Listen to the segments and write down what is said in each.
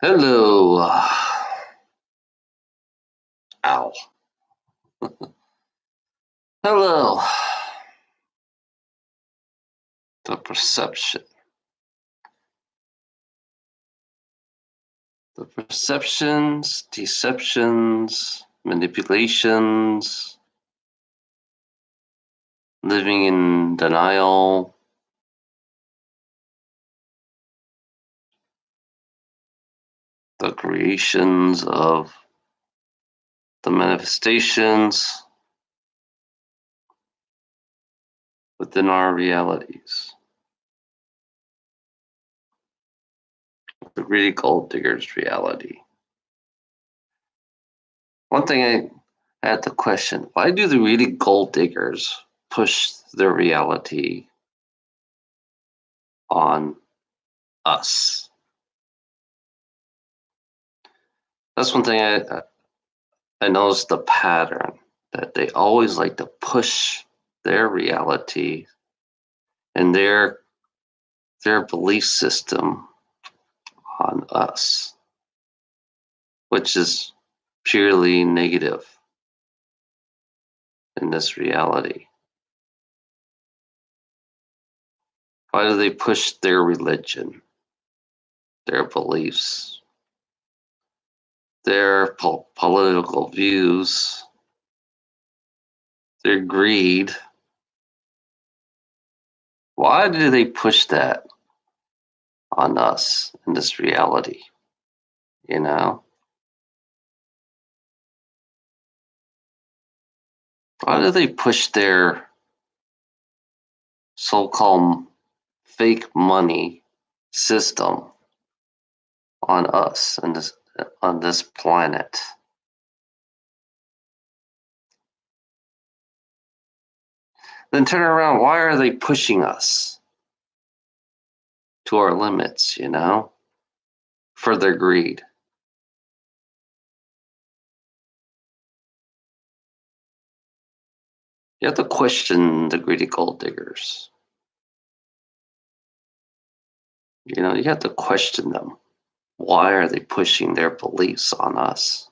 Hello. Ow. Hello. The perception. The perceptions, deceptions, manipulations, living in denial, the creations of the manifestations within our realities. The greedy gold digger's reality. One thing I had to question, why do the greedy gold diggers push their reality on us? That's one thing I noticed the pattern that they always like to push their reality and their belief system on us, which is purely negative in this reality. Why do they push their religion, their beliefs, their political views, their greed? Why do they push that on us in this reality? You know? Why do they push their so-called fake money system on us and this on this planet? Then turn around, why are they pushing us to our limits, for their greed? You have to question the greedy gold diggers. You have to question them. Why are they pushing their beliefs on us?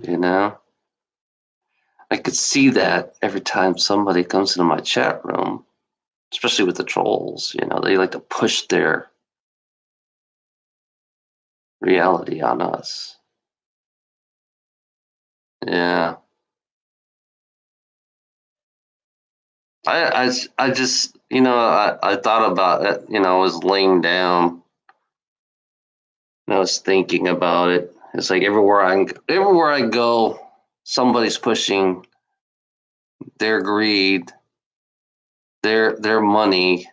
You know? I could see that every time somebody comes into my chat room, especially with the trolls, they like to push their reality on us. Yeah. I just, I thought about it, I was laying down and I was thinking about it. It's like everywhere I go, somebody's pushing their greed, their money,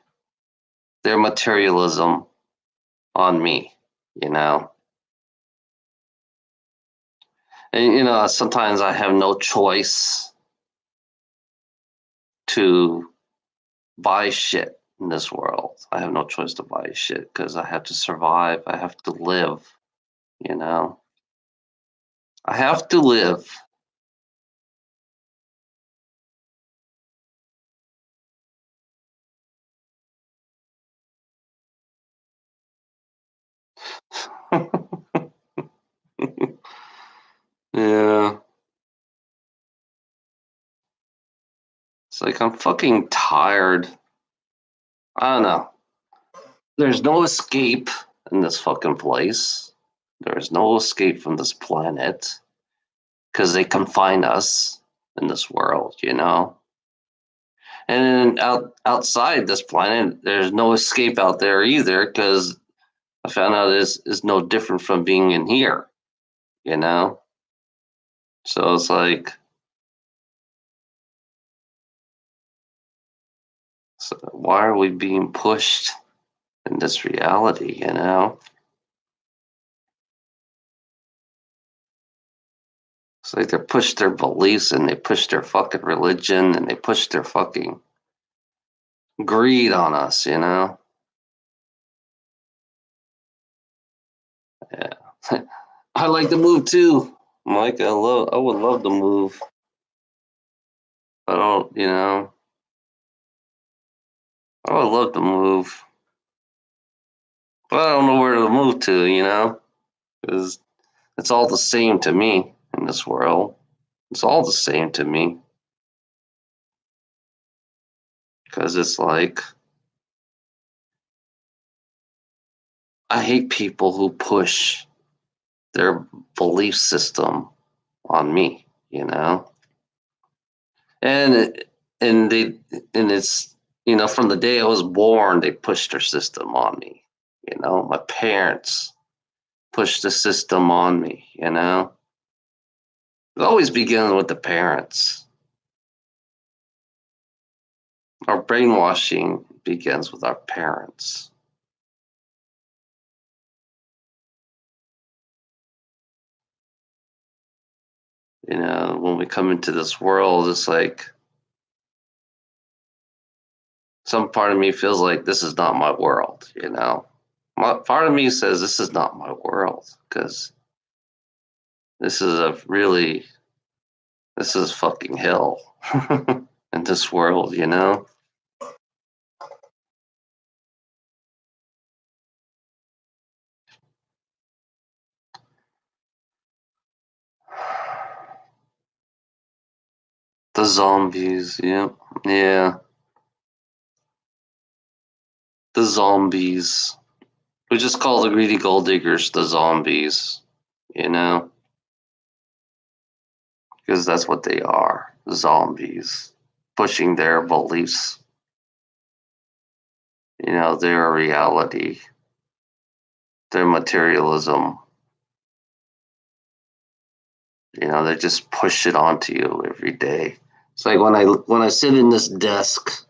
their materialism on me, you know. And sometimes I have no choice to buy shit in this world. I have no choice to buy shit because I have to survive. I have to live, you know. I have to live. Yeah. It's like I'm fucking tired. I don't know. There's no escape in this fucking place. There's no escape from this planet because they confine us in this world, And then outside this planet, there's no escape out there either because I found out is no different from being in here, you know. So it's like, so why are we being pushed in this reality? It's like they push their beliefs and they push their fucking religion and they push their fucking greed on us. Yeah. I like to move too. Mike, I would love to move. I don't, I would love to move, but I don't know where to move to, because it's all the same to me in this world. It's all the same to me because it's like I hate people who push their belief system on me, and and they and it's from the day I was born they pushed their system on me. My parents pushed the system on me. It always begins with the parents. Our brainwashing begins with our parents. When we come into this world, it's like some part of me feels like this is not my world. Part of me says this is not my world because this is this is fucking hell in this world. The zombies, yeah. Yeah. The zombies. We just call the greedy gold diggers the zombies, you know, because that's what they are, zombies, pushing their beliefs, their reality, their materialism. They just push it onto you every day. It's like when I sit in this desk.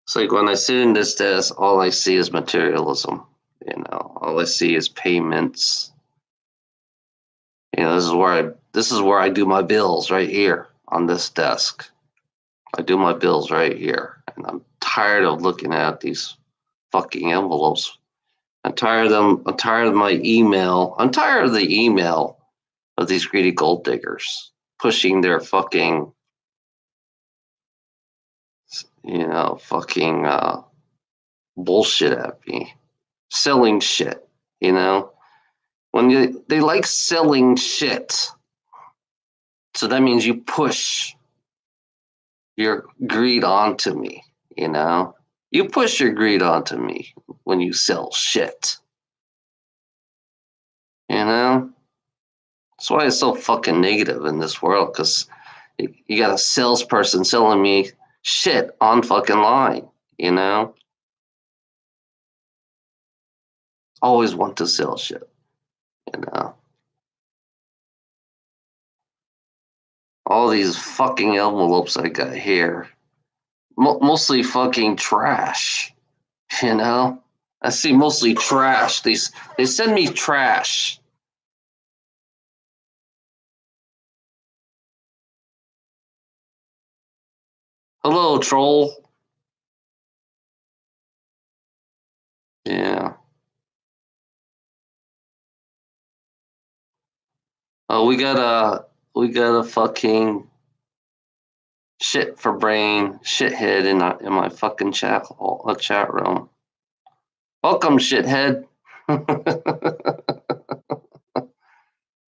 It's like when I sit in this desk, all I see is materialism. All I see is payments. This is where I do my bills right here on this desk. I do my bills right here, and I'm tired of looking at these fucking envelopes. I'm tired of them. I'm tired of my email. I'm tired of the email of these greedy gold diggers pushing their fucking bullshit at me, selling shit. You know, they like selling shit, so that means you push your greed onto me. You know, you push your greed onto me when you sell shit. You know, that's why it's so fucking negative in this world. Because you got a salesperson selling me shit on fucking line. You know, always want to sell shit. You know, all these fucking envelopes I got here, mostly fucking trash. You know, I see mostly trash. They send me trash. Hello, troll. Yeah. Oh, we got a fucking shit for brain shithead in my fucking chat room. Welcome, shithead.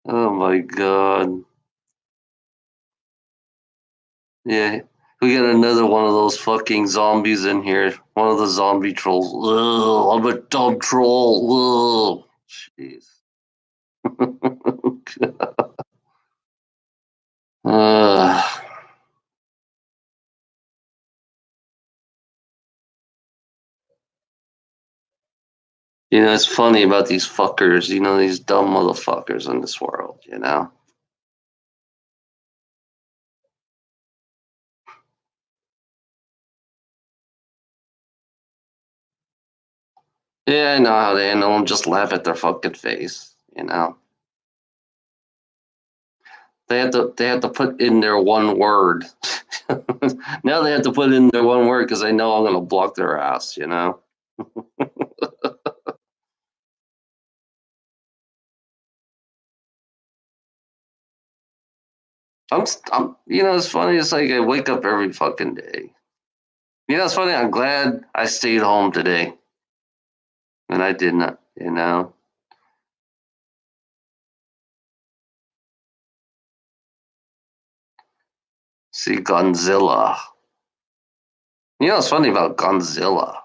Oh my god. Yeah, we got another one of those fucking zombies in here. One of the zombie trolls. Ugh, I'm a dumb troll. Ugh. Jeez. uh, it's funny about these fuckers. These dumb motherfuckers in this world. Yeah, I know how they handle them. Just laugh at their fucking face. They have to put in their one word. Now they have to put in their one word because I know I'm gonna block their ass. It's funny. It's like I wake up every fucking day. It's funny. I'm glad I stayed home today, and I did not. See Godzilla. It's funny about Godzilla.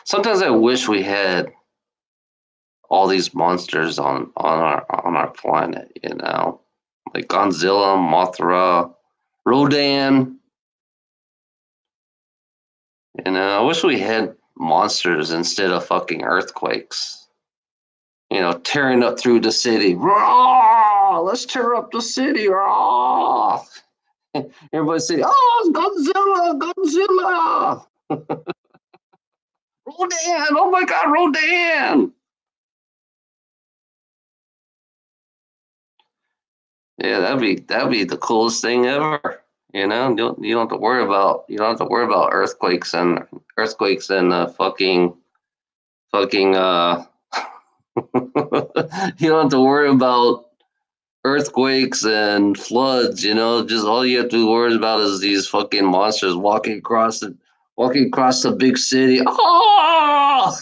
Sometimes I wish we had all these monsters on our planet. Like Godzilla, Mothra, Rodan. I wish we had monsters instead of fucking earthquakes. Tearing up through the city. Raw! Let's tear up the city. Raw! Everybody's saying, "Oh, it's Godzilla! Rodan! Oh my God, Rodan!" Yeah, that'd be the coolest thing ever. You don't have to worry about earthquakes and fucking you don't have to worry about earthquakes and floods. Just all you have to worry about is these fucking monsters walking across the big city. Oh!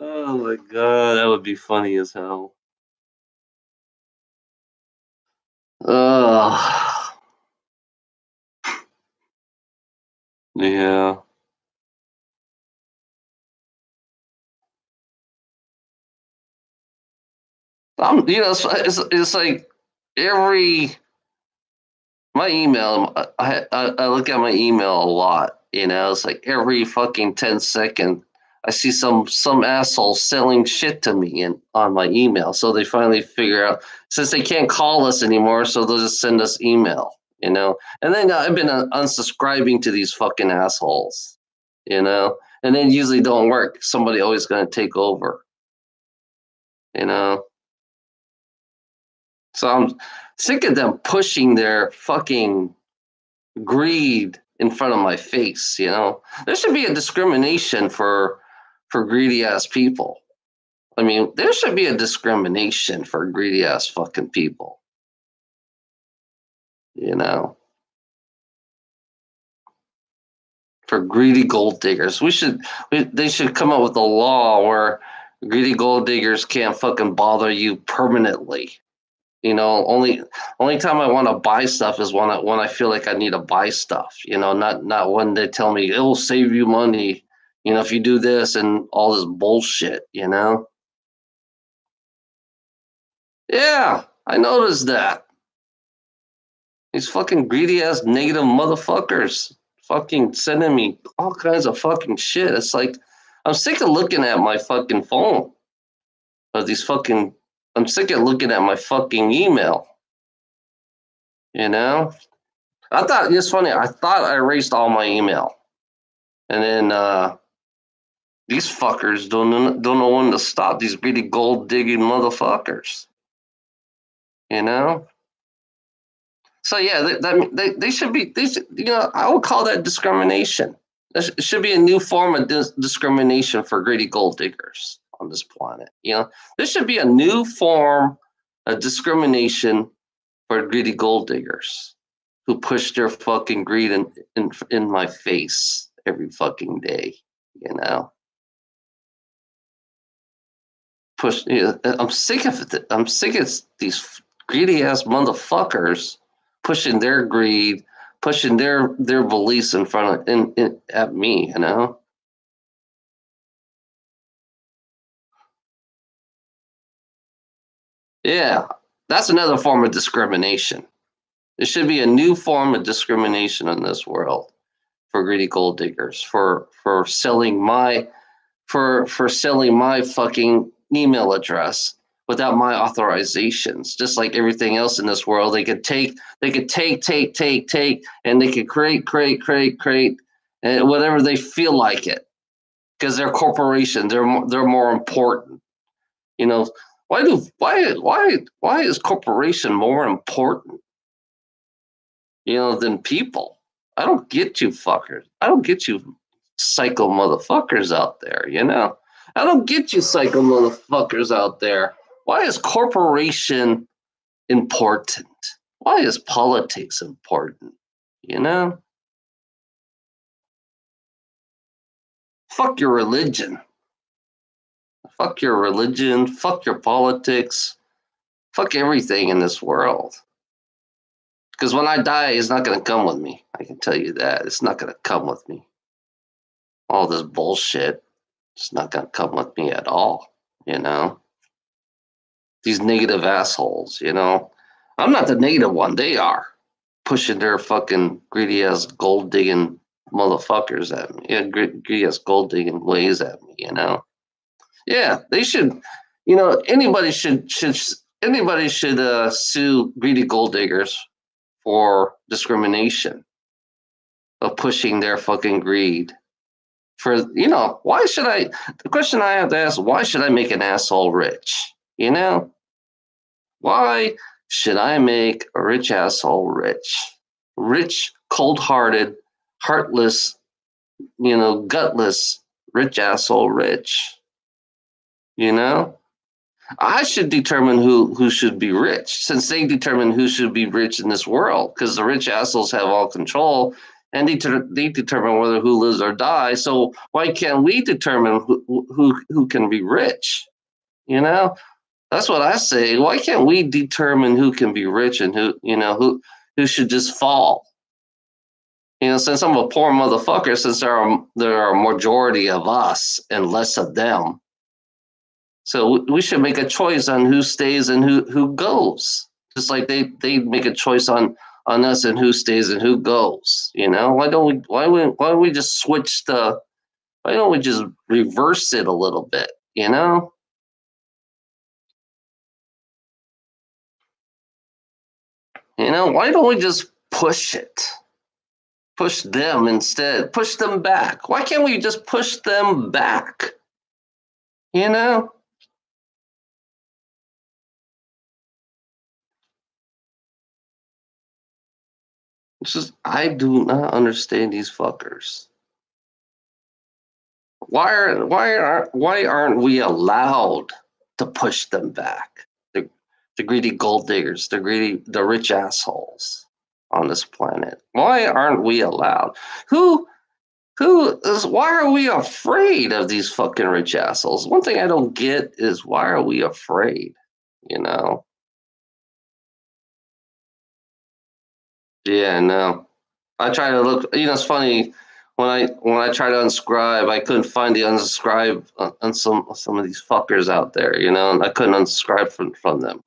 Oh my God, that would be funny as hell. Oh, yeah. It's like every my email. I look at my email a lot. It's like every fucking 10 seconds, I see some asshole selling shit to me on my email. So they finally figure out, since they can't call us anymore, so they'll just send us email. And then I've been unsubscribing to these fucking assholes. And then usually don't work. Somebody always going to take over. You know. So I'm sick of them pushing their fucking greed in front of my face. There should be a discrimination for greedy ass people. I mean, there should be a discrimination for greedy ass fucking people. You know, for greedy gold diggers, they should come up with a law where greedy gold diggers can't fucking bother you permanently. Only time I want to buy stuff is when I feel like I need to buy stuff. Not when they tell me it will save you money. If you do this and all this bullshit. Yeah, I noticed that. These fucking greedy ass negative motherfuckers fucking sending me all kinds of fucking shit. It's like I'm sick of looking at my fucking phone. Of these fucking I'm sick of looking at my fucking email. You know? I thought it's funny. I thought I erased all my email, and then these fuckers don't know when to stop. These greedy gold digging motherfuckers, you know. So yeah, they should be. I would call that discrimination. There should be a new form of discrimination for greedy gold diggers on this planet. There should be a new form of discrimination for greedy gold diggers who push their fucking greed in my face every fucking day. You know, I'm sick of it. I'm sick of these greedy ass motherfuckers pushing their greed, pushing their beliefs in front of at me. Yeah, that's another form of discrimination. There should be a new form of discrimination in this world for greedy gold diggers for selling my fucking email address without my authorizations. Just like everything else in this world, they could take, and they could create, and whatever they feel like it, because they're corporations. They're more important. You know, why is corporation more important? Than people. I don't get you fuckers. I don't get you psycho motherfuckers out there. I don't get you psycho motherfuckers out there. Why is corporation important? Why is politics important? You know? Fuck your religion. Fuck your religion. Fuck your politics. Fuck everything in this world. Because when I die, it's not going to come with me. I can tell you that. It's not going to come with me. All this bullshit. It's not going to come with me at all. You know? These negative assholes, you know? I'm not the negative one. They are. Pushing their fucking greedy ass gold digging motherfuckers at me. Yeah, greedy ass gold digging ways at me, you know? Yeah, they should. You know, anybody should sue greedy gold diggers for discrimination of pushing their fucking greed. For why should I? The question I have to ask: why should I make an asshole rich? You know, why should I make a rich asshole rich? Rich, cold-hearted, heartless, gutless, rich asshole rich. You know, I should determine who should be rich, since they determine who should be rich in this world, because the rich assholes have all control, and they determine whether who lives or dies. So why can't we determine who can be rich? You know, that's what I say. Why can't we determine who can be rich and who should just fall? Since I'm a poor motherfucker, since there are a majority of us and less of them, so we should make a choice on who stays and who goes. Just like they make a choice on us and who stays and who goes. Why don't we just why don't we just reverse it a little bit, you know? Why don't we just push it? Push them instead. Push them back. Why can't we just push them back? You know? I do not understand these fuckers. Why aren't we allowed to push them back? The greedy gold diggers, the rich assholes on this planet. Why aren't we allowed? Why are we afraid of these fucking rich assholes? One thing I don't get is why are we afraid? You know? Yeah, no. I try to look. It's funny when I try to unscribe, I couldn't find the unsubscribe on some of these fuckers out there. And I couldn't unsubscribe from them.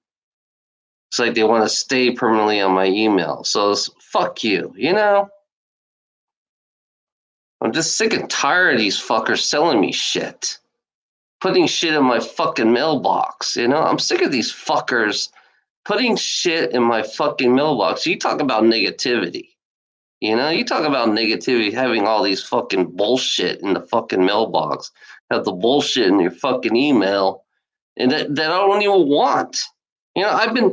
It's like they want to stay permanently on my email. So fuck you. I'm just sick and tired of these fuckers selling me shit, putting shit in my fucking mailbox. I'm sick of these fuckers putting shit in my fucking mailbox. You talk about negativity. You talk about negativity, having all these fucking bullshit in the fucking mailbox, have the bullshit in your fucking email, and that I don't even want. I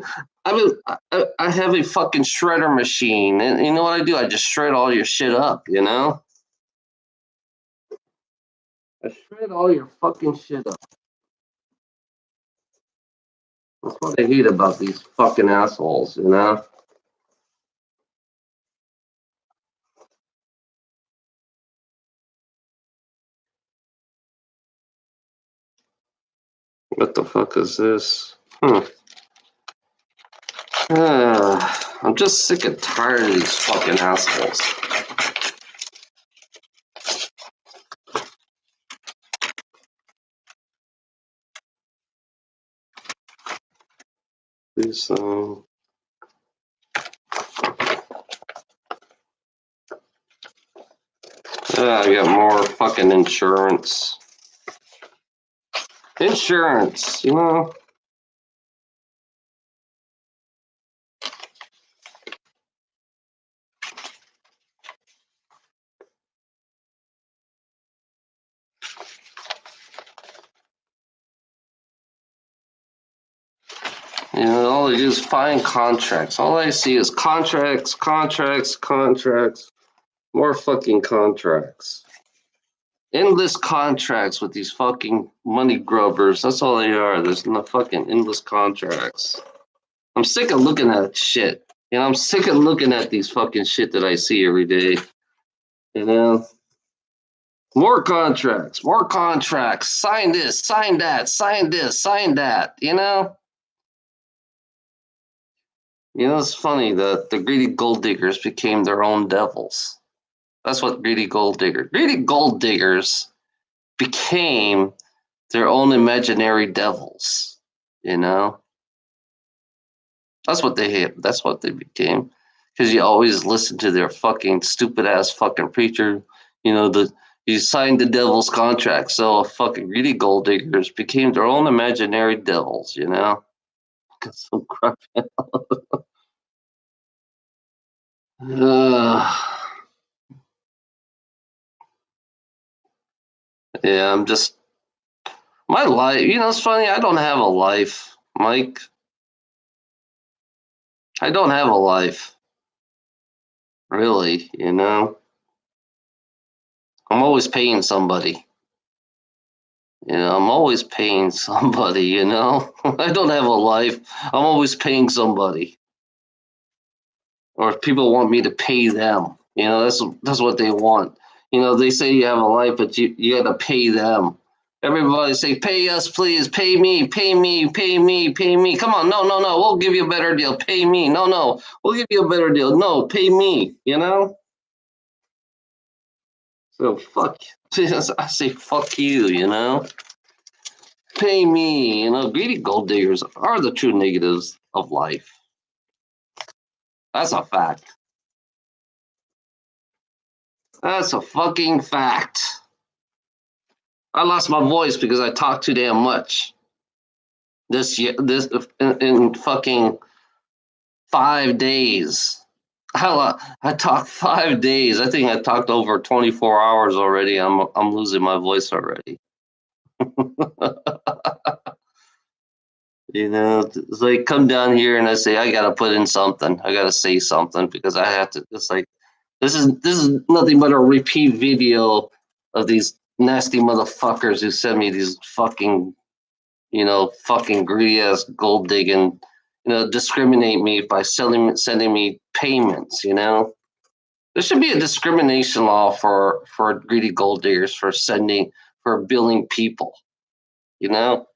have a fucking shredder machine, and you know what I do? I just shred all your shit up. I shred all your fucking shit up. That's what I hate about these fucking assholes. What the fuck is this? I'm just sick and tired of these fucking assholes. Please, I got more fucking insurance. Insurance. All they do is find contracts. All I see is contracts, contracts, contracts, more fucking contracts. Endless contracts with these fucking money grubbers. That's all they are. There's no fucking endless contracts. I'm sick of looking at shit. I'm sick of looking at these fucking shit that I see every day. You know, more contracts, more contracts. Sign this, sign that, sign this, sign that. It's funny that the greedy gold diggers became their own devils. That's what greedy gold diggers became their own imaginary devils. You know, that's what they hit. That's what they became. Because you always listen to their fucking stupid ass fucking preacher. You signed the devil's contract, so fucking greedy gold diggers became their own imaginary devils. Some crap. Yeah, I'm just my life. It's funny. I don't have a life, Mike. I don't have a life, really. I'm always paying somebody. I'm always paying somebody. I don't have a life. I'm always paying somebody, or if people want me to pay them. That's what they want. They say you have a life, but you got to pay them. Everybody say, pay us, please, pay me, pay me, pay me, pay me. Come on, no, no, no, we'll give you a better deal. Pay me, no, no, we'll give you a better deal. No, pay me. So fuck. I say fuck you. Pay me. Greedy gold diggers are the true negatives of life. That's a fact. That's a fucking fact. I lost my voice because I talked too damn much. This year, this in fucking 5 days. I talked 5 days. I think I talked over 24 hours already. I'm losing my voice already. It's like come down here and I say I gotta put in something. I gotta say something because I have to. It's like this is nothing but a repeat video of these nasty motherfuckers who send me these fucking greedy ass gold digging, discriminate me by sending me payments. There should be a discrimination law for greedy gold diggers for billing people. You know,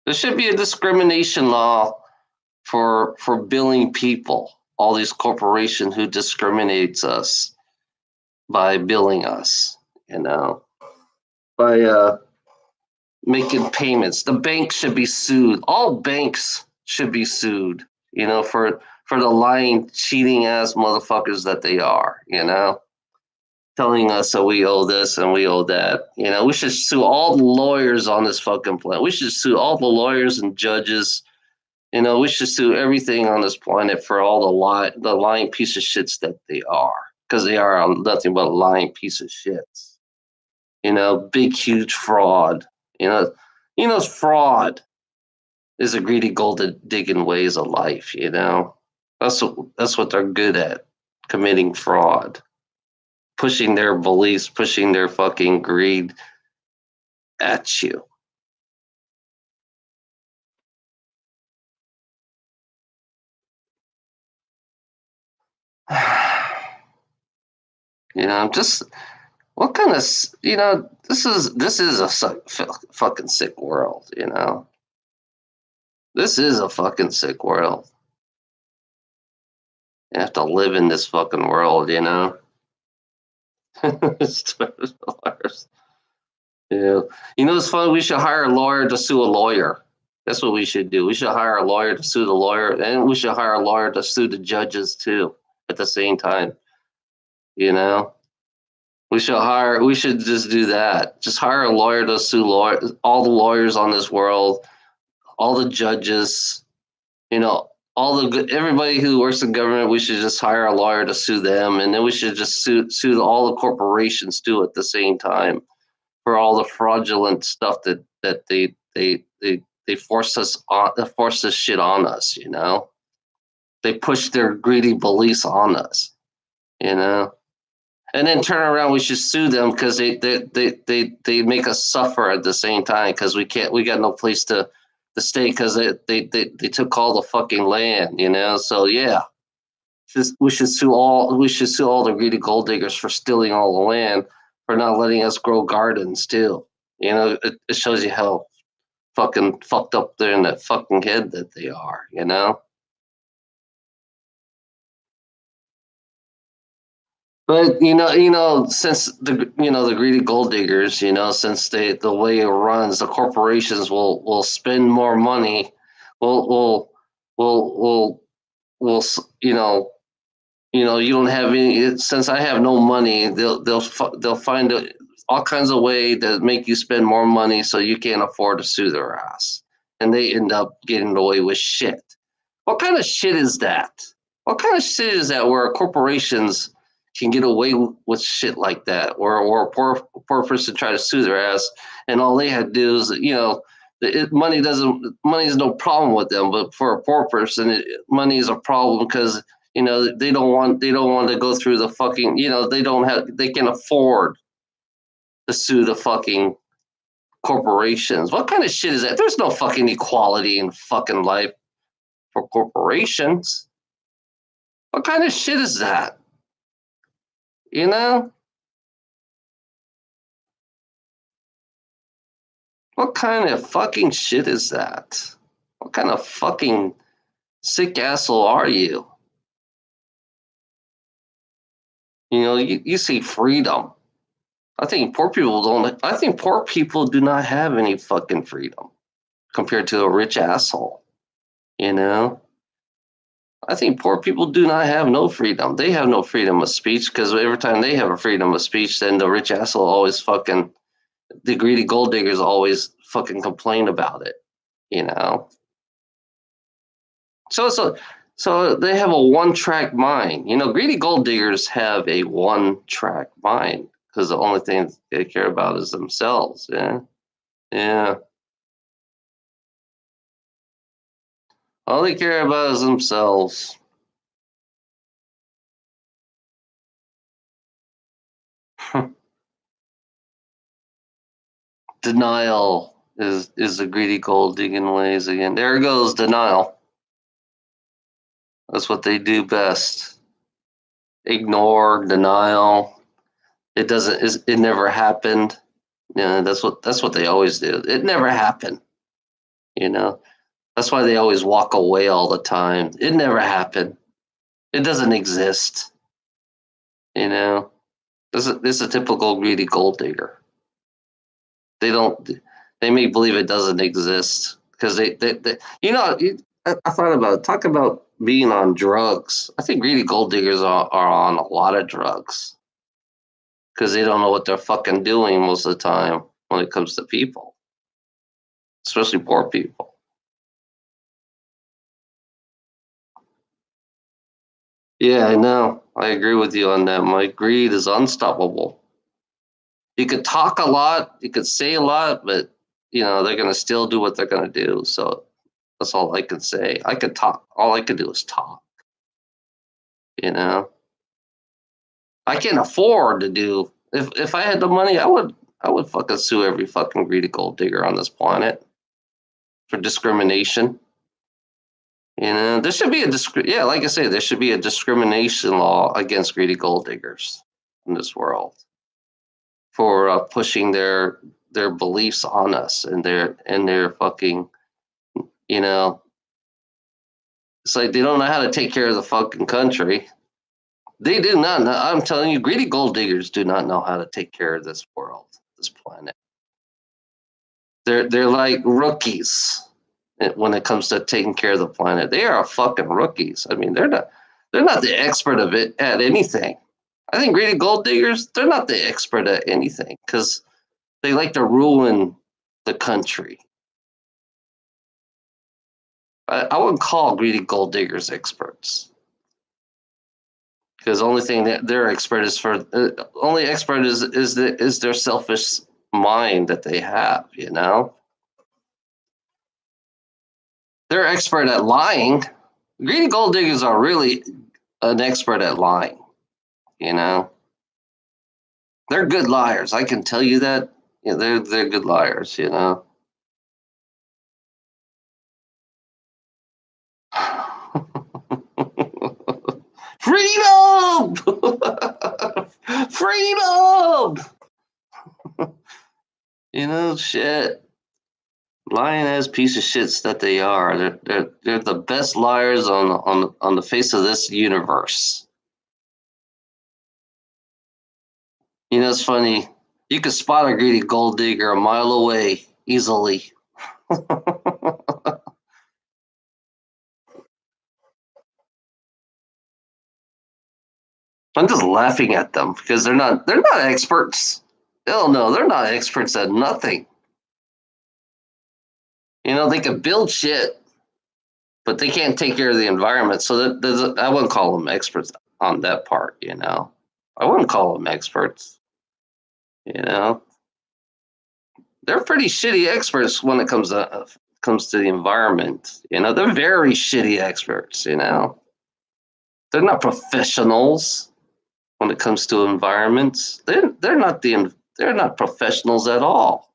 there should be a discrimination law for billing people. All these corporations who discriminates us by billing us. You know, by making payments. The bank should be sued. All banks should be sued. For the lying, cheating ass motherfuckers that they are. Telling us that we owe this and we owe that. We should sue all the lawyers on this fucking planet. We should sue all the lawyers and judges. We should sue everything on this planet for all the lying piece of shits that they are, because they are nothing but a lying piece of shits. Big huge fraud. Fraud is a greedy gold digging ways of life. That's what they're good at, committing fraud, pushing their beliefs, pushing their fucking greed at you. Just what kind of this is a fucking sick world. This is a fucking sick world. You have to live in this fucking world. It's hilarious. Yeah. It's funny. We should hire a lawyer to sue a lawyer. That's what we should do. We should hire a lawyer to sue the lawyer, and we should hire a lawyer to sue the judges too at the same time. You know, we should just do that. Just hire a lawyer to sue all the lawyers on this world, all the judges, everybody who works in government. We should just hire a lawyer to sue them, and then we should just sue all the corporations too at the same time for all the fraudulent stuff that they force us on, force this shit on us. They push their greedy beliefs on us. You know, and then turn around. We should sue them because they make us suffer at the same time because we got no place to stay because they took all the fucking land, So yeah, we should sue all the greedy gold diggers for stealing all the land for not letting us grow gardens too. It shows you how fucking fucked up they're in that fucking head that they are. But since the greedy gold diggers, since the way it runs, the corporations will spend more money, will will will will will you don't have any. Since I have no money, they'll find all kinds of way to make you spend more money so you can't afford to sue their ass, and they end up getting away with shit. What kind of shit is that? What kind of shit is that where corporations can get away with shit like that, or a poor person try to sue their ass, and all they had to do is money is no problem with them, but for a poor person, money is a problem because they don't want to go through the fucking they can afford to sue the fucking corporations. What kind of shit is that? There's no fucking equality in fucking life for corporations. What kind of shit is that? You know? What kind of fucking shit is that? What kind of fucking sick asshole are you? You say freedom. I think poor people do not have any fucking freedom compared to a rich asshole. You know? I think poor people do not have no freedom. They have no freedom of speech because every time they have a freedom of speech, then the rich asshole always fucking the greedy gold diggers always fucking complain about it, you know. So they have a one-track mind. Greedy gold diggers have a one-track mind because the only thing they care about is themselves. Yeah, yeah. All they care about is themselves. Denial is the greedy gold digging ways again. There goes denial. That's what they do best. Ignore, denial. It never happened. Yeah, that's what they always do. It never happened. You know. That's why they always walk away all the time. It never happened. It doesn't exist. You know. This is a typical greedy gold digger. They don't. They may believe it doesn't exist because they I thought about it. Talk about being on drugs. I think greedy gold diggers are on a lot of drugs because they don't know what they're fucking doing most of the time when it comes to people, especially poor people. Yeah, I know. I agree with you on that. My greed is unstoppable. You could talk a lot, you could say a lot, but they're gonna still do what they're gonna do. So that's all I can say. I could talk. All I could do is talk. You know, I can't afford to do. If I had the money, I would fucking sue every fucking greedy gold digger on this planet for discrimination. There should be yeah, like I say, there should be a discrimination law against greedy gold diggers in this world for pushing their beliefs on us and their fucking you know it's like they don't know how to take care of the fucking country. They do not know. I'm telling you, greedy gold diggers do not know how to take care of this world, this planet. They're like rookies when it comes to taking care of the planet. They are fucking rookies. I mean, they're not the expert of it at anything. I think greedy gold diggers, they're not the expert at anything because they like to ruin the country. I wouldn't call greedy gold diggers experts because the only thing that they're expert is for only expert is their selfish mind that they have. They're expert at lying. Greedy gold diggers are really an expert at lying. You know, They're good liars. I can tell you that. Yeah, they're good liars. Freedom! Freedom! Shit. Lying ass piece of shits that they are. They're the best liars on the face of this universe. It's funny. You can spot a greedy gold digger a mile away easily. I'm just laughing at them because they're not experts. Hell no, they're not experts at nothing. They can build shit, but they can't take care of the environment. So I wouldn't call them experts on that part. I wouldn't call them experts. You know, they're pretty shitty experts when it comes to the environment. They're very shitty experts. They're not professionals when it comes to environments. They're not professionals at all.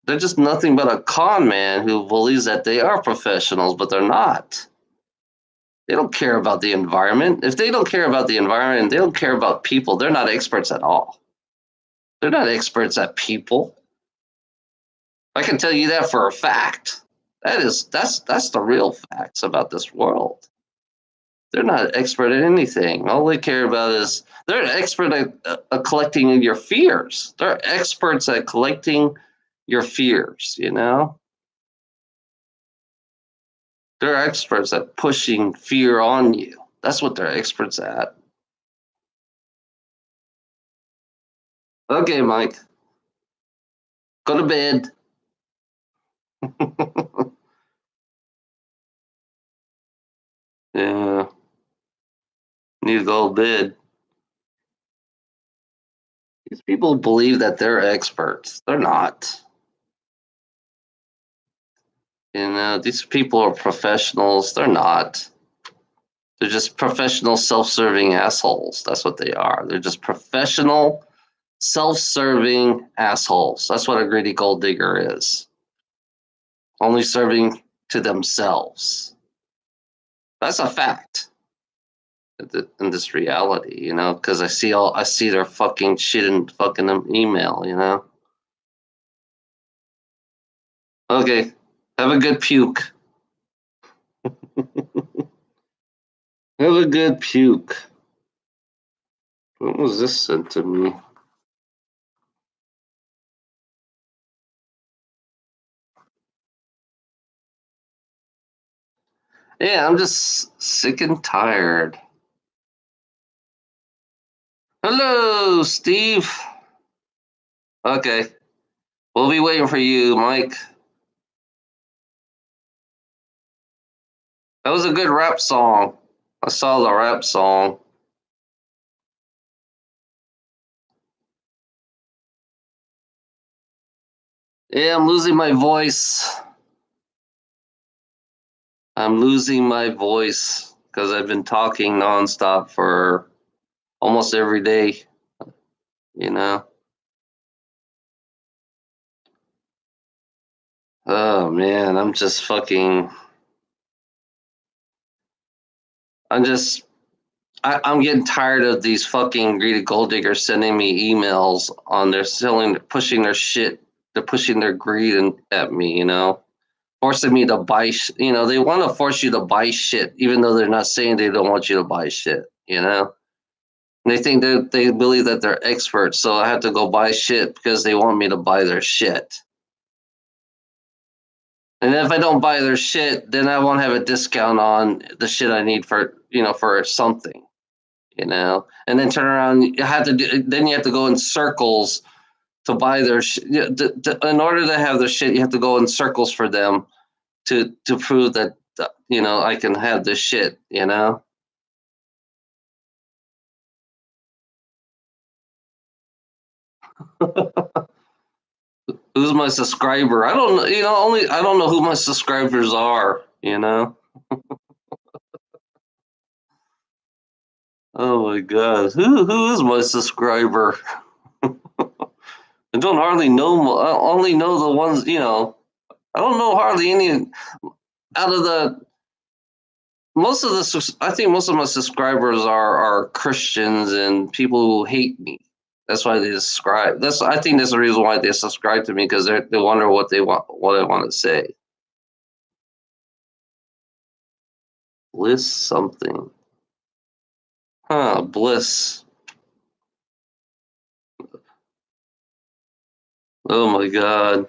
They're just nothing but a con man who believes that they are professionals, but they're not. They don't care about the environment. If they don't care about the environment and they don't care about people, they're not experts at all. They're not experts at people. I can tell you that for a fact. That's the real facts about this world. They're not expert at anything. All they care about is they're an expert at collecting your fears. They're experts at collecting your fears. They're experts at pushing fear on you. That's what they're experts at. Okay, Mike, go to bed. Yeah, need to go to bed. These people believe that they're experts. They're not. These people are professionals. They're not. They're just professional self-serving assholes. That's what they are. They're just professional self-serving assholes. That's what a greedy gold digger is. Only serving to themselves. That's a fact in this reality, because I see their fucking shit in fucking email. Okay, have a good puke. Have a good puke. What was this sent to me? Yeah, I'm just sick and tired. Hello, Steve. Okay, we'll be waiting for you, Mike. That was a good rap song. I saw the rap song. Yeah, I'm losing my voice. I'm losing my voice because I've been talking nonstop for almost every day, you know. Oh man, I'm just I'm getting tired of these fucking greedy gold diggers sending me emails on their pushing their shit, they're pushing their greed at me, forcing me to buy. They want to force you to buy shit, even though they're not saying they don't want you to buy shit. And they think they believe that they're experts, so I have to go buy shit because they want me to buy their shit. And if I don't buy their shit, then I won't have a discount on the shit I need for something. And then turn around. Then you have to go in circles to buy their shit. In order to have their shit, you have to go in circles for them to prove that I can have this shit. Who's my subscriber? I don't know. Only I don't know who my subscribers are. Oh my god, who is my subscriber? I don't hardly know. I only know the ones, you know. I don't know hardly any out of the most of the. I think most of my subscribers are Christians and people who hate me. That's why they subscribe. That's I think that's the reason why they subscribe to me because they wonder what they want, what I want to say. Bliss something, huh? Bliss. Oh my god.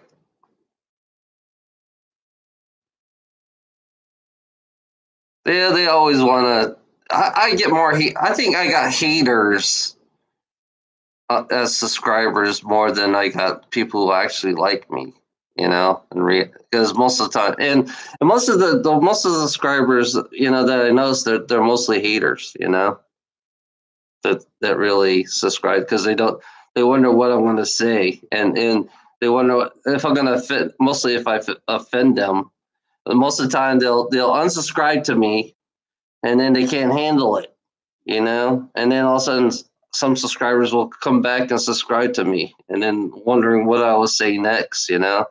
They always want to. I get more hate. I think I got haters as subscribers more than I got people who actually like me. You know, and because most of the time, and most of the most of the subscribers, you know, that I notice they're mostly haters. You know, that really subscribe because they wonder what I want to say and they wonder if I'm gonna offend. Mostly if offend them. Most of the time they'll unsubscribe to me and then they can't handle it, you know? And then all of a sudden, some subscribers will come back and subscribe to me and then wondering what I will say next, you know?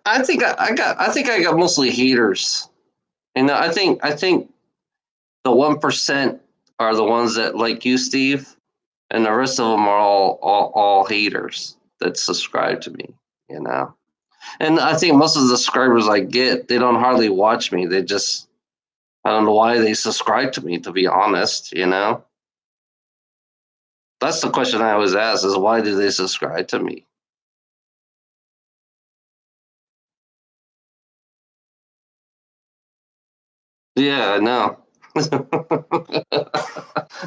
I think I got mostly haters. You know, I think the 1% are the ones that like you, Steve, and the rest of them are all haters that subscribe to me, you know? And I think most of the subscribers I get, they don't hardly watch me. They just I don't know why they subscribe to me, to be honest, you know? That's the question I always ask is why do they subscribe to me? Yeah, I know.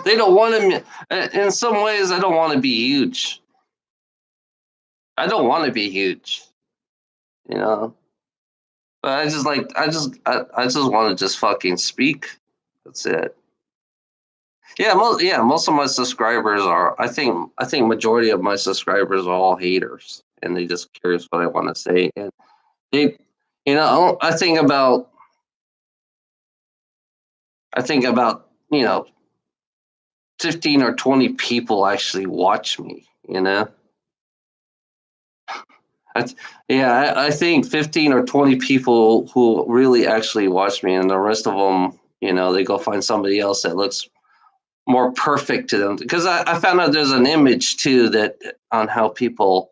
They don't want to, in some ways, I don't want to be huge. I don't want to be huge, you know? But I just want to just fucking speak. That's it. Yeah, most of my subscribers are, I think majority of my subscribers are all haters and they just curious what I want to say. And they, you know, I think about, you know, 15 or 20 people actually watch me, you know? I, yeah, I think 15 or 20 people who really actually watch me, and the rest of them, you know, they go find somebody else that looks more perfect to them. Because I found out there's an image too that on how people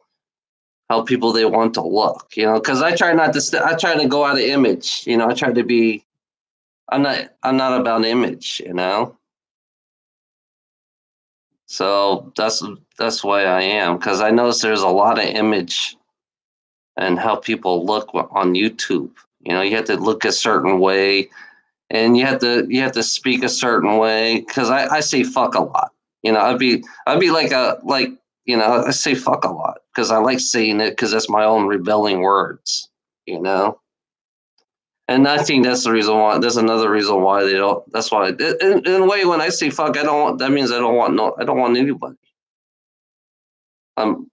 they want to look, you know. Because I try not to, I try to go out of image, you know. I try to be, I'm not about image, you know. So that's why I am because I notice there's a lot of image and how people look on YouTube. You know, you have to look a certain way, and you have to speak a certain way. Because I say fuck a lot. You know, I'd be like you know I say fuck a lot because I like saying it because that's my own rebelling words. You know. And I think that's the reason why. There's another reason why they don't. That's why, in a way, when I say fuck, I don't want. That means I don't want no. I don't want anybody.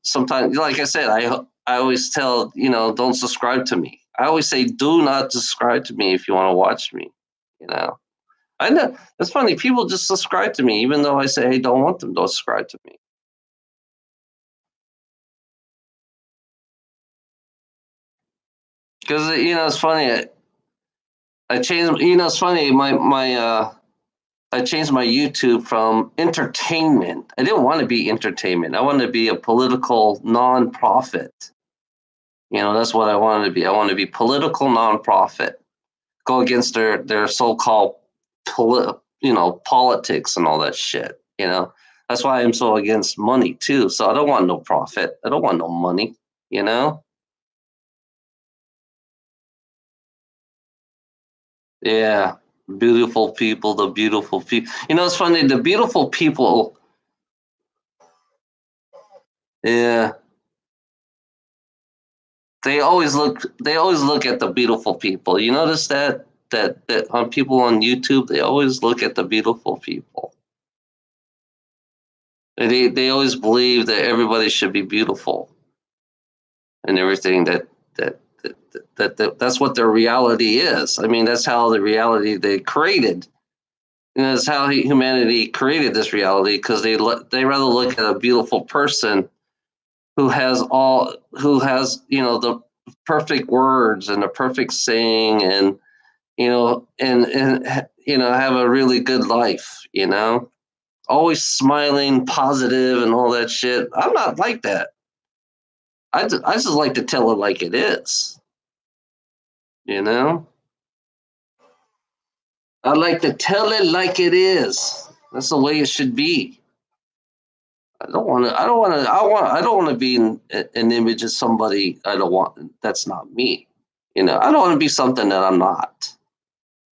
Sometimes, like I said, I always tell, you know, don't subscribe to me. I always say do not subscribe to me if you want to watch me, you know. I know it's funny, people just subscribe to me even though I say, hey, don't want them, don't subscribe to me. Because you know it's funny, I changed, you know, it's funny, my I changed my YouTube from entertainment. I didn't want to be entertainment, I wanted to be a political nonprofit. You know, that's what I wanted to be. I want to be political nonprofit, go against their so-called you know, politics and all that shit, you know. That's why I'm so against money too. So I don't want no profit, I don't want no money, you know. Yeah, beautiful people, the beautiful people, you know. It's funny, the beautiful people, yeah, they always look at the beautiful people. You notice that on people on YouTube, they always look at the beautiful people. They always believe that everybody should be beautiful. and everything that's what their reality is. I mean, that's how the reality they created. And that's how humanity created this reality because they rather look at a beautiful person who has the perfect words and the perfect saying and have a really good life, always smiling, positive, and all that shit. I'm not like that. I just like to tell it like it is, you know. I like to tell it like it is. That's the way it should be. I don't want to. I don't want to. I don't want to be an image of somebody I don't want. That's not me. I don't want to be something that I'm not.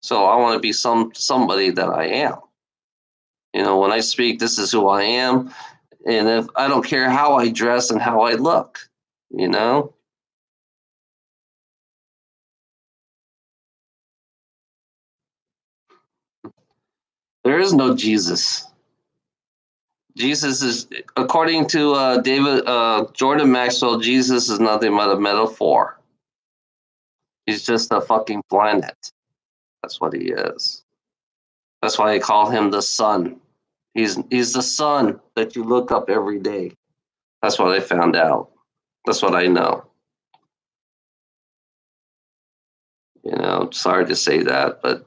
So I want to be somebody that I am. When I speak, this is who I am, and if I don't care how I dress and how I look, you know. There is no Jesus. Jesus is, according to David Jordan Maxwell, Jesus is nothing but a metaphor. He's just a fucking planet. That's what he is. That's why I call him the sun. He's the sun that you look up every day. That's what I found out. That's what I know. Sorry to say that, but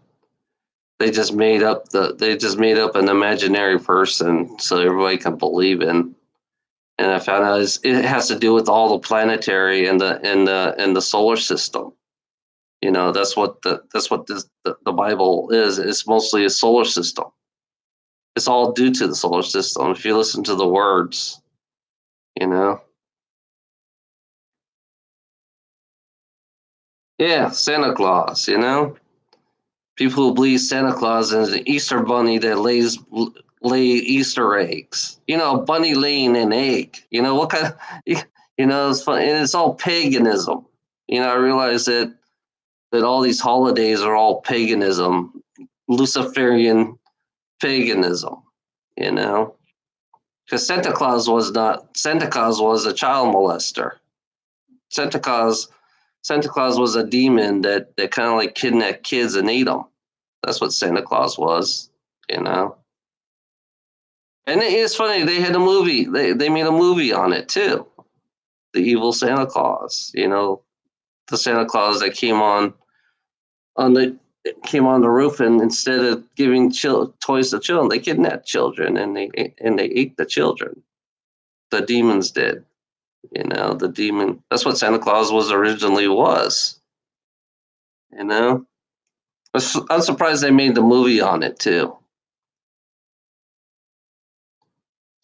they just made up an imaginary person so everybody can believe in. And I found out it has to do with all the planetary and the solar system. That's what the Bible is. It's mostly a solar system. It's all due to the solar system. If you listen to the words, you know. Yeah, Santa Claus. People who believe Santa Claus is an Easter bunny that lay Easter eggs. A bunny laying an egg. What kind of it's fun, and it's all paganism. I realize that all these holidays are all paganism, Luciferian paganism. You know, because Santa Claus was a child molester. Santa Claus Santa Claus was a demon that kind of like kidnapped kids and ate them. That's what Santa Claus was, you know. And it's funny they had a movie. They made a movie on it too. The evil Santa Claus. The Santa Claus that on the came on the roof, and instead of giving toys to children, they kidnapped children and they ate the children. The demons did. The demon. That's what Santa Claus was originally was. You know. I'm surprised they made the movie on it too.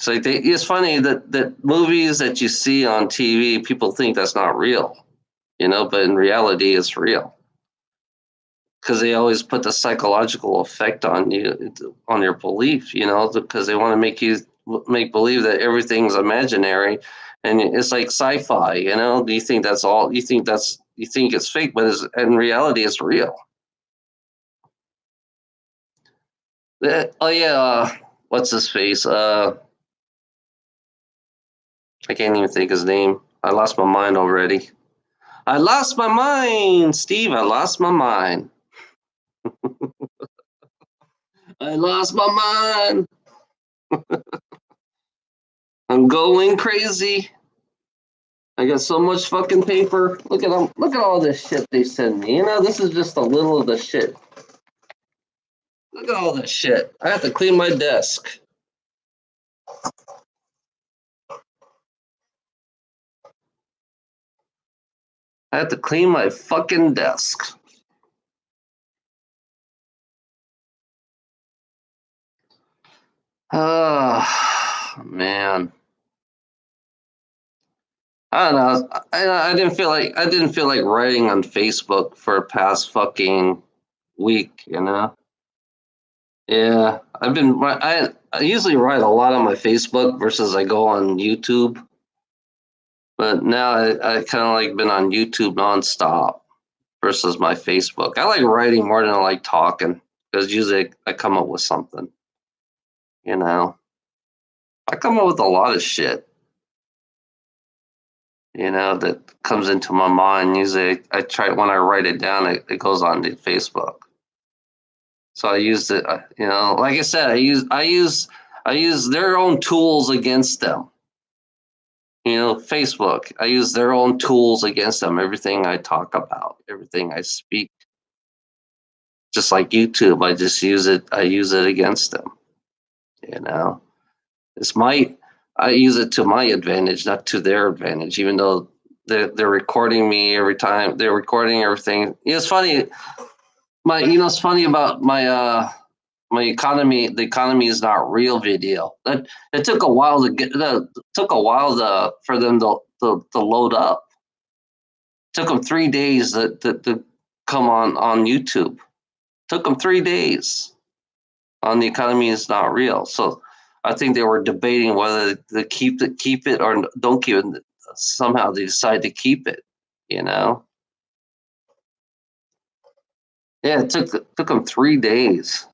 So it's funny that movies that you see on TV, people think that's not real, but in reality, it's real because they always put the psychological effect on you, on your belief, because they want to make you make believe that everything's imaginary, and it's like sci-fi, Do you think that's all? You think it's fake, but in reality, it's real. Oh yeah, what's his face? I can't even think his name. I lost my mind already. I lost my mind, Steve. I lost my mind. I lost my mind. I'm going crazy. I got so much fucking paper. Look at them. Look at all this shit they send me. This is just a little of the shit. Look at all this shit. I have to clean my desk. I have to clean my fucking desk. Oh, man. I don't know. I didn't feel like writing on Facebook for a past fucking week. Yeah, I usually write a lot on my Facebook versus I go on YouTube, but now I kind of like been on YouTube nonstop versus my Facebook. I like writing more than I like talking because usually I come up with something. You know, I come up with a lot of shit. that comes into my mind. Usually I try, when I write it down, it goes on to Facebook. So I used it, like I said, I use their own tools against them. Facebook, I use their own tools against them. Everything I talk about, everything I speak, just like YouTube, I use it against them. You know, it's my, I use it to my advantage, not to their advantage, even though they're recording me every time. They're recording everything. It's funny. It's funny about my economy. The economy is not real video. That it took a while to get. Took a while for them to load up. Took them 3 days to come on YouTube. Took them 3 days on the economy is not real. So I think they were debating whether to keep it or don't keep it. Somehow they decided to keep it. You know. Yeah, it took them 3 days.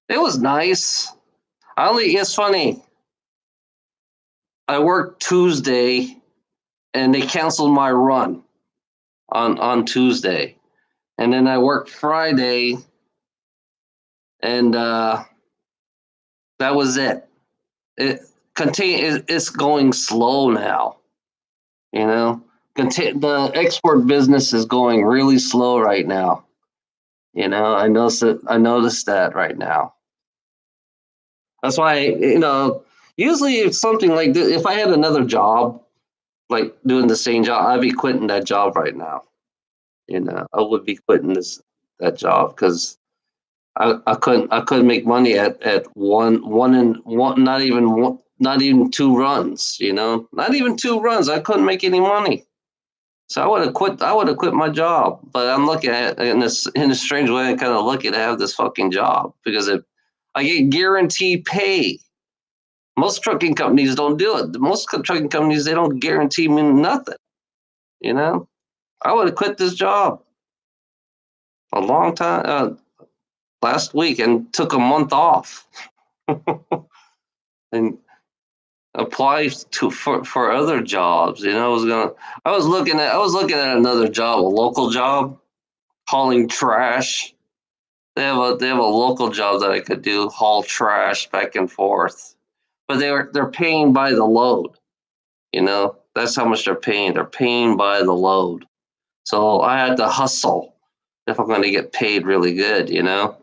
It was nice. It's funny. I worked Tuesday, and they canceled my run on Tuesday, and then I worked Friday, and that was it. It's going slow now. You know, the export business is going really slow right now. I noticed that right now. That's why usually if something like this, if I had another job like doing the same job, I'd be quitting that job right now. I would be quitting that job because I couldn't make money at one and one, not even 2 runs. Not even 2 runs. I couldn't make any money. So I would have quit. I would have quit my job. But I'm looking at it in a strange way. I'm kind of lucky to have this fucking job because I get guaranteed pay. Most trucking companies don't do it. Most trucking companies, they don't guarantee me nothing. You know, I would have quit this job a long time last week and took a month off and apply for other jobs. I was looking at another job, a local job, hauling trash. They have a local job that I could do, haul trash back and forth, but they're paying by the load. That's how much they're paying. They're paying by the load. So I had to hustle if I'm going to get paid really good. Yeah.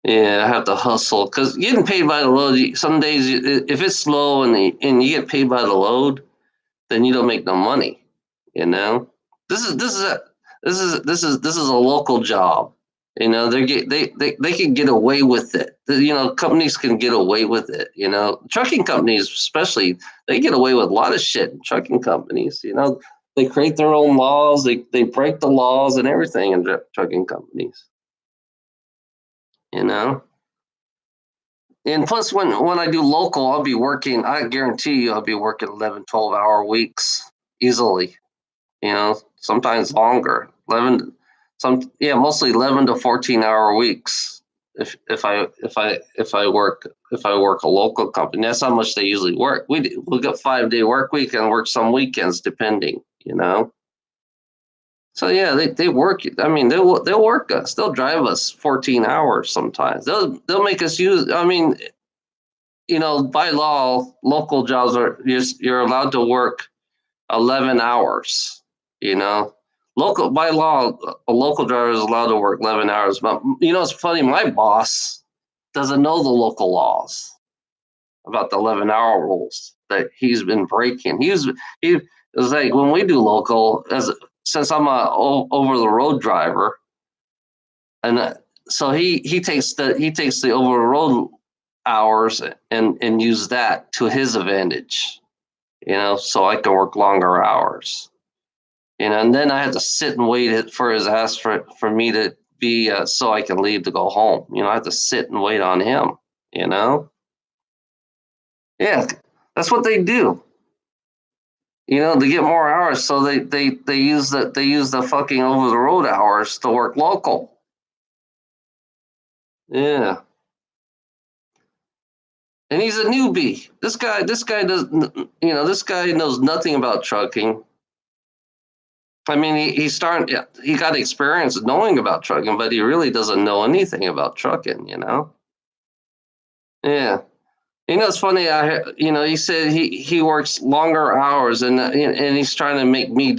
Yeah, I have to hustle because getting paid by the load. Some days, if it's slow and you get paid by the load, then you don't make no money. You know, this is a local job. They can get away with it. Companies can get away with it. Trucking companies especially, they get away with a lot of shit. Trucking companies, they create their own laws. They break the laws and everything in trucking companies. You know. And plus, when I do local, I'll be working, I guarantee you, I'll be working 11, 12-hour weeks easily, sometimes longer. Mostly 11 to 14-hour weeks. If I work a local company, that's how much they usually work. We'll get 5-day work week and work some weekends depending. So yeah, they work. I mean, they'll work us. They'll drive us 14 hours sometimes. They'll make us use. I mean, by law, local jobs you're allowed to work 11 hours. You know, by law, a local driver is allowed to work 11 hours. But it's funny. My boss doesn't know the local laws about the 11-hour rules that he's been breaking. He was like when we do local, since I'm a over the road driver, and so he takes the over the road hours and use that to his advantage, so I can work longer hours, and then I had to sit and wait for his ass for me to be so I can leave to go home. I have to sit and wait on him. You know, yeah, that's what they do. To get more hours, so they use the fucking over the road hours to work local. Yeah. and he's a newbie. This guy doesn't, this guy knows nothing about trucking. I mean, he got experience knowing about trucking, but he really doesn't know anything about trucking. Yeah. It's funny. He said he works longer hours, and he's trying to make me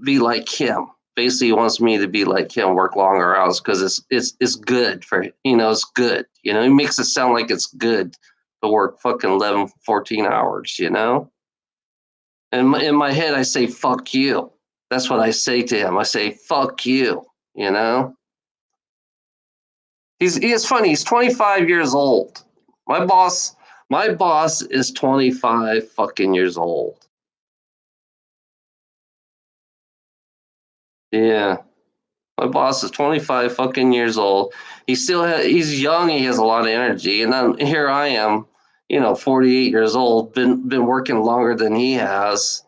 be like him. Basically, he wants me to be like him, work longer hours because it's good for it's good. He makes it sound like it's good to work fucking 11, 14 hours. And in my head, I say fuck you. That's what I say to him. I say fuck you. You know. He's funny. He's 25 years old. My boss my boss is 25 fucking years old. Yeah. My boss is 25 fucking years old. He's young, he has a lot of energy. And then here I am, 48 years old, been working longer than he has.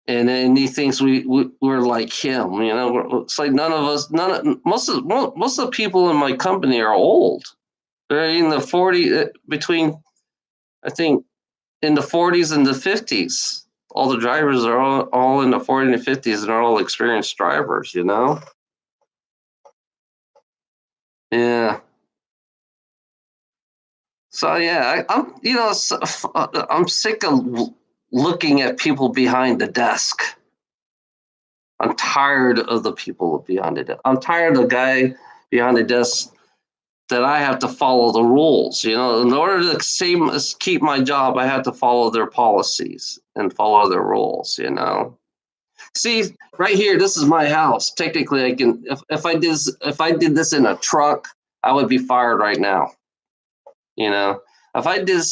And then he thinks we're like him, It's like most of the people in my company are old. They're in the 40 between I think in the 40s and the 50s. All the drivers are all in the 40s and 50s, and they're all experienced drivers. Yeah. So yeah, I'm sick of looking at people behind the desk. I'm tired of the people behind the desk. I'm tired of the guy behind the desk that I have to follow the rules. In order to keep my job, I have to follow their policies and follow their rules. See, right here, this is my house. Technically, I can if I did this in a truck, I would be fired right now. You know, if I did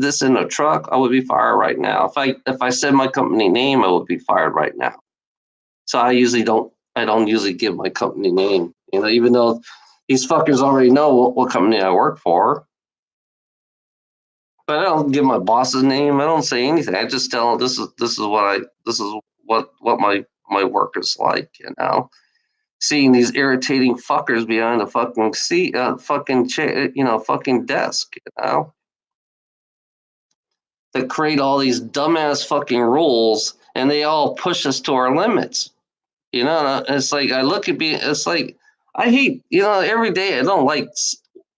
this in a truck, I would be fired right now. If I said my company name, I would be fired right now. So I don't usually give my company name. Even though these fuckers already know what company I work for. But I don't give my boss's name. I don't say anything. I just tell them this is what my work is like. Seeing these irritating fuckers behind the fucking seat, fucking chair, fucking desk, that create all these dumbass fucking rules, and they all push us to our limits. It's like I look at it's like I hate, every day I don't like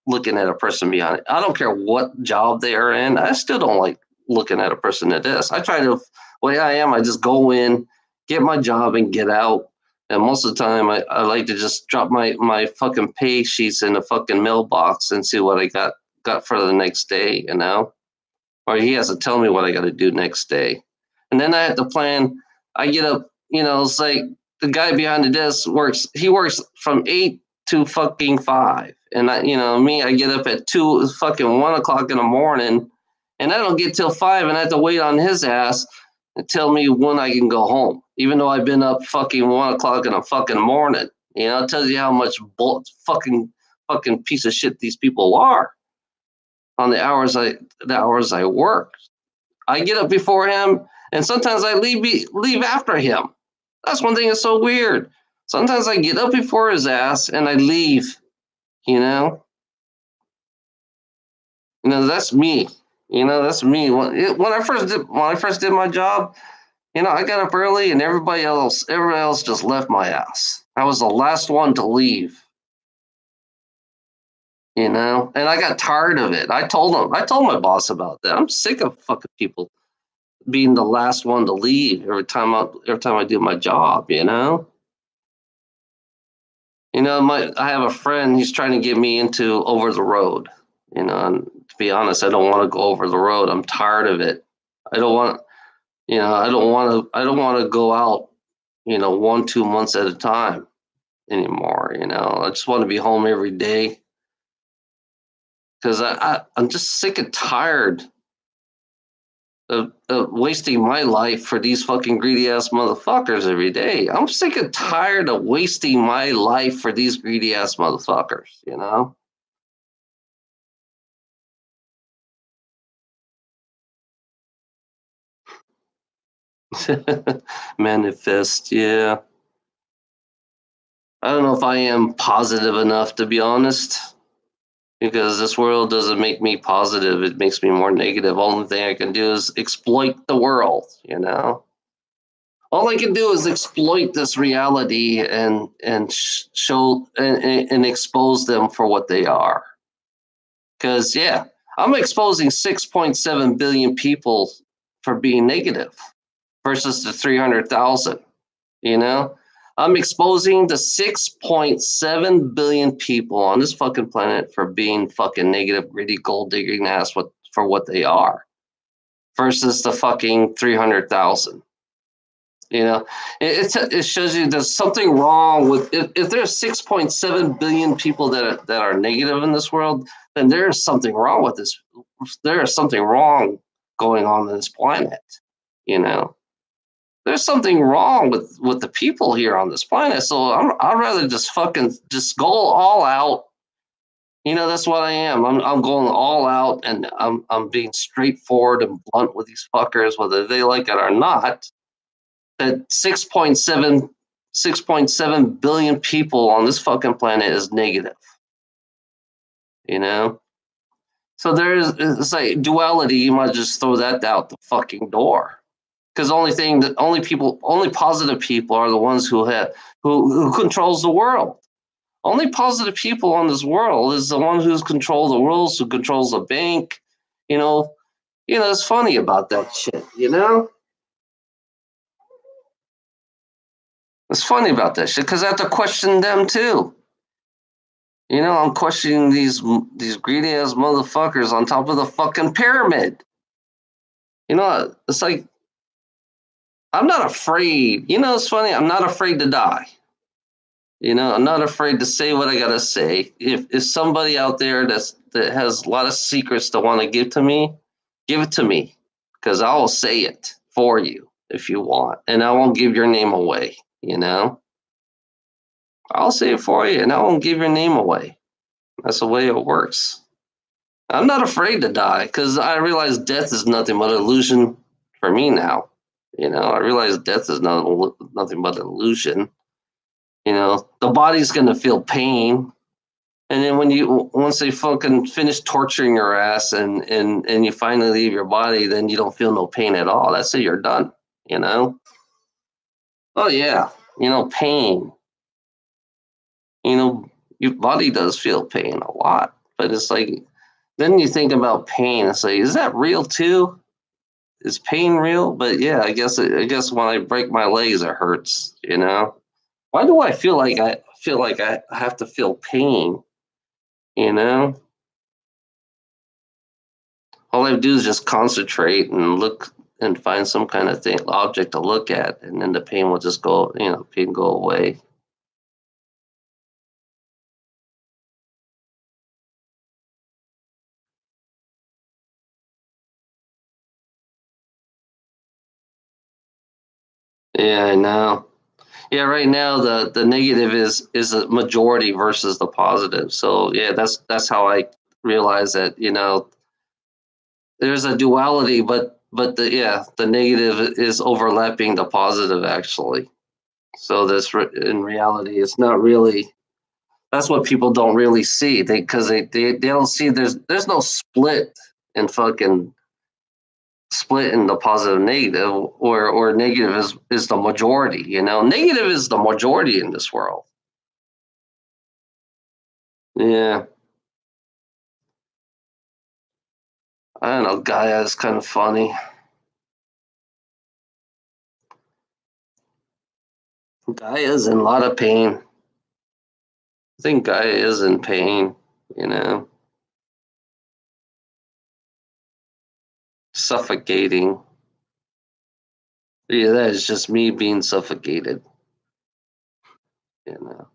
looking at a person behind it. I don't care what job they are in. I still don't like looking at a person at this. I try to, way I am, I just go in, get my job, and get out. And most of the time, I like to just drop my fucking pay sheets in the fucking mailbox and see what I got for the next day. Or he has to tell me what I got to do next day. And then I have to plan. I get up, it's like the guy behind the desk he works from 8 to fucking 5. And I get up at 1 o'clock in the morning, and I don't get till 5, and I have to wait on his ass and tell me when I can go home, even though I've been up fucking 1 o'clock in the fucking morning. It tells you how much fucking piece of shit these people are on the hours I work. I get up before him, and sometimes I leave after him. That's one thing that's so weird. Sometimes I get up before his ass and I leave. You know, that's me. That's me. When I first did my job, I got up early, and everybody else just left my ass. I was the last one to leave. And I got tired of it. I told my boss about that. I'm sick of fucking people being the last one to leave every time I do my job. I have a friend. He's trying to get me into over the road. And to be honest, I don't want to go over the road. I'm tired of it. I don't want. I don't want to. I don't want to go out. 1, 2 months at a time anymore. I just want to be home every day because I'm just sick and tired of wasting my life for these fucking greedy ass motherfuckers every day. I'm sick and tired of wasting my life for these greedy ass motherfuckers. Manifest, yeah. I don't know if I am positive enough, to be honest. because this world doesn't make me positive. It makes me more negative. Only thing I can do is exploit the world, you know? All I can do is exploit this reality and show and expose them for what they are. Because, yeah, I'm exposing 6.7 billion people for being negative versus the 300,000, you know? I'm exposing the 6.7 billion people on this fucking planet for being fucking negative, greedy, gold digging ass for what they are versus the fucking 300,000. You know, it shows you there's something wrong with if there's 6.7 billion people that are negative in this world, then there's something wrong with this. There is something wrong going on this planet. You know, there's something wrong with the people here on this planet. So I'd rather just fucking just go all out. You know, that's what I am. I'm going all out, and I'm being straightforward and blunt with these fuckers, whether they like it or not. That 6.7 billion people on this fucking planet is negative, you know? So it's like duality, you might just throw that out the fucking door. Because only positive people are the ones who controls the world. Only positive people on this world is the one who's controls the rules, who controls the bank, you know. It's funny about that shit, you know? It's funny about that shit because I have to question them too. I'm questioning these greedy ass motherfuckers on top of the fucking pyramid. It's like I'm not afraid. It's funny. I'm not afraid to die. I'm not afraid to say what I gotta say. If somebody out there that has a lot of secrets to want to give it to me, because I will say it for you if you want, and I won't give your name away. I'll say it for you, and I won't give your name away. That's the way it works. I'm not afraid to die because I realize death is nothing but illusion for me now. I realize death is nothing but an illusion. The body's gonna feel pain, and then once they fucking finish torturing your ass and you finally leave your body, then you don't feel no pain at all. That's it. You're done. Oh yeah. Pain. Your body does feel pain a lot, but it's like then you think about pain. It's like, is that real too? Is pain real? But yeah, I guess when I break my legs, it hurts. Why do I feel like I have to feel pain? You know, all I do is just concentrate and look and find some kind of thing object to look at, and then the pain will just go. Pain go away. Yeah, I know. Yeah, right now the negative is a majority versus the positive. So yeah, that's how I realize that there's a duality, but the negative is overlapping the positive actually. So in reality, it's not really. That's what people don't really see. They don't see there's no split in the positive negative, or negative is the majority. Negative is the majority in this world. Yeah, I don't know. Gaia is kind of funny. Gaia is in a lot of pain. I think Gaia is in pain. You know, suffocating. Yeah, that is just me being suffocated. You know.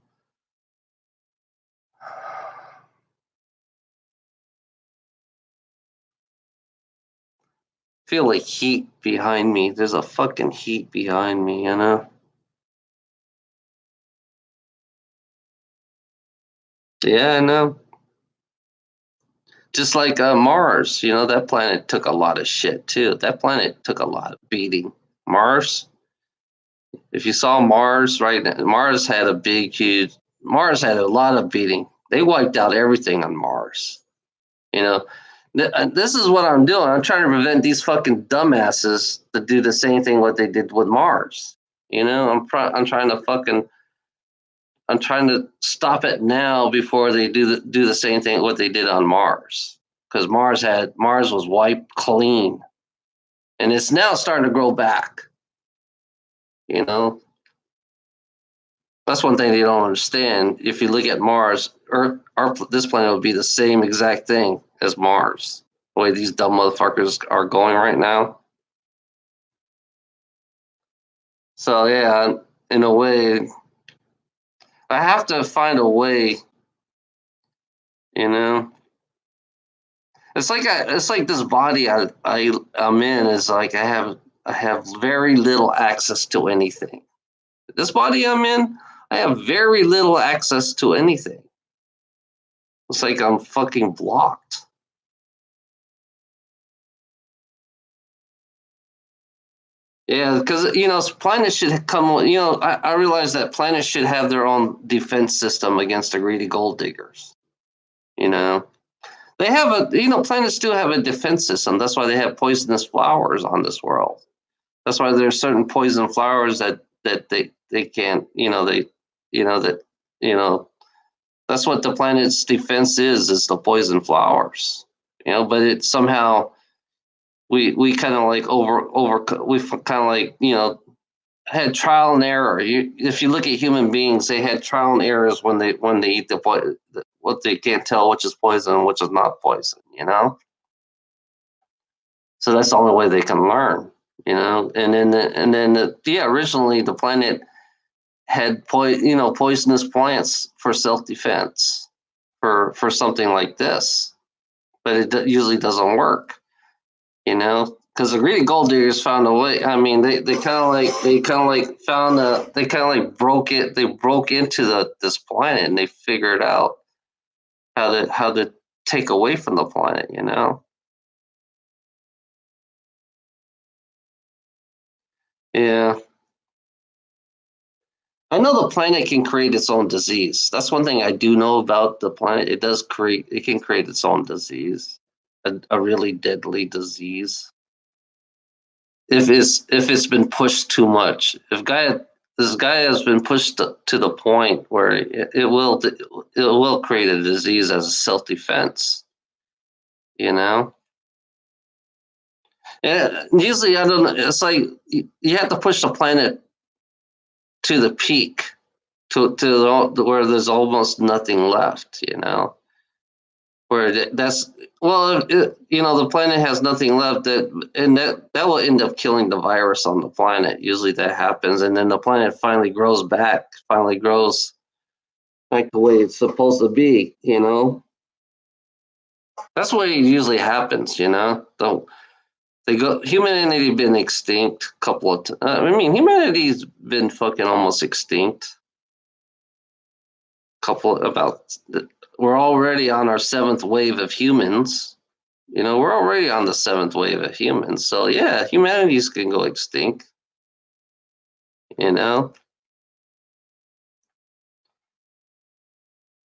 Feel like heat behind me. There's a fucking heat behind me. Yeah, I know. Just like Mars, that planet took a lot of shit too. That planet took a lot of beating. Mars, if you saw Mars right now, Mars had a lot of beating. They wiped out everything on Mars. You know, this is what I'm doing. I'm trying to prevent these fucking dumbasses to do the same thing what they did with Mars. I'm trying to stop it now before they do the same thing what they did on Mars, because Mars was wiped clean, and it's now starting to grow back. You know, that's one thing they don't understand. If you look at Mars, Earth, this planet would be the same exact thing as Mars. The way these dumb motherfuckers are going right now. So yeah, in a way, I have to find a way. You know, it's like this body I'm in is like I have very little access to anything. This body I'm in, I have very little access to anything. It's like I'm fucking blocked. Yeah, because planets should come. I realize that planets should have their own defense system against the greedy gold diggers. You know, they have planets do have a defense system. That's why they have poisonous flowers on this world. That's why there's certain poison flowers that they can't. That you know that's what the planet's defense is the poison flowers. But it somehow we kind of like over we kind of like had trial and error. If you look at human beings, they had trial and errors when they eat what they can't tell which is poison and which is not poison. So that's the only way they can learn. Yeah, originally the planet had poisonous plants for self defense for something like this, but it usually doesn't work. Because the greedy gold diggers found a way. I mean, they kind of like found they kind of like broke it. They broke into this planet and they figured out how to take away from the planet. Yeah, I know the planet can create its own disease. That's one thing I do know about the planet. It can create its own disease, a really deadly disease. If it's been pushed too much, if this guy has been pushed to the point where it will create a disease as a self defense. You know, usually I don't know. It's like you have to push the planet to the peak to where there's almost nothing left. That's well, the planet has nothing left that will end up killing the virus on the planet. Usually that happens, and then the planet finally grows back the way it's supposed to be. That's what usually happens. So they go. Humanity been extinct a couple of. I mean, humanity's been fucking almost extinct. Couple about. We're already on our seventh wave of humans. We're already on the seventh wave of humans. So yeah, humanities can go extinct. You know,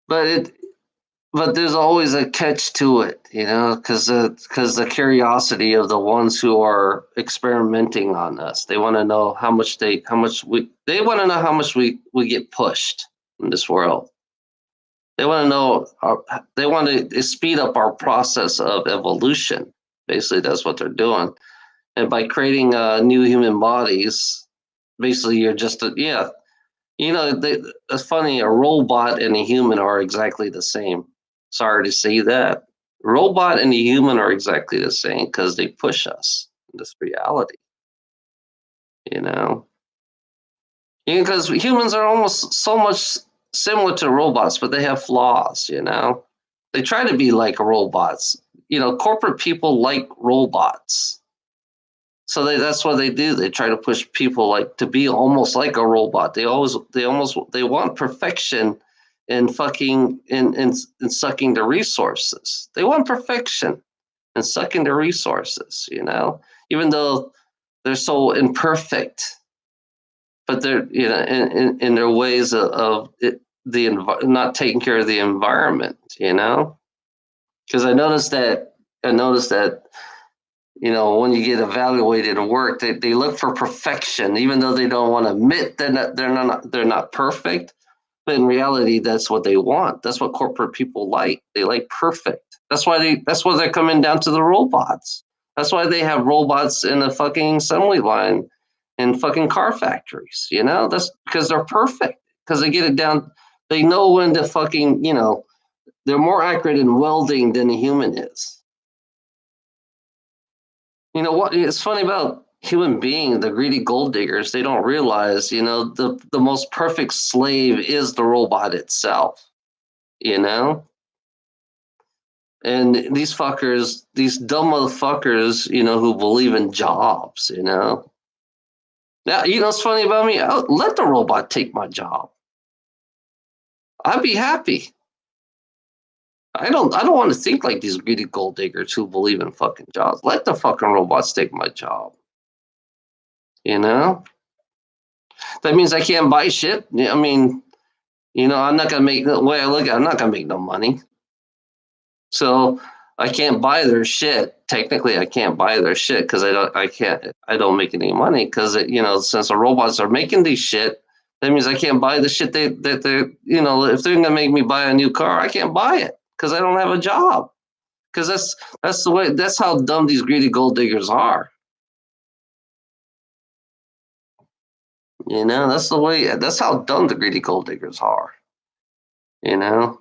but but there's always a catch to it. Because the curiosity of the ones who are experimenting on us, they want to know how much they want to know how much we get pushed in this world. They want to know. They want to speed up our process of evolution. Basically, that's what they're doing. And by creating new human bodies, basically you're just yeah. It's funny. A robot and a human are exactly the same. Sorry to say that. Robot and a human are exactly the same because they push us in this reality. You know, because humans are almost so much similar to robots, but they have flaws. They try to be like robots. Corporate people like robots. So that's what they do. They try to push people like to be almost like a robot. They want perfection in fucking in sucking the resources. They want perfection and sucking the resources. Even though they're so imperfect, but they're in their ways of it. not taking care of the environment, because I noticed that when you get evaluated at work, they look for perfection, even though they don't want to admit they're not perfect. But in reality, that's what they want. That's what corporate people like. They like perfect. That's why they're coming down to the robots. That's why they have robots in the fucking assembly line in fucking car factories. That's because they're perfect. Because they get it down. They know when to fucking. They're more accurate in welding than a human is. What it's funny about human being, the greedy gold diggers, they don't realize, the most perfect slave is the robot itself, you know? And these fuckers, these dumb motherfuckers, who believe in jobs. Now, what's funny about me? Let the robot take my job. I'd be happy. I don't want to think like these greedy gold diggers who believe in fucking jobs. Let the fucking robots take my job. You know? That means I can't buy shit. I mean, I'm not gonna make the way I look at it, I'm not gonna make no money. So I can't buy their shit. Technically, I can't buy their shit because I don't make any money because since the robots are making these shit, that means I can't buy the shit that they if they're gonna make me buy a new car, I can't buy it because I don't have a job. Because that's how dumb these greedy gold diggers are. That's how dumb the greedy gold diggers are. You know,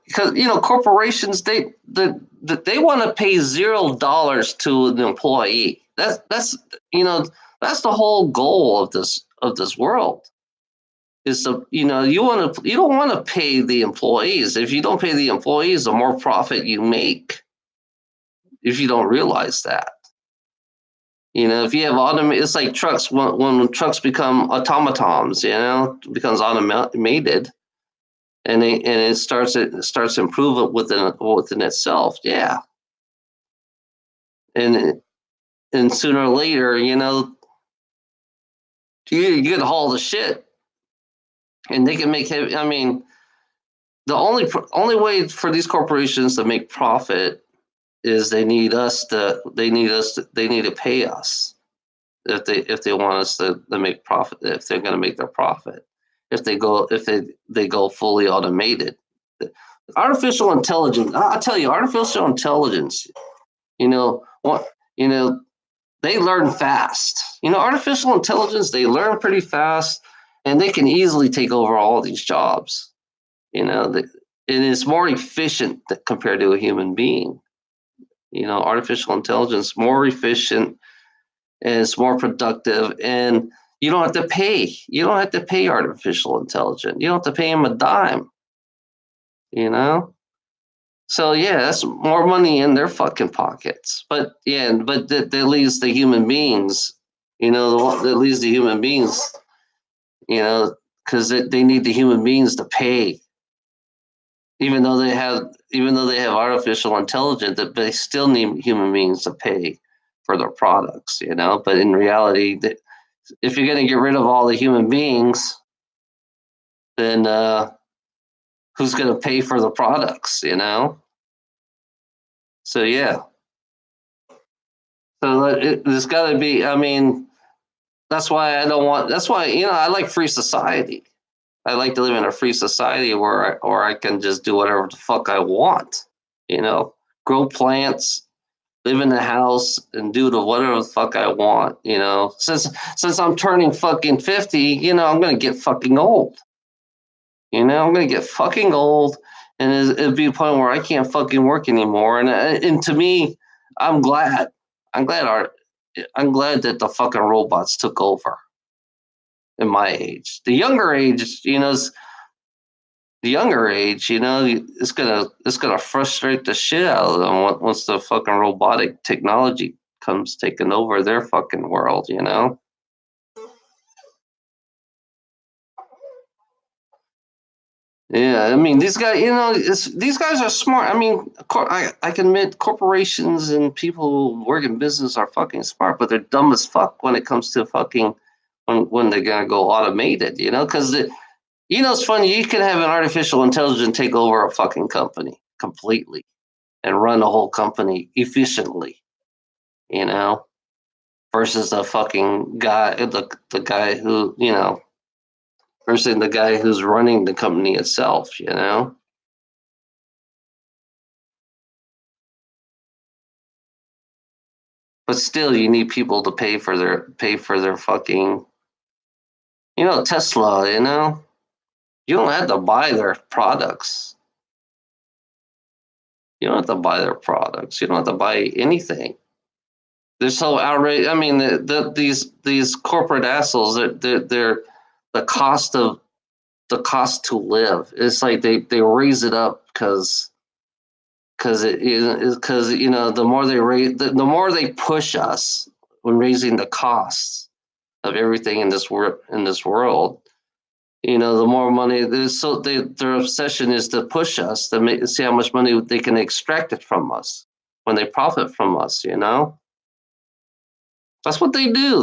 because corporations they want to pay $0 to an employee. That's the whole goal of this world. Is you don't want to pay the employees. If you don't pay the employees, the more profit you make. If you don't realize that. If you have it's like trucks. When trucks become automatons, becomes automated, and it starts improving within itself. Yeah, and sooner or later, you get all the shit, and they can make. I mean, the only way for these corporations to make profit is they need to pay us if they want us to make profit, if they're going to make their profit, if they go fully automated. Artificial intelligence, I'll tell you, artificial intelligence, what they learn fast. Artificial intelligence, they learn pretty fast, and they can easily take over all these jobs. It is more efficient compared to a human being. Artificial intelligence more efficient, and it's more productive, and you don't have to pay. You don't have to pay artificial intelligence. You don't have to pay them a dime. You know. So yeah, that's more money in their fucking pockets. But yeah, but that leaves the human beings. That leaves the human beings. Because they need the human beings to pay. Even though they have artificial intelligence, that they still need human beings to pay for their products. But in reality, if you're going to get rid of all the human beings, then who's going to pay for the products? So yeah. So there's got to be. I mean, that's why I don't want. That's why I like free society. I like to live in a free society where I can just do whatever the fuck I want. Grow plants, live in the house, and do whatever the fuck I want. Since I'm turning fucking 50, I'm gonna get fucking old. I'm gonna get fucking old, and it'll be a point where I can't fucking work anymore. And to me, I'm glad. I'm glad I'm glad that the fucking robots took over in my age. The younger age, it's gonna frustrate the shit out of them once the fucking robotic technology comes taking over their fucking world. Yeah, I mean these guys, these guys are smart. I mean, I can admit corporations and people who work in business are fucking smart, but they're dumb as fuck when it comes to fucking when they're gonna go automated. Because You know, it's funny. You can have an artificial intelligence take over a fucking company completely and run a whole company efficiently. You know, versus the fucking guy, the guy who versus the guy who's running the company itself. You know. But still, you need people to pay for their fucking, Tesla. You don't have to buy their products. You don't have to buy their products. You don't have to buy anything. They're so outrageous. I mean, these corporate assholes. They're the cost to live. It's like they raise it up because the more they raise the more they push us when raising the costs of everything in this world. The more money their obsession is to push us to see how much money they can extract it from us when they profit from us. That's what they do.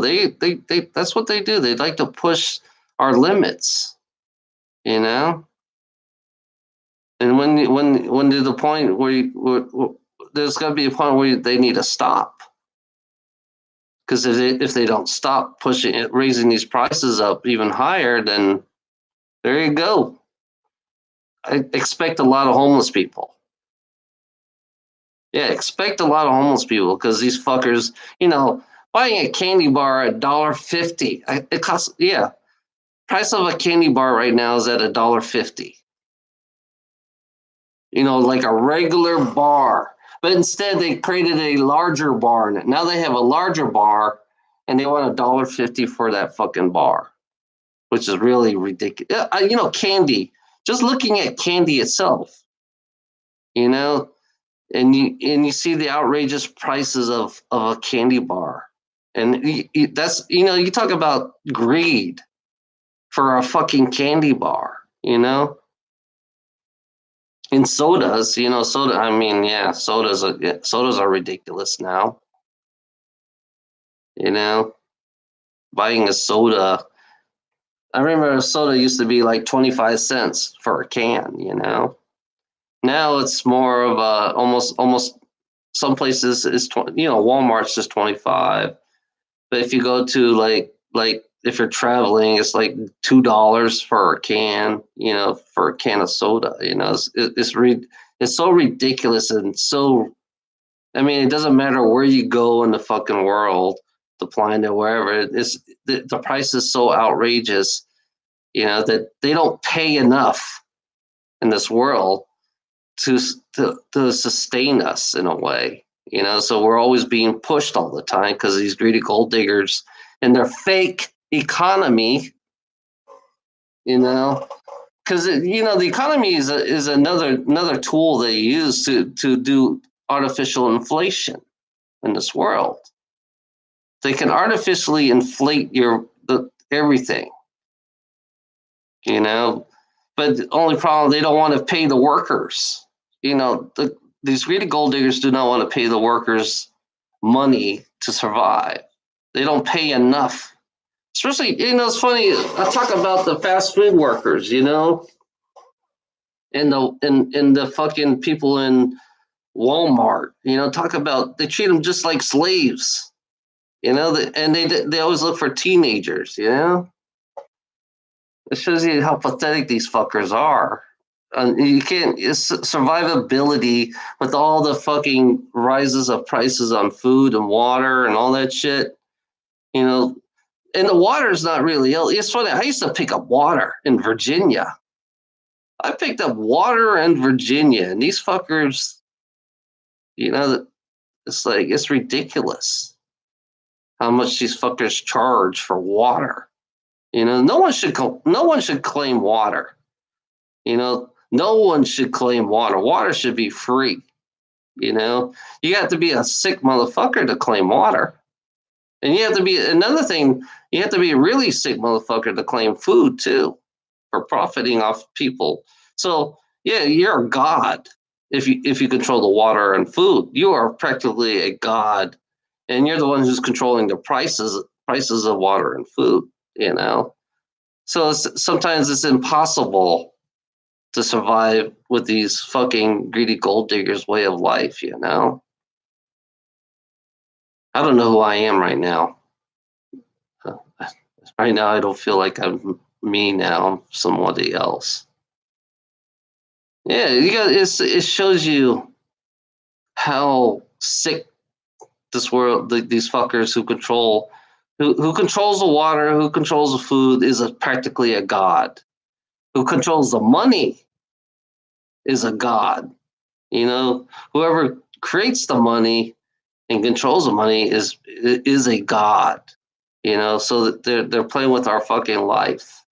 That's what they do. They like to push our limits. You know, and when to the point where there's got to be a point where they need to stop, because if they don't stop pushing it, raising these prices up even higher, then there you go. I expect a lot of homeless people. Yeah, expect a lot of homeless people because these fuckers, buying a candy bar at $1.50. It costs, yeah. Price of a candy bar right now is at $1.50. Like a regular bar. But instead, they created a larger bar. Now they have a larger bar, and they want $1.50 for that fucking bar, which is really ridiculous. Candy. Just looking at candy itself, you know, and you see the outrageous prices of a candy bar, and that's you talk about greed for a fucking candy bar. In sodas, soda. I mean, yeah, sodas are ridiculous now. You know, buying a soda. I remember a soda used to be like 25 cents for a can. Now it's more of a almost some places is 20, Walmart's just 25. But if you go to like if you're traveling, it's like $2 for a can, for a can of soda. It's so ridiculous and so. I mean, it doesn't matter where you go in the fucking world, the planet, wherever. The price is so outrageous, that they don't pay enough in this world to to sustain us in a way. So we're always being pushed all the time because these greedy gold diggers and their fake economy. You know, because the economy is another tool they use to do artificial inflation in this world. They can artificially inflate everything. You know, but the only problem, they don't want to pay the workers. These greedy gold diggers do not want to pay the workers money to survive. They don't pay enough. Especially, it's funny. I talk about the fast food workers, and the fucking people in Walmart. Talk about, they treat them just like slaves. And they always look for teenagers. It shows you how pathetic these fuckers are. You can't, it's survivability with all the fucking rises of prices on food and water and all that shit. You know, and the water's not really. It's funny. I used to pick up water in Virginia. I picked up water in Virginia, and these fuckers, it's ridiculous how much these fuckers charge for water. No one should claim water. No one should claim water. Water should be free. You have to be a sick motherfucker to claim water. And you have to be, another thing, you have to be a really sick motherfucker to claim food too, for profiting off people. So yeah, you're a god if you control the water and food. You are practically a god, and you're the one who's controlling the prices of water and food. So sometimes it's impossible to survive with these fucking greedy gold diggers way of life, you know? I don't know who I am right now. Uh, Right now, I don't feel like I'm me now. I'm somebody else. Yeah, it shows you how sick this world, these fuckers who controls the water, who controls the food, is practically a god. Who controls the money is a god. You know, whoever creates the money and controls the money is a god. You know, so that they're playing with our fucking life,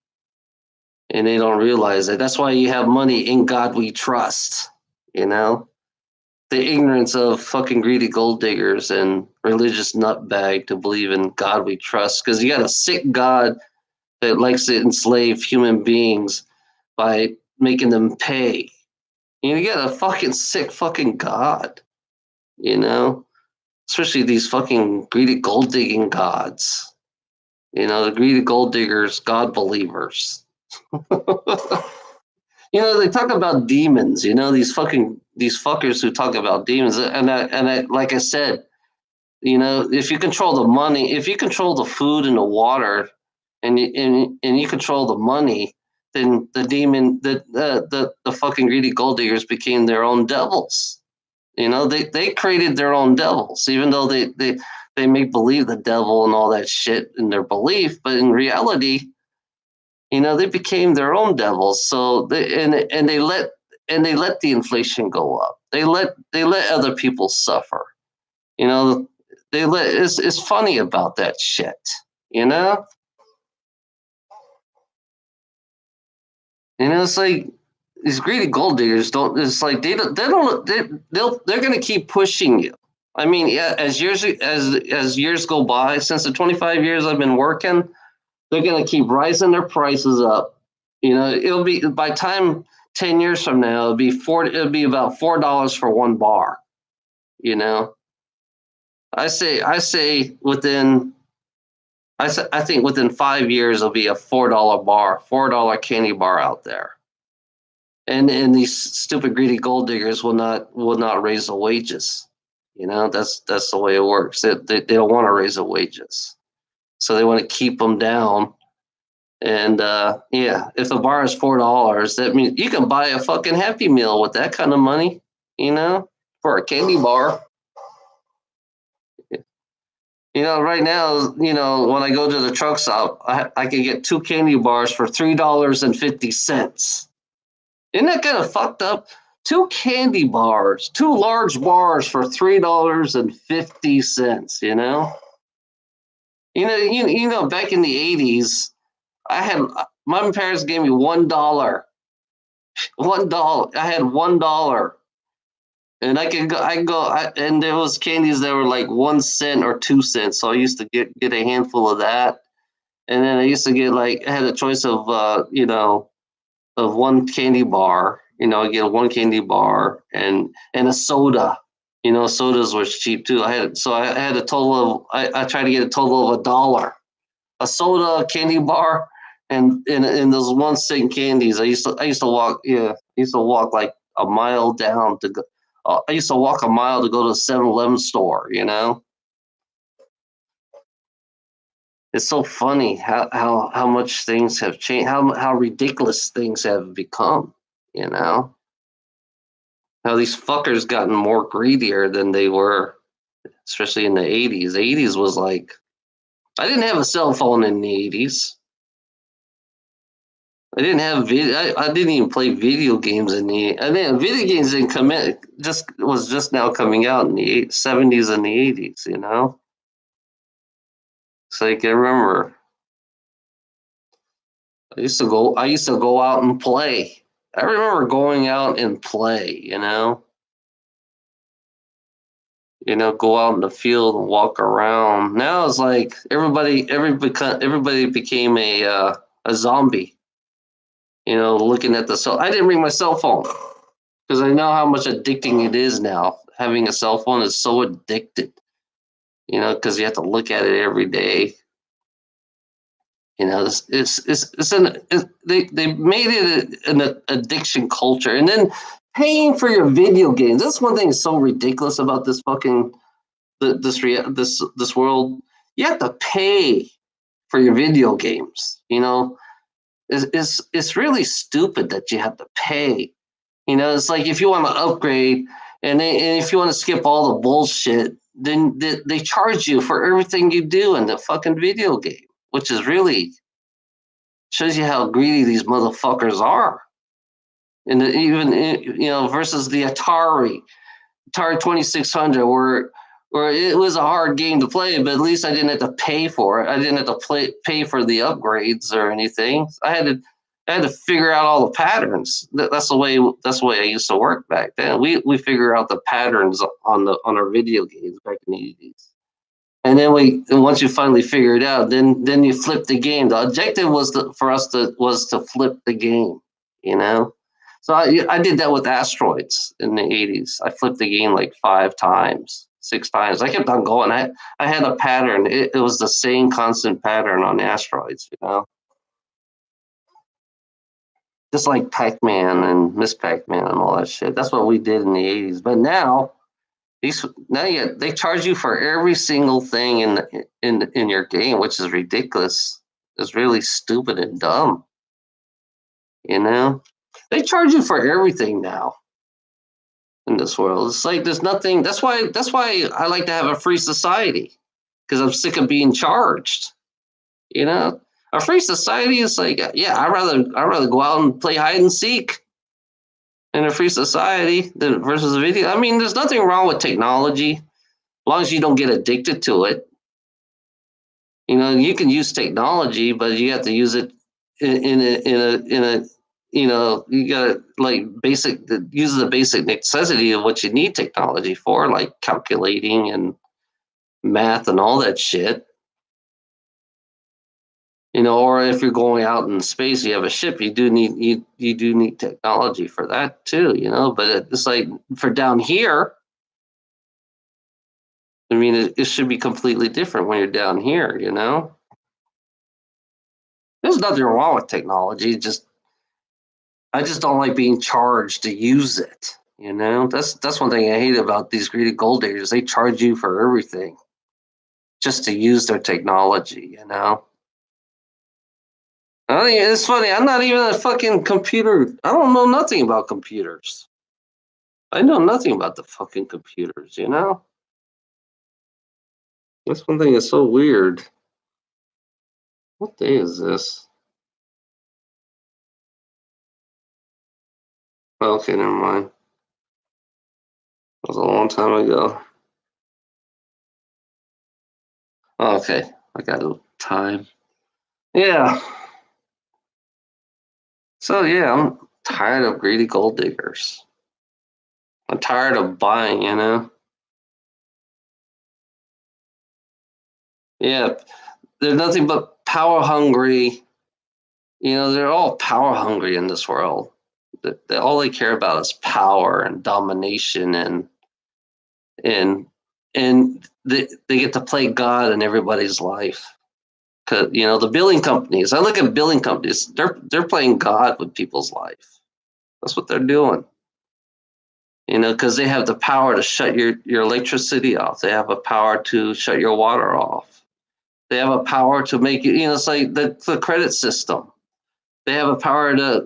and they don't realize it. That's why you have money in God we trust. You know, the ignorance of fucking greedy gold diggers and religious nutbag to believe in God we trust, because you got a sick God that likes to enslave human beings by making them pay. You got a fucking sick fucking God, you know? Especially these fucking greedy gold digging gods. You know, the greedy gold diggers, God believers. You know, they talk about demons, you know, these fuckers who talk about demons. And I like I said, you know, if you control the money, if you control the food and the water, and you control the money, then the demon, the fucking greedy gold diggers became their own devils. You know, they created their own devils, even though they make believe the devil and all that shit in their belief, but in reality, you know, they became their own devils. So they let the inflation go up. They let other people suffer. You know, it's funny about that shit. You know, it's like these greedy gold diggers don't. It's like they're gonna keep pushing you. I mean, yeah, as years go by, since the 25 years I've been working, they're gonna keep rising their prices up. You know, it'll be by time 10 years from now, it'll be about $4 for one bar. You know, I say I think within 5 years it'll be a $4 bar, $4 candy bar out there. And these stupid greedy gold diggers will not raise the wages. You know, that's the way it works. They don't want to raise the wages, so they want to keep them down. And yeah, if the bar is $4, that means you can buy a fucking Happy Meal with that kind of money. You know, for a candy bar. You know, right now, you know, when I go to the truck stop, I can get two candy bars for $3.50. Isn't that kind of fucked up? Two candy bars, two large bars for $3.50. You know, back in the '80s, I had my parents gave me $1, $1. I had $1, and and there was candies that were like 1 cent or 2 cents. So I used to get a handful of that, and then I used to get like I had a choice of of one candy bar. You know, I get one candy bar and a soda. You know, sodas was cheap too. I had a total of I tried to get a total of $1. A soda, a candy bar, and those 1 cent candies. I used to walk I used to walk like a mile down to go. I used to walk a mile to go to the 7-Eleven store. You know, it's so funny how much things have changed. How ridiculous things have become. You know, how these fuckers gotten more greedier than they were, especially in the '80s. The '80s was like I didn't have a cell phone in the '80s. I didn't have video. I didn't even play video games in the. I mean, video games didn't come in. Just was just now coming out in the '70s and the '80s. You know, it's like I remember. I used to go out and play. I remember going out and play. Go out in the field and walk around. Now it's like everybody became a zombie. Looking at the cell. I didn't bring my cell phone because I know how much addicting it is now. Having a cell phone is so addicted. Because you have to look at it every day. They made it an addiction culture, and then paying for your video games. That's one thing that's so ridiculous about this fucking this world. You have to pay for your video games. It's really stupid that you have to pay. It's like if you want to upgrade and if you want to skip all the bullshit, then they charge you for everything you do in the fucking video game, which is really shows you how greedy these motherfuckers are. And even versus the Atari 2600, where it was a hard game to play, but at least I didn't have to pay for it. I didn't have to pay for the upgrades or anything. I had to figure out all the patterns. That's the way I used to work back then. We figure out the patterns on our video games back in the 80s. And then once you finally figure it out, then you flip the game. The objective for us to flip the game, you know. So I did that with Asteroids in the 80s. I flipped the game like 5 times, 6 times. I kept on going. I had a pattern. It was the same constant pattern on Asteroids, just like Pac-Man and Miss Pac-Man and all that shit. That's what we did in the 80s. But now they charge you for every single thing in your game, which is ridiculous. It's really stupid and dumb. They charge you for everything now in this world. It's like there's nothing. That's why I like to have a free society, because I'm sick of being charged. A free society is like, yeah, I'd rather go out and play hide and seek in a free society versus a video. I mean, there's nothing wrong with technology, as long as you don't get addicted to it. You can use technology, but you have to use it in a you gotta use the basic necessity of what you need technology for, like calculating and math and all that shit. Or if you're going out in space, you have a ship. You do need technology for that too. But it's like for down here. I mean, it should be completely different when you're down here. There's nothing wrong with technology. I just don't like being charged to use it. That's one thing I hate about these greedy gold diggers. They charge you for everything just to use their technology. I mean, it's funny. I'm not even a fucking computer. I don't know nothing about computers. I know nothing about the fucking computers. That's one thing that's so weird. What day is this? Okay, never mind. That was a long time ago. Okay, I got a time. Yeah. So yeah, I'm tired of greedy gold diggers. I'm tired of buying. Yeah, they're nothing but power hungry. They're all power hungry in this world. All they care about is power and domination, and they get to play God in everybody's life. Cause the billing companies. I look at billing companies. They're playing God with people's life. That's what they're doing. Because they have the power to shut your electricity off. They have a power to shut your water off. They have a power to make it. It's like the credit system. They have a power to.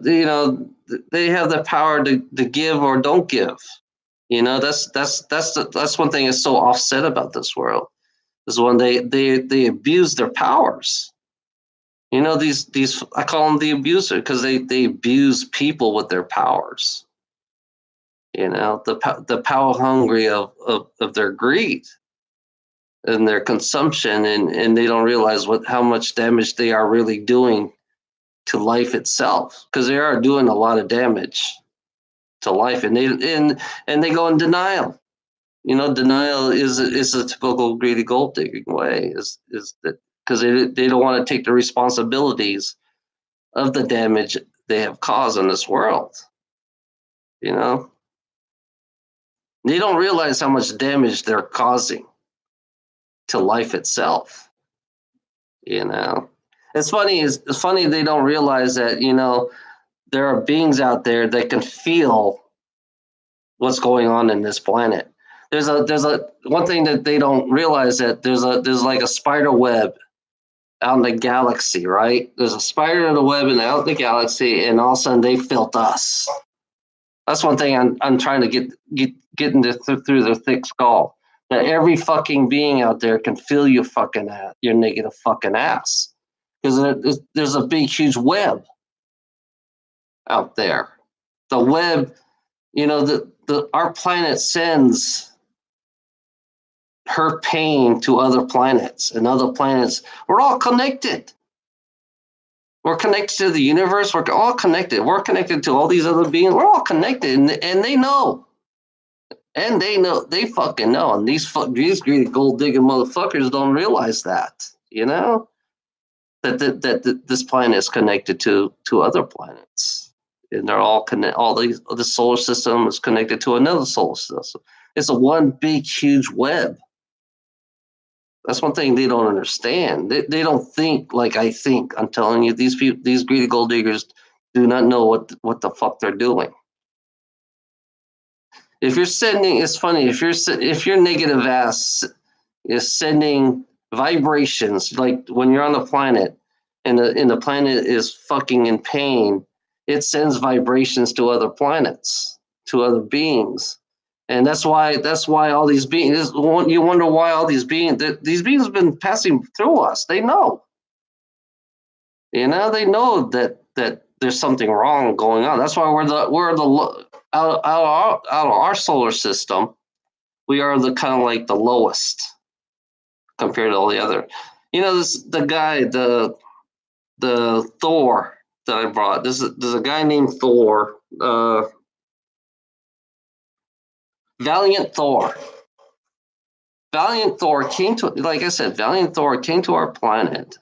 They have the power to give or don't give. That's one thing that's so offset about this world, is when they abuse their powers. These I call them the abuser, because they abuse people with their powers. The power hungry of their greed and their consumption, and they don't realize how much damage they are really doing to life itself, because they are doing a lot of damage to life, and they go in denial. Denial is a typical greedy gold digging way, is that because they don't want to take the responsibilities of the damage they have caused in this world. They don't realize how much damage they're causing to life itself. It's funny they don't realize that, there are beings out there that can feel what's going on in this planet. There's a one thing that they don't realize, that there's like a spider web out in the galaxy, right? There's a spider in the web and out in the galaxy, and all of a sudden they felt us. That's one thing I'm trying to get into through their thick skull. That every fucking being out there can feel your fucking ass, your negative fucking ass, because there's a big huge web out there. The web, the our planet sends her pain to other planets, and other planets. We're all connected. We're connected to the universe. We're all connected. We're connected to all these other beings. We're all connected, and they know. And they know. They fucking know. And these greedy gold digging motherfuckers don't realize that. That this planet is connected to other planets, and they're all connected. The solar system is connected to another solar system. It's a one big huge web. That's one thing they don't understand. They don't think like I think. I'm telling you, these greedy gold diggers do not know what the fuck they're doing. If you're sending, it's funny. If your negative ass is sending vibrations, like when you're on the planet, and the planet is fucking in pain, it sends vibrations to other planets, to other beings. And that's why all these beings. You wonder why all these beings have been passing through us. They know, they know that there's something wrong going on. That's why we're the out of our solar system, we are the kind of like the lowest compared to all the other. The guy, the Thor that I brought. There's a guy named Thor. Valiant Thor. Valiant Thor came to, like I said, Valiant Thor came to our planet,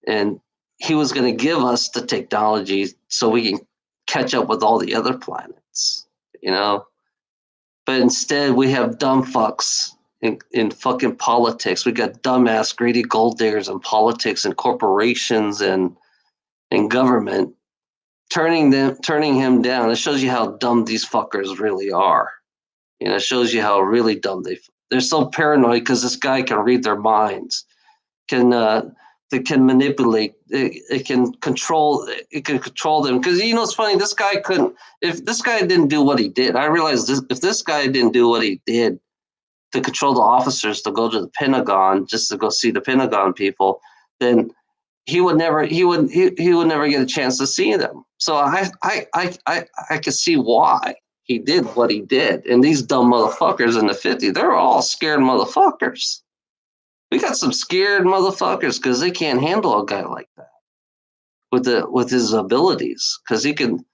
and he was going to give us the technology so we can catch up with all the other planets, But instead, we have dumb fucks in fucking politics. We got dumbass, greedy gold diggers in politics and corporations and government turning him down. It shows you how dumb these fuckers really are. It shows you how really dumb they're so paranoid because this guy can read their minds, they can manipulate, it can control them. Because it's funny, this guy couldn't. If this guy didn't do what he did, I realized if this guy didn't do what he did to control the officers to go to the Pentagon just to go see the Pentagon people, then he would never get a chance to see them. So I could see why he did what he did. And these dumb motherfuckers in the 50s, they're all scared motherfuckers. We got some scared motherfuckers because they can't handle a guy like that with his abilities, because he can.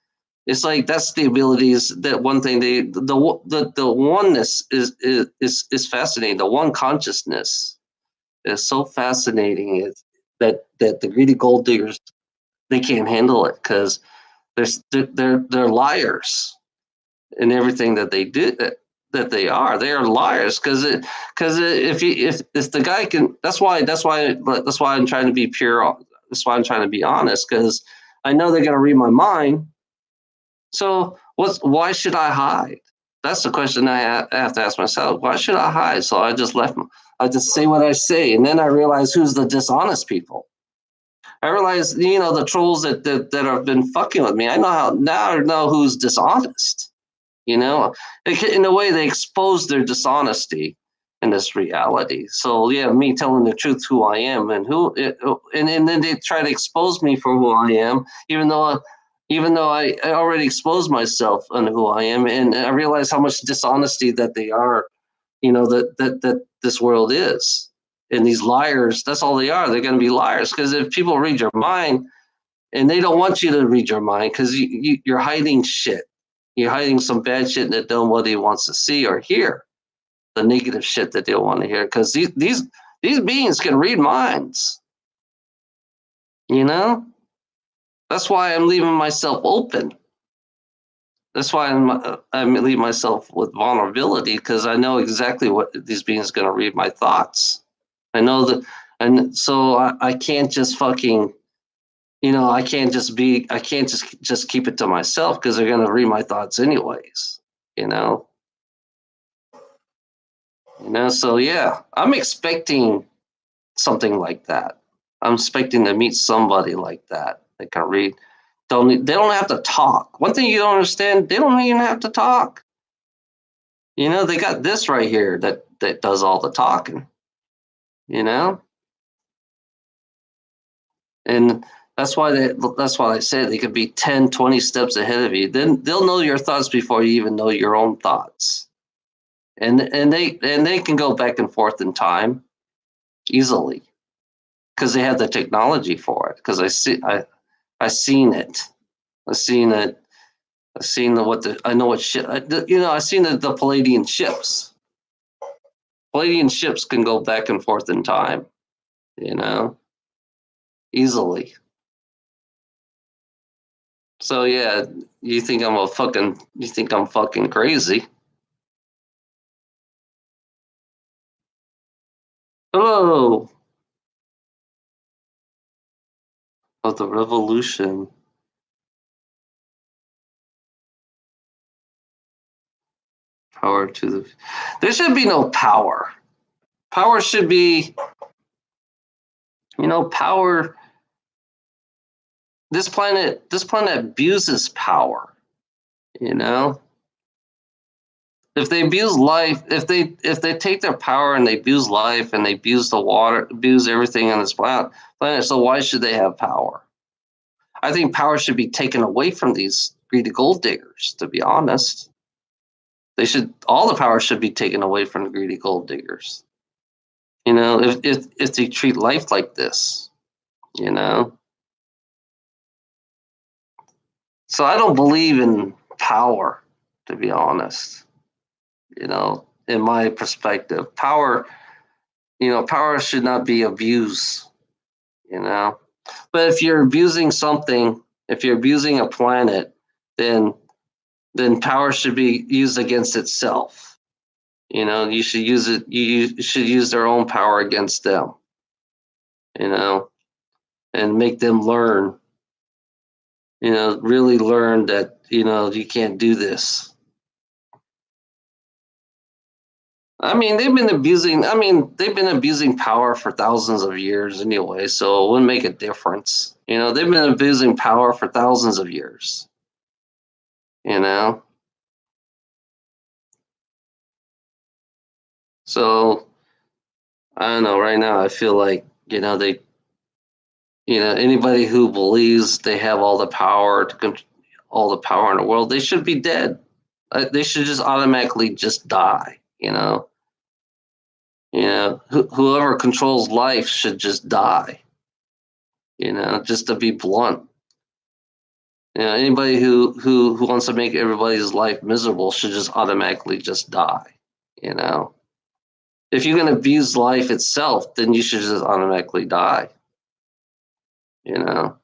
It's like that's the abilities. That one thing the oneness is fascinating. The one consciousness is so fascinating. That the greedy gold diggers, they can't handle it because they're liars in everything that they do. That they are liars, because if the guy can, that's why I'm trying to be pure. That's why I'm trying to be honest, because I know they're gonna read my mind. So why should I hide? That's the question I have to ask myself. Why should I hide? So I just say what I say, and then I realize who's the dishonest people. I realize, the trolls that have been fucking with me. I know who's dishonest. In a way, they expose their dishonesty in this reality. So yeah, me telling the truth, who I am, and then they try to expose me for who I am, even though I already exposed myself on who I am, and I realize how much dishonesty that they are. That this world is, and these liars. That's all they are. They're going to be liars, because if people read your mind, and they don't want you to read your mind, because you're hiding shit. You're hiding some bad shit that nobody wants to see or hear. The negative shit that they want to hear, because these beings can read minds. That's why I'm leaving myself open. That's why I'm leaving myself with vulnerability, because I know exactly what these beings are going to read my thoughts. I know And so I can't just fucking, I can't just keep it to myself because they're gonna read my thoughts anyways. You know, So yeah, I'm expecting something like that. I'm expecting to meet somebody like that that can read. They don't have to talk. One thing you don't understand, they don't even have to talk. They got this right here that does all the talking. You know, and that's why I say they could be 10, 20 steps ahead of you. Then they'll know your thoughts before you even know your own thoughts. And they can go back and forth in time easily because they have the technology for it. Because I seen it. I seen it. I seen the what the I know what ship. I seen the Palladian ships. Palladian ships can go back and forth in time. You know, easily. So yeah, you think I'm fucking crazy. Hello of the revolution. Power to the. There should be no power. Power should be, power. This planet abuses power. You know, if they abuse life, if they take their power and they abuse life and they abuse the water, abuse everything on this planet, so why should they have power? I think power should be taken away from these greedy gold diggers. To be honest, all the power should be taken away from the greedy gold diggers. If they treat life like this, you know. So I don't believe in power, to be honest. In my perspective, power should not be abused. You know, but if you're abusing something, if you're abusing a planet, then power should be used against itself. You should use it. You should use their own power against them. You know, and make them learn. Really learn that you can't do this. They've been abusing power for thousands of years anyway, so it wouldn't make a difference. They've been abusing power for thousands of years. You know, so I don't know. Right now, I feel like anybody who believes they have all the power in the world, they should be dead. They should just automatically just die. Whoever controls life should just die. Just to be blunt. Anybody who wants to make everybody's life miserable should just automatically just die. You know, if you can abuse life itself, then you should just automatically die. You know,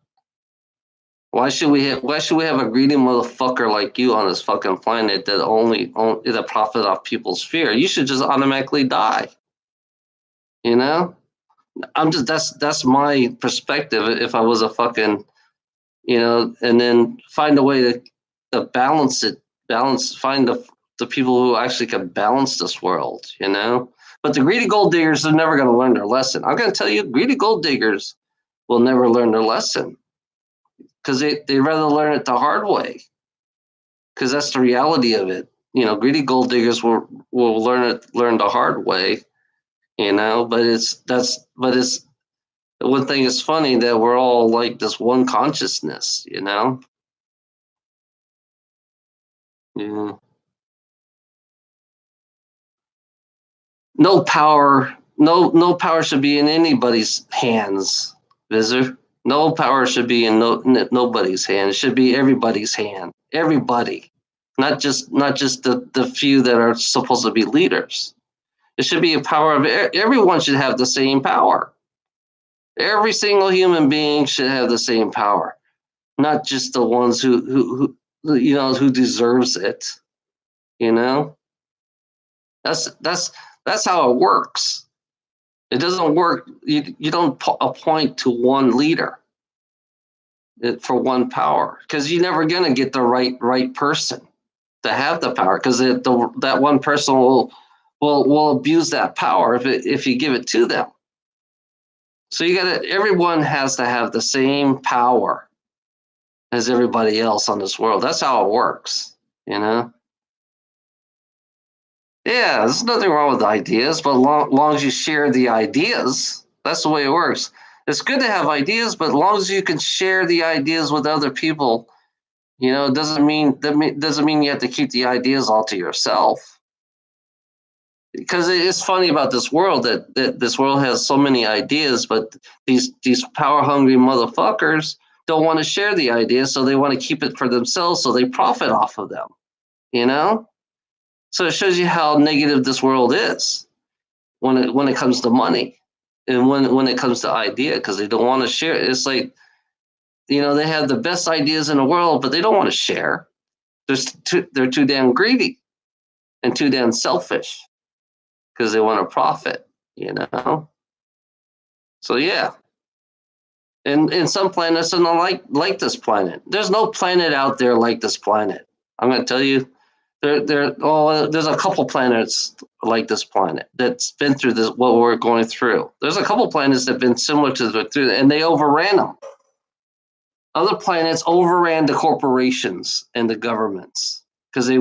why should we have a greedy motherfucker like you on this fucking planet that only that profit off people's fear? You should just automatically die. You know, that's my perspective. If I was a fucking and then find a way to find the people who actually can balance this world. But the greedy gold diggers are never going to learn their lesson. I'm going to tell you, greedy gold diggers will never learn their lesson because they'd rather learn it the hard way, because that's the reality of it. Greedy gold diggers will learn the hard way. But it's one thing is funny that we're all like this one consciousness. Yeah. No power should be in anybody's hands, Visitor. No power should be in nobody's hand. It should be everybody's hand. Everybody, not just the few that are supposed to be leaders. It should be a power of everyone should have the same power. Every single human being should have the same power, not just the ones who deserves it. You know, that's how it works. It doesn't work. You don't appoint to one leader for one power, because you're never gonna get the right person to have the power, because that one person will abuse that power if you give it to them. So everyone has to have the same power as everybody else on this world. That's how it works, you know? Yeah, there's nothing wrong with ideas, but long as you share the ideas, that's the way it works. It's good to have ideas, but as long as you can share the ideas with other people, it doesn't mean you have to keep the ideas all to yourself. Because it's funny about this world that this world has so many ideas, but these power hungry motherfuckers don't want to share the ideas, so they want to keep it for themselves, so they profit off of them. You know, so it shows you how negative this world is when it comes to money, and when it comes to idea, because they don't want to share. It's like, they have the best ideas in the world, but they don't want to share. They're too damn greedy and too damn selfish because they want to profit. You know. So yeah, and some planets are not like this planet. There's no planet out there like this planet. I'm going to tell you, there's a couple planets like this planet that's been through this what we're going through. There's a couple planets that've been similar to and they overran them. Other planets overran the corporations and the governments because they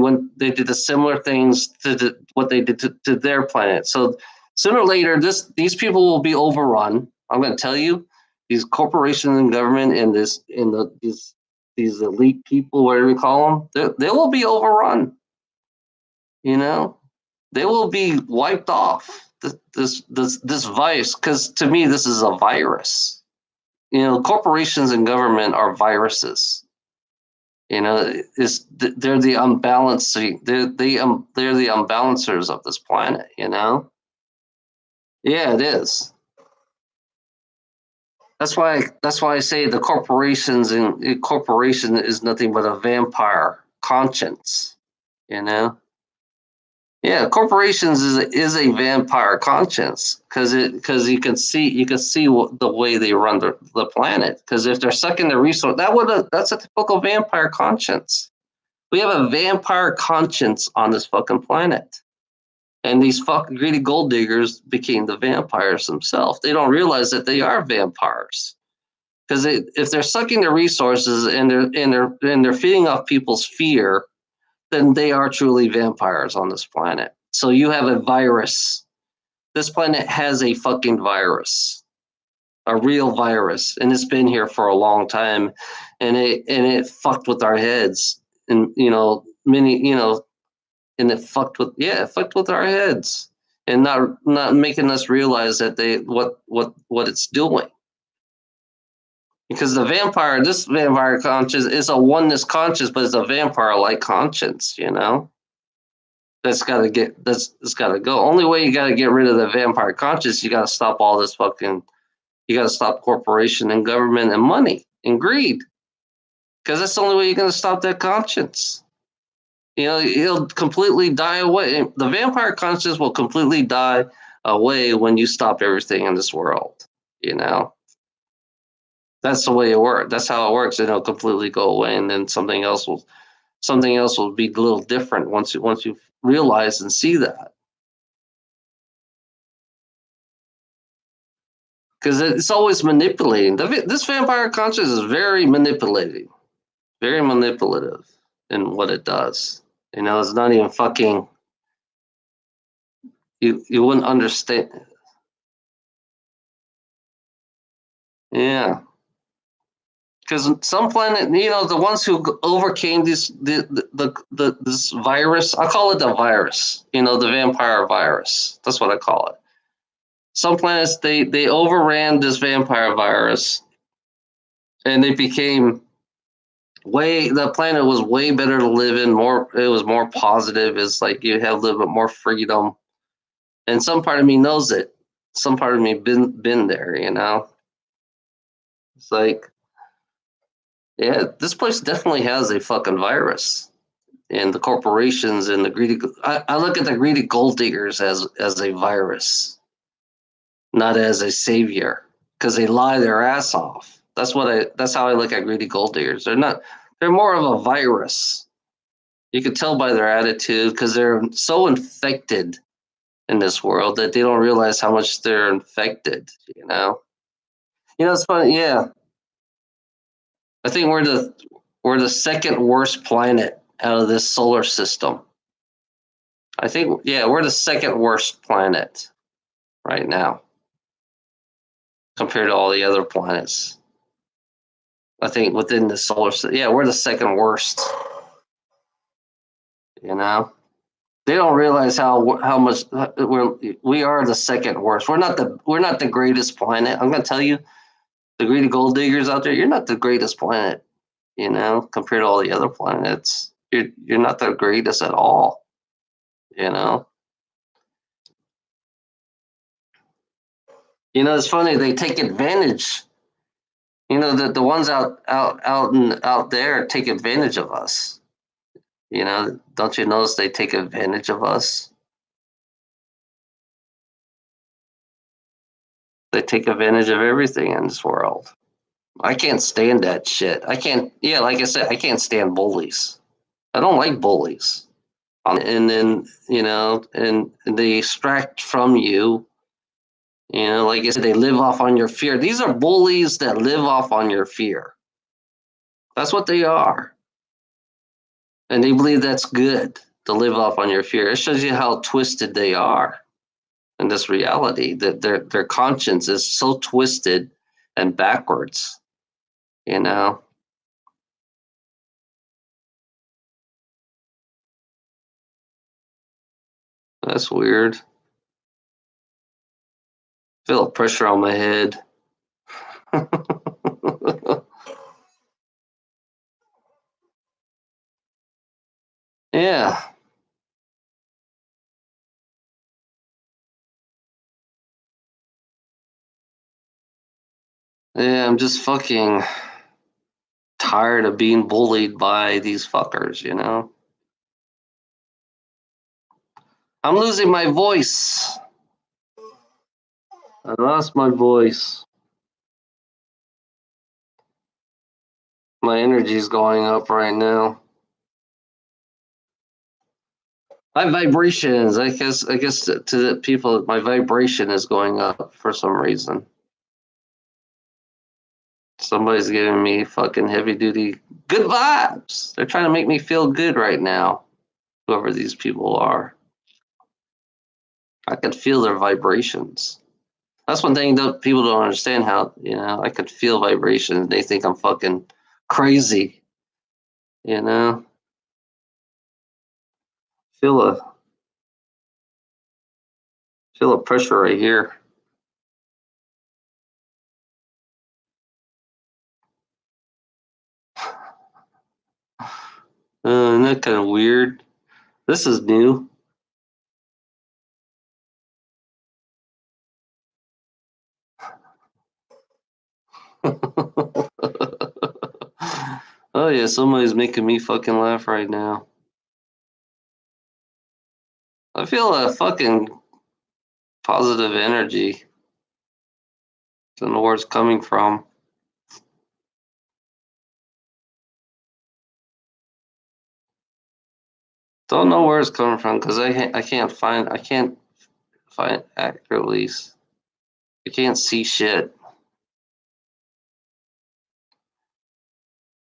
did the similar things to what they did to their planet. So sooner or later, these people will be overrun. I'm going to tell you, these corporations and government and these elite people, whatever you call them, they will be overrun. They will be wiped off. This virus, because to me this is a virus. Corporations and government are viruses. They're the unbalancing. They're the unbalancers of this planet. Yeah, it is. That's why I say the corporation is nothing but a vampire conscience. You know. Yeah, corporations is a vampire conscience because you can see the way they run the planet. Because if they're sucking the resource, that's a typical vampire conscience. We have a vampire conscience on this fucking planet, and these fucking greedy gold diggers became the vampires themselves. They don't realize that they are vampires because if they're sucking the resources and they're feeding off people's fear, then they are truly vampires on this planet. So you have a virus. This planet has a fucking virus, a real virus, and it's been here for a long time, and it fucked with our heads, and and it fucked with our heads, and not making us realize that what it's doing. Because this vampire conscience is a oneness conscience, but it's a vampire-like conscience, That's got to go. Only way you got to get rid of the vampire conscience, you got to stop all this you got to stop corporation and government and money and greed. Because that's the only way you're going to stop that conscience. It'll completely die away. The vampire conscience will completely die away when you stop everything in this world, That's the way it works. That's how it works. It'll completely go away, and then something else will be a little different once you realize and see that. Because it's always manipulating. This vampire conscience is very manipulative in what it does. It's not even fucking. You wouldn't understand. Yeah. Because some planet, the ones who overcame this virus, I call it the virus. The vampire virus. That's what I call it. Some planets they overran this vampire virus, and they became the planet was way better to live in. It was more positive. It's like you have a little bit more freedom, and some part of me knows it. Some part of me been there. It's like, yeah, this place definitely has a fucking virus, and the corporations and the greedy. I look at the greedy gold diggers as a virus. not as a savior, because they lie their ass off. That's how I look at greedy gold diggers. They're more of a virus. You can tell by their attitude because they're so infected in this world that they don't realize how much they're infected, you know. It's funny, yeah. I think we're the second worst planet out of this solar system. I think, yeah, we're the second worst planet right now compared to all the other planets. I think within the solar system, yeah, we're the second worst. You know, they don't realize how much we are the second worst. We're not the greatest planet. I'm gonna tell you, the greedy gold diggers out there, you're not the greatest planet. Compared to all the other planets, you're not the greatest at all. You know, it's funny, they take advantage. The ones out there take advantage of us. Don't you notice they take advantage of us? They take advantage of everything in this world. I can't stand that shit. I can't. Yeah, like I said, I can't stand bullies. I don't like bullies. And then and they extract from you. Like I said, they live off on your fear. These are bullies that live off on your fear. That's what they are, and they believe that's good to live off on your fear. It shows you how twisted they are in this reality. That their conscience is so twisted and backwards. You know. That's weird. Feel a pressure on my head. Yeah. Yeah, I'm just fucking tired of being bullied by these fuckers. I'm losing my voice. I lost my voice. My energy's going up right now. My vibrations, I guess to the people, my vibration is going up for some reason. Somebody's giving me fucking heavy duty good vibes. They're trying to make me feel good right now. Whoever these people are. I could feel their vibrations. That's one thing that people don't understand, how I could feel vibrations. They think I'm fucking crazy. You know, feel a feel a pressure right here. Isn't that kind of weird? This is new. Oh yeah, somebody's making me fucking laugh right now. I feel a fucking positive energy. Don't know where it's coming from. Don't know where it's coming from because I can't find accurately. I can't see shit.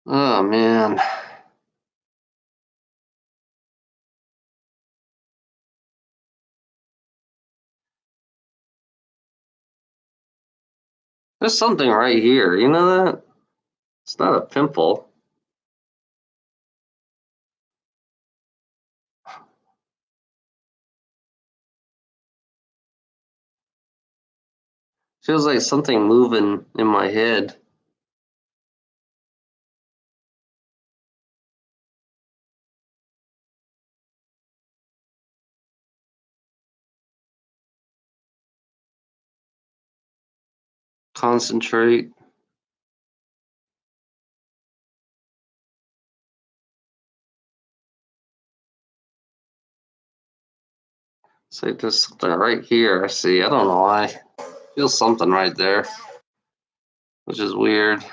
Oh man. There's something right here. You know that? It's not a pimple. Feels like something moving in my head. Concentrate. It's like there's something right here. I see. I don't know why. Feel something right there, which is weird.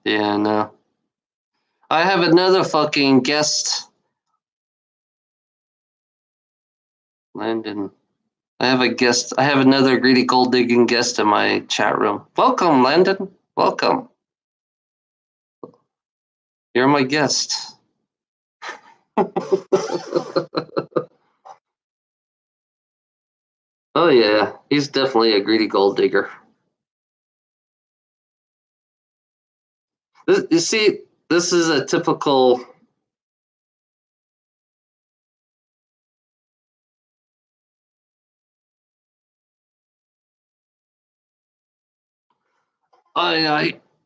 Yeah, no. I have another fucking guest, Landon. I have a guest. I have another greedy gold digging guest in my chat room. Welcome, Landon. Welcome. You're my guest. Oh yeah, he's definitely a greedy gold digger. You see, this is a typical.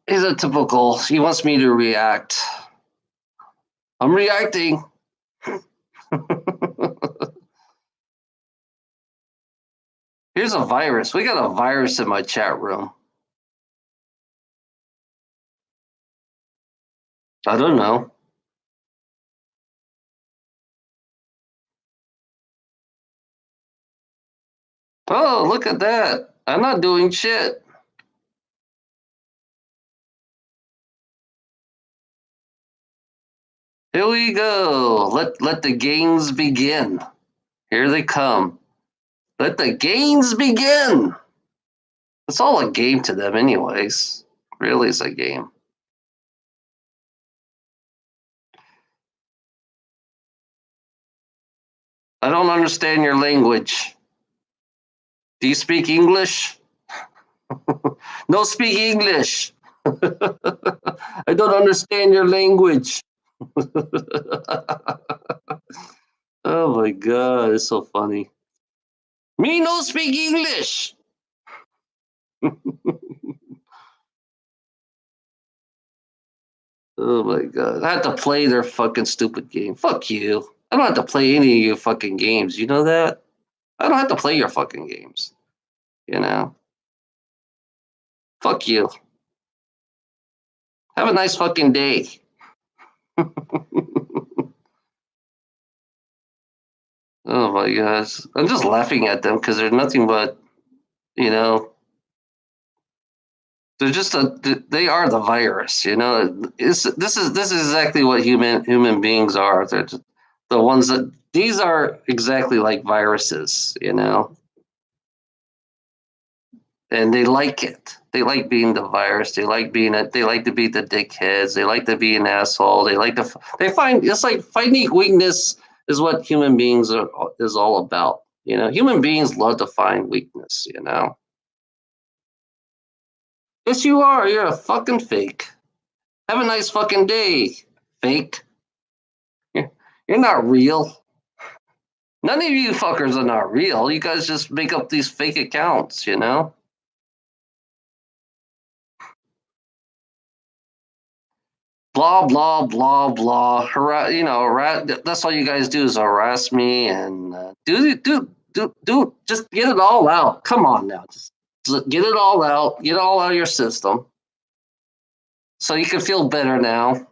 He's a typical. He wants me to react. I'm reacting. Here's a virus. We got a virus in my chat room. I don't know. Oh, look at that. I'm not doing shit. Here we go. Let the games begin. Here they come. Let the games begin. It's all a game to them, anyways. Really, it's a game. I don't understand your language. Do you speak English? No, speak English. I don't understand your language. Oh my god, it's so funny. Me no speak English. Oh my god. I have to play their fucking stupid game. Fuck you. I don't have to play any of your fucking games. You know that? I don't have to play your fucking games. You know? Fuck you. Have a nice fucking day. Oh my gosh. I'm just laughing at them because they're nothing but, you know, they're just they are the virus, you know. This is exactly what human beings are. They're just the ones that these are exactly like viruses, you know. And they like it. They like being the virus. They like being it. They like to be the dickheads. They like to be an asshole. They like to. They find it's like finding weakness is what human beings is all about. You know, human beings love to find weakness. You know. Yes, you are. You're a fucking fake. Have a nice fucking day, fake. You're not real. None of you fuckers are not real. You guys just make up these fake accounts. You know. Blah blah blah blah. That's all you guys do is harass me and do. Just get it all out. Come on now, just get it all out. Get it all out of your system, so you can feel better now.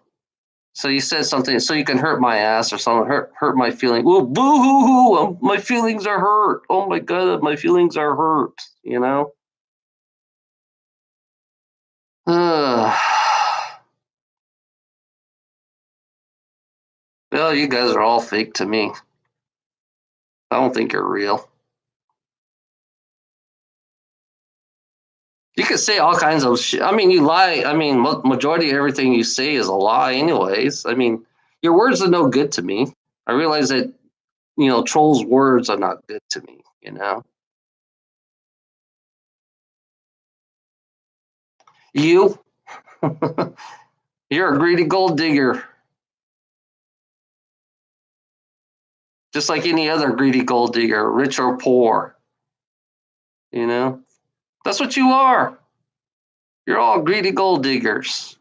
So you said something, so you can hurt my ass or something, hurt my feeling. Ooh, boo hoo hoo! My feelings are hurt. Oh my god, my feelings are hurt. You know. Well, you guys are all fake to me. I don't think you're real. You can say all kinds of shit. I mean, you lie. I mean, majority of everything you say is a lie, anyways. I mean, your words are no good to me. I realize that trolls' words are not good to me. You know, you, you're a greedy gold digger, just like any other greedy gold digger, rich or poor. You know, that's what you are. You're all greedy gold diggers.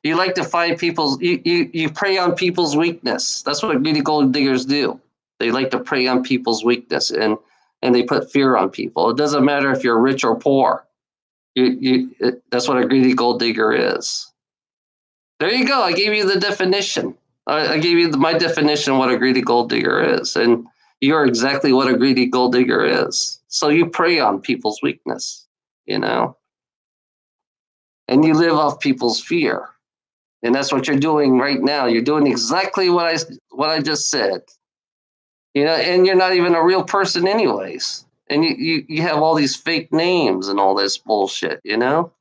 You like to find people's you prey on people's weakness. That's what greedy gold diggers do. They like to prey on people's weakness and they put fear on people. It doesn't matter if you're rich or poor. That's what a greedy gold digger is. There you go. I gave you the definition. I gave you my definition of what a greedy gold digger is, and you're exactly what a greedy gold digger is. So you prey on people's weakness, you know, and you live off people's fear, and that's what you're doing right now. You're doing exactly what I just said, you know, and you're not even a real person, anyways. And you have all these fake names and all this bullshit, you know.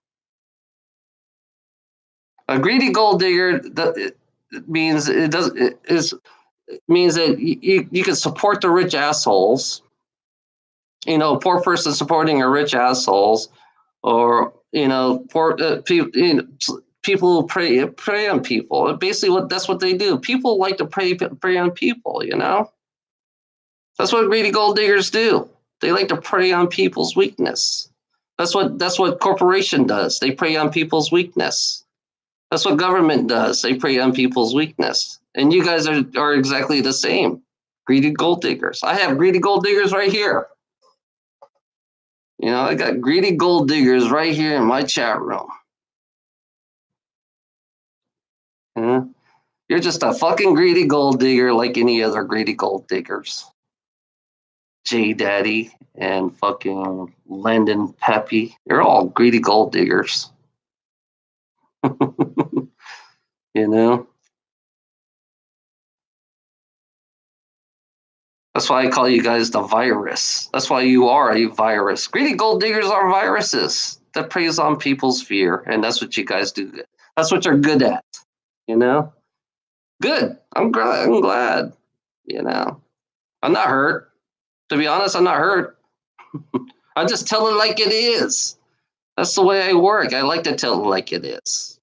A greedy gold digger means it does it is means that you can support the rich assholes. You know, poor person supporting a rich assholes, or you know, poor people. You know, people prey on people. Basically, that's what they do. People like to prey on people. You know, that's what greedy gold diggers do. They like to prey on people's weakness. That's what corporation does. They prey on people's weakness. That's what government does. They prey on people's weakness. And you guys are exactly the same. Greedy gold diggers. I have greedy gold diggers right here. You know, I got greedy gold diggers right here in my chat room. Yeah. You're just a fucking greedy gold digger like any other greedy gold diggers. J Daddy and fucking Landon Peppy. You're all greedy gold diggers. You know? That's why I call you guys the virus. That's why you are a virus. Greedy gold diggers are viruses that preys on people's fear, and that's what you guys do. That's what you're good at. You know, good. I'm glad. I'm glad. You know, I'm not hurt. To be honest, I'm not hurt. I just tell it like it is. That's the way I work. I like to tell it like it is.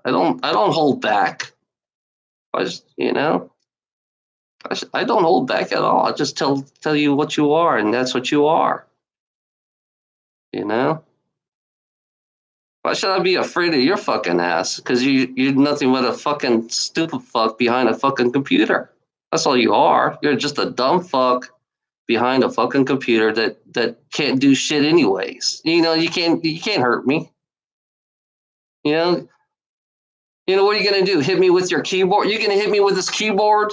I don't. I don't hold back. I just, you know, I don't hold back at all. I just tell you what you are, and that's what you are. You know. Why should I be afraid of your fucking ass? Because you're nothing but a fucking stupid fuck behind a fucking computer. That's all you are. You're just a dumb fuck behind a fucking computer that can't do shit anyways. You know, you can't hurt me. You know, what are you gonna do? Hit me with your keyboard? You're gonna hit me with this keyboard?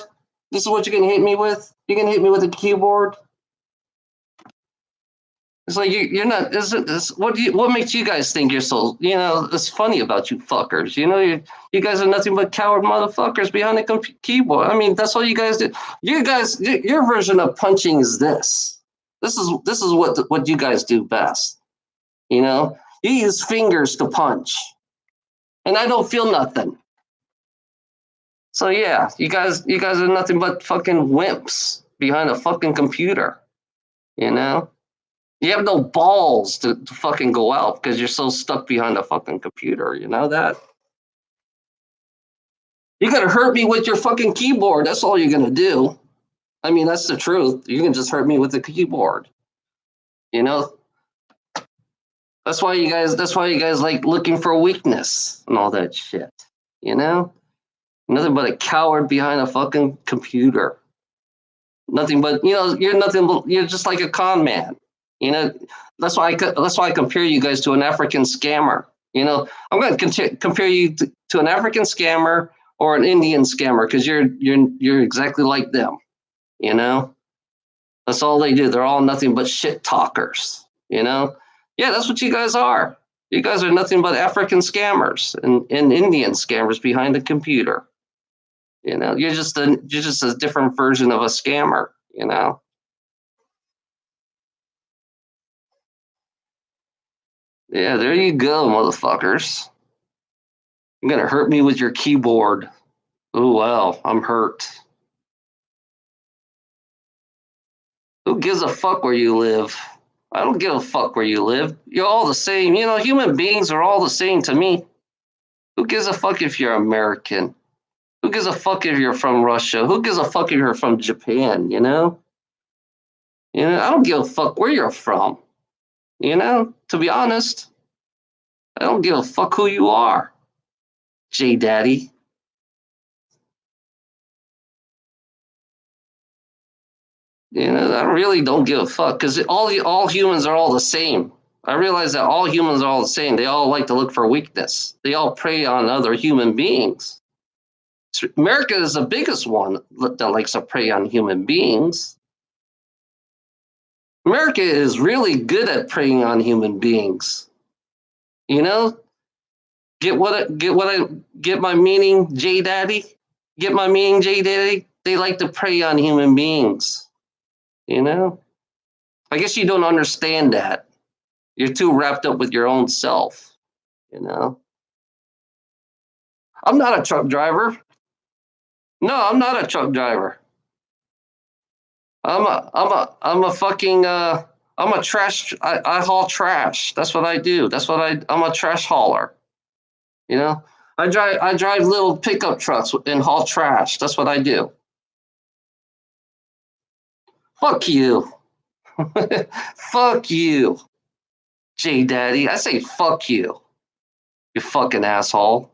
This is what you're gonna hit me with? You're gonna hit me with a keyboard? It's like you're not. What makes you guys think you're so? You know, it's funny about you fuckers. You know, you guys are nothing but coward motherfuckers behind the keyboard. I mean, that's all you guys do. You guys, your version of punching is this. This is what you guys do best. You know, you use fingers to punch, and I don't feel nothing. So yeah, you guys are nothing but fucking wimps behind a fucking computer. You know. You have no balls to fucking go out because you're so stuck behind a fucking computer. You know that? You're gonna hurt me with your fucking keyboard. That's all you're gonna do. I mean, that's the truth. You can just hurt me with the keyboard. You know? That's why you guys like looking for weakness and all that shit. You know? Nothing but a coward behind a fucking computer. Nothing but you're nothing but you're just like a con man. You know, that's why I compare you guys to an African scammer. You know, I'm going to compare you to an African scammer or an Indian scammer because you're exactly like them. You know, that's all they do. They're all nothing but shit talkers. You know, yeah, that's what you guys are. You guys are nothing but African scammers and Indian scammers behind the computer. You know, you're just a different version of a scammer. You know. Yeah, there you go, motherfuckers. You're gonna hurt me with your keyboard. Oh well, I'm hurt. Who gives a fuck where you live? I don't give a fuck where you live. You're all the same. You know, human beings are all the same to me. Who gives a fuck if you're American? Who gives a fuck if you're from Russia? Who gives a fuck if you're from Japan, you know? I don't give a fuck where you're from. To be honest, I don't give a fuck who you are. J Daddy. I really don't give a fuck because all humans are all the same. I realize that all humans are all the same. They all like to look for weakness. They all prey on other human beings. America is the biggest one that likes to prey on human beings. America is really good at preying on human beings. You know, get my meaning, J Daddy. Get my meaning, J Daddy. They like to prey on human beings. I guess you don't understand that. You're too wrapped up with your own self. You know. I'm not a truck driver. No, I'm not a truck driver. I'm a fucking I'm a trash. I haul trash. That's what I do. I'm a trash hauler. You know, I drive little pickup trucks and haul trash. That's what I do. Fuck you. Fuck you, J Daddy. I say fuck you. You fucking asshole.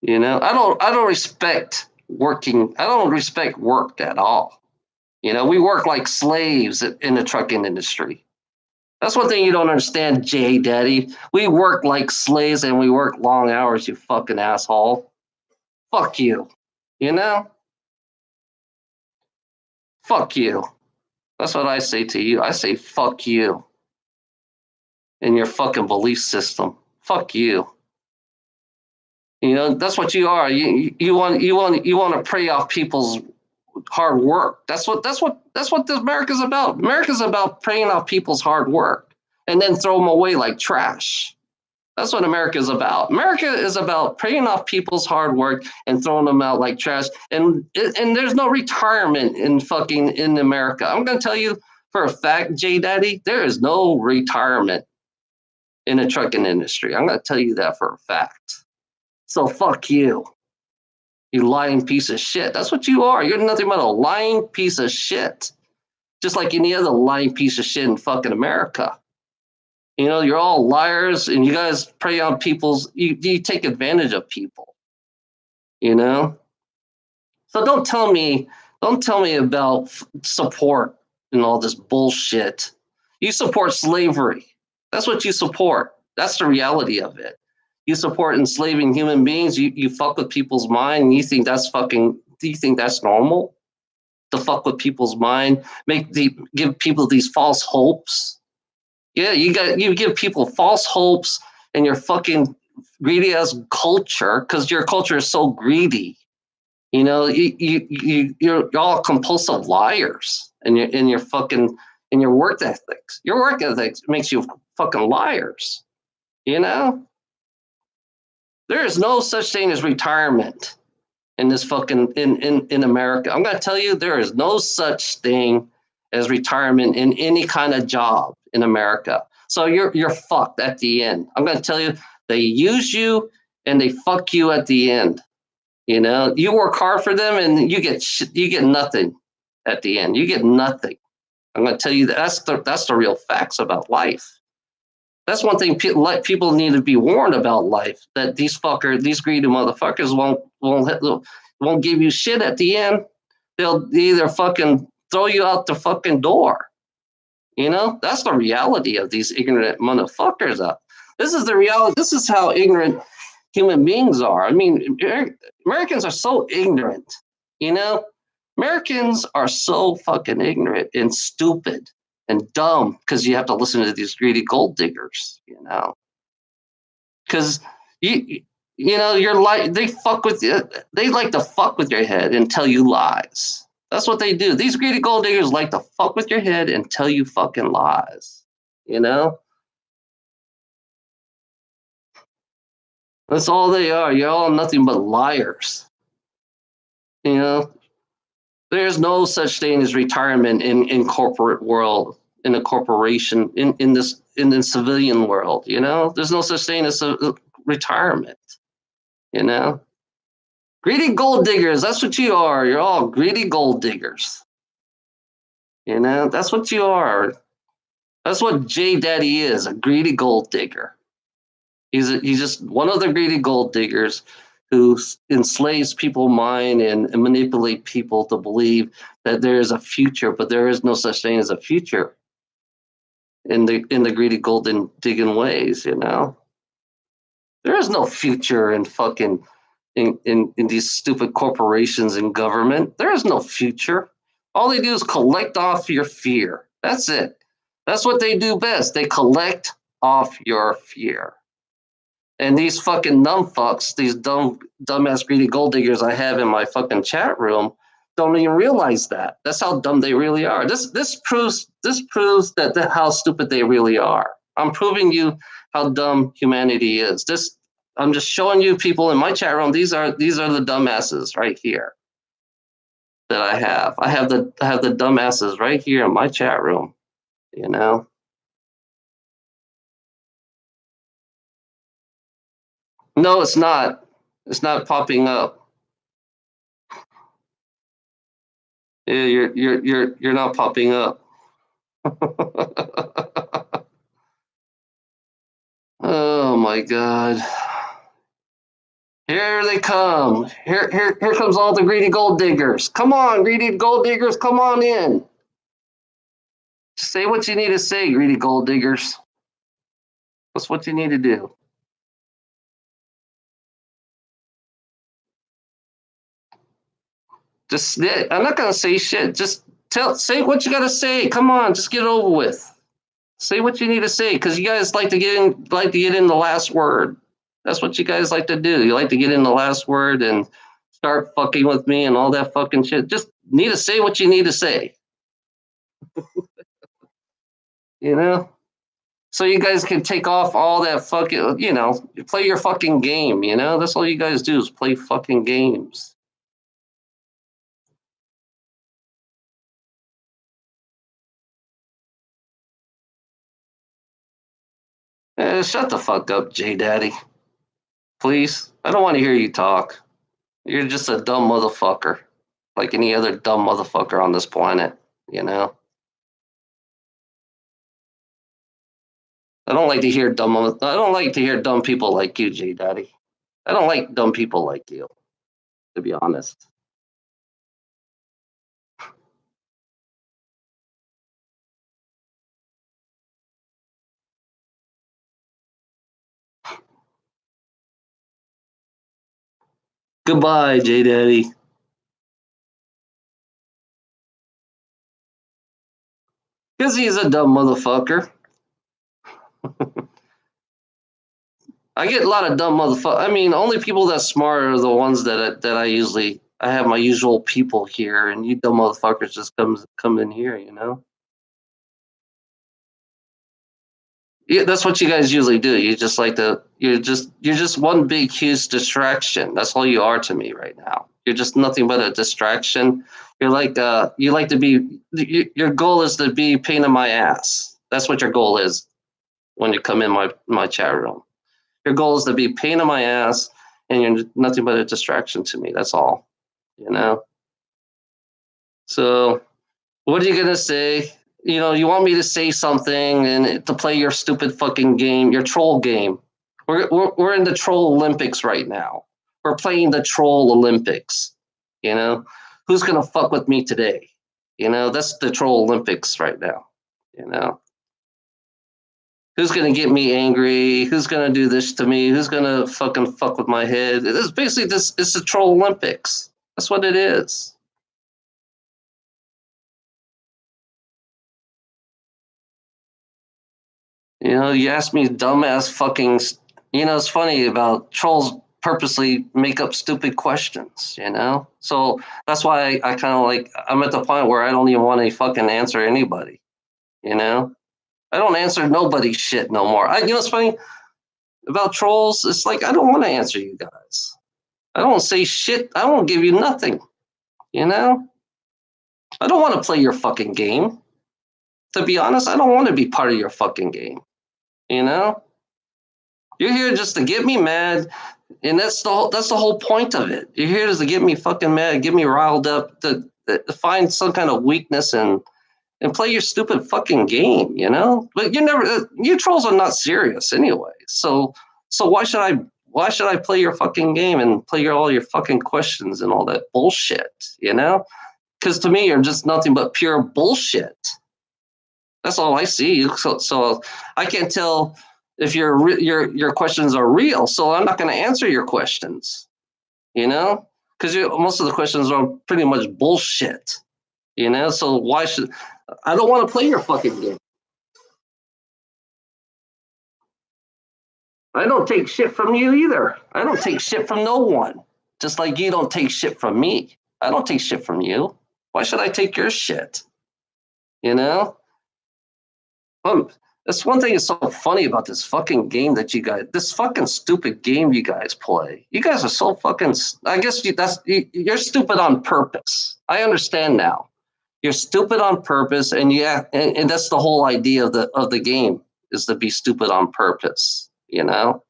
I don't respect working. I don't respect work at all. We work like slaves in the trucking industry. That's one thing you don't understand, J Daddy. We work like slaves and we work long hours, you fucking asshole. Fuck you. You know? Fuck you. That's what I say to you. I say fuck you and your fucking belief system. Fuck you. That's what you are. You want to prey off people's hard work. That's what America's about. America's about preying off people's hard work and then throw them away like trash. That's what America is about. America is about preying off people's hard work and throwing them out like trash. And there's no retirement in America. I'm going to tell you for a fact, J Daddy, there is no retirement in the trucking industry. I'm going to tell you that for a fact. So fuck you. You lying piece of shit. That's what you are. You're nothing but a lying piece of shit. Just like any other lying piece of shit in fucking America. You're all liars and you guys prey on you take advantage of people, you know? So don't tell me about support and all this bullshit. You support slavery. That's what you support. That's the reality of it. You support enslaving human beings. You fuck with people's mind and do you think that's normal? To fuck with people's mind, give people these false hopes. Yeah, you give people false hopes and your fucking greedy ass culture because your culture is so greedy. You're all compulsive liars and your work ethics. Your work ethics makes you fucking liars. There is no such thing as retirement in this fucking in America. I'm gonna tell you, there is no such thing as retirement in any kind of job in America. So you're fucked at the end. I'm gonna tell you, they use you and they fuck you at the end. You work hard for them and you get nothing at the end. You get nothing. I'm gonna tell you that's the real facts about life. That's one thing people need to be warned about life. That these greedy motherfuckers won't give you shit at the end. They'll either fucking throw you out the fucking door. That's the reality of these ignorant motherfuckers. This is the reality. This is how ignorant human beings are. I mean, Americans are so ignorant. Americans are so fucking ignorant and stupid and dumb because you have to listen to these greedy gold diggers. Because you're like they fuck with you. They like to fuck with your head and tell you lies. That's what they do. These greedy gold diggers like to fuck with your head and tell you fucking lies. That's all they are. You're all nothing but liars. There's no such thing as retirement in corporate world, in a corporation, in the civilian world. There's no such thing as a retirement. Greedy gold diggers. That's what you are. You're all greedy gold diggers. That's what you are. That's what J Daddy is, a greedy gold digger. He's just one of the greedy gold diggers who enslaves people's mind and manipulate people to believe that there is a future, but there is no such thing as a future in the greedy golden digging ways. There is no future in fucking in these stupid corporations and government. There is no future. All they do is collect off your fear. That's it. That's what they do best. They collect off your fear. And these fucking numb fucks, these dumbass greedy gold diggers I have in my fucking chat room, don't even realize that. That's how dumb they really are. This proves that how stupid they really are. I'm proving you how dumb humanity is. I'm just showing you people in my chat room. These are the dumbasses right here that I have. I have the dumbasses right here in my chat room. No, it's not. It's not popping up. Yeah, you're not popping up. Oh my god. Here they come. Here comes all the greedy gold diggers. Come on, greedy gold diggers, come on in. Say what you need to say, greedy gold diggers. That's what you need to do. I'm not gonna say shit. Just say what you gotta say. Come on, just get it over with. Say what you need to say, because you guys like to get in the last word. That's what you guys like to do. You like to get in the last word and start fucking with me and all that fucking shit. Just need to say what you need to say. you know? So you guys can take off all that fucking, play your fucking game, That's all you guys do is play fucking games. Shut the fuck up, J Daddy. Please. I don't want to hear you talk. You're just a dumb motherfucker. Like any other dumb motherfucker on this planet, I don't like to hear dumb people like you, J Daddy. I don't like dumb people like you, to be honest. Goodbye, J Daddy. Because he's a dumb motherfucker. I get a lot of dumb motherfuckers. I mean, only people that smart are the ones that I usually. I have my usual people here, and you dumb motherfuckers just come in here, Yeah, that's what you guys usually do. You just like to. You're just one big huge distraction. That's all you are to me right now. You're just nothing but a distraction. You're like you like to be. Your goal is to be pain in my ass. That's what your goal is when you come in my chat room. Your goal is to be pain in my ass, and you're nothing but a distraction to me. That's all, you know. So, what are you gonna say? You want me to say something and to play your stupid fucking game, your troll game. We're in the troll Olympics right now. We're playing the troll Olympics. Who's gonna fuck with me today? That's the troll Olympics right now. You know. Who's gonna get me angry? Who's gonna do this to me? Who's gonna fucking fuck with my head? It's basically this. It's the troll Olympics. That's what it is. You ask me dumbass fucking. It's funny about trolls purposely make up stupid questions. So that's why I kind of like. I'm at the point where I don't even want to fucking answer anybody. I don't answer nobody's shit no more. It's funny about trolls. It's like I don't want to answer you guys. I don't say shit. I won't give you nothing. You know? I don't want to play your fucking game. To be honest, I don't want to be part of your fucking game. You know? You're here just to get me mad, and that's the whole point of it. You're here just to get me fucking mad, get me riled up, to find some kind of weakness and play your stupid fucking game, But you trolls are not serious anyway. So So why should I play your fucking game and play all your fucking questions and all that bullshit? You know, because to me you're just nothing but pure bullshit. That's all I see. So I can't tell if your questions are real. So I'm not going to answer your questions. You know, because most of the questions are pretty much bullshit. You know, so why should I don't want to play your fucking game. I don't take shit from you either. I don't take shit from no one. Just like you don't take shit from me. I don't take shit from you. Why should I take your shit? You know? That's one thing that's so funny about this fucking game that you guys, this fucking stupid game you guys play. You guys are so fucking. I guess you're stupid on purpose. I understand now. You're stupid on purpose, and and that's the whole idea of the game is to be stupid on purpose. You know?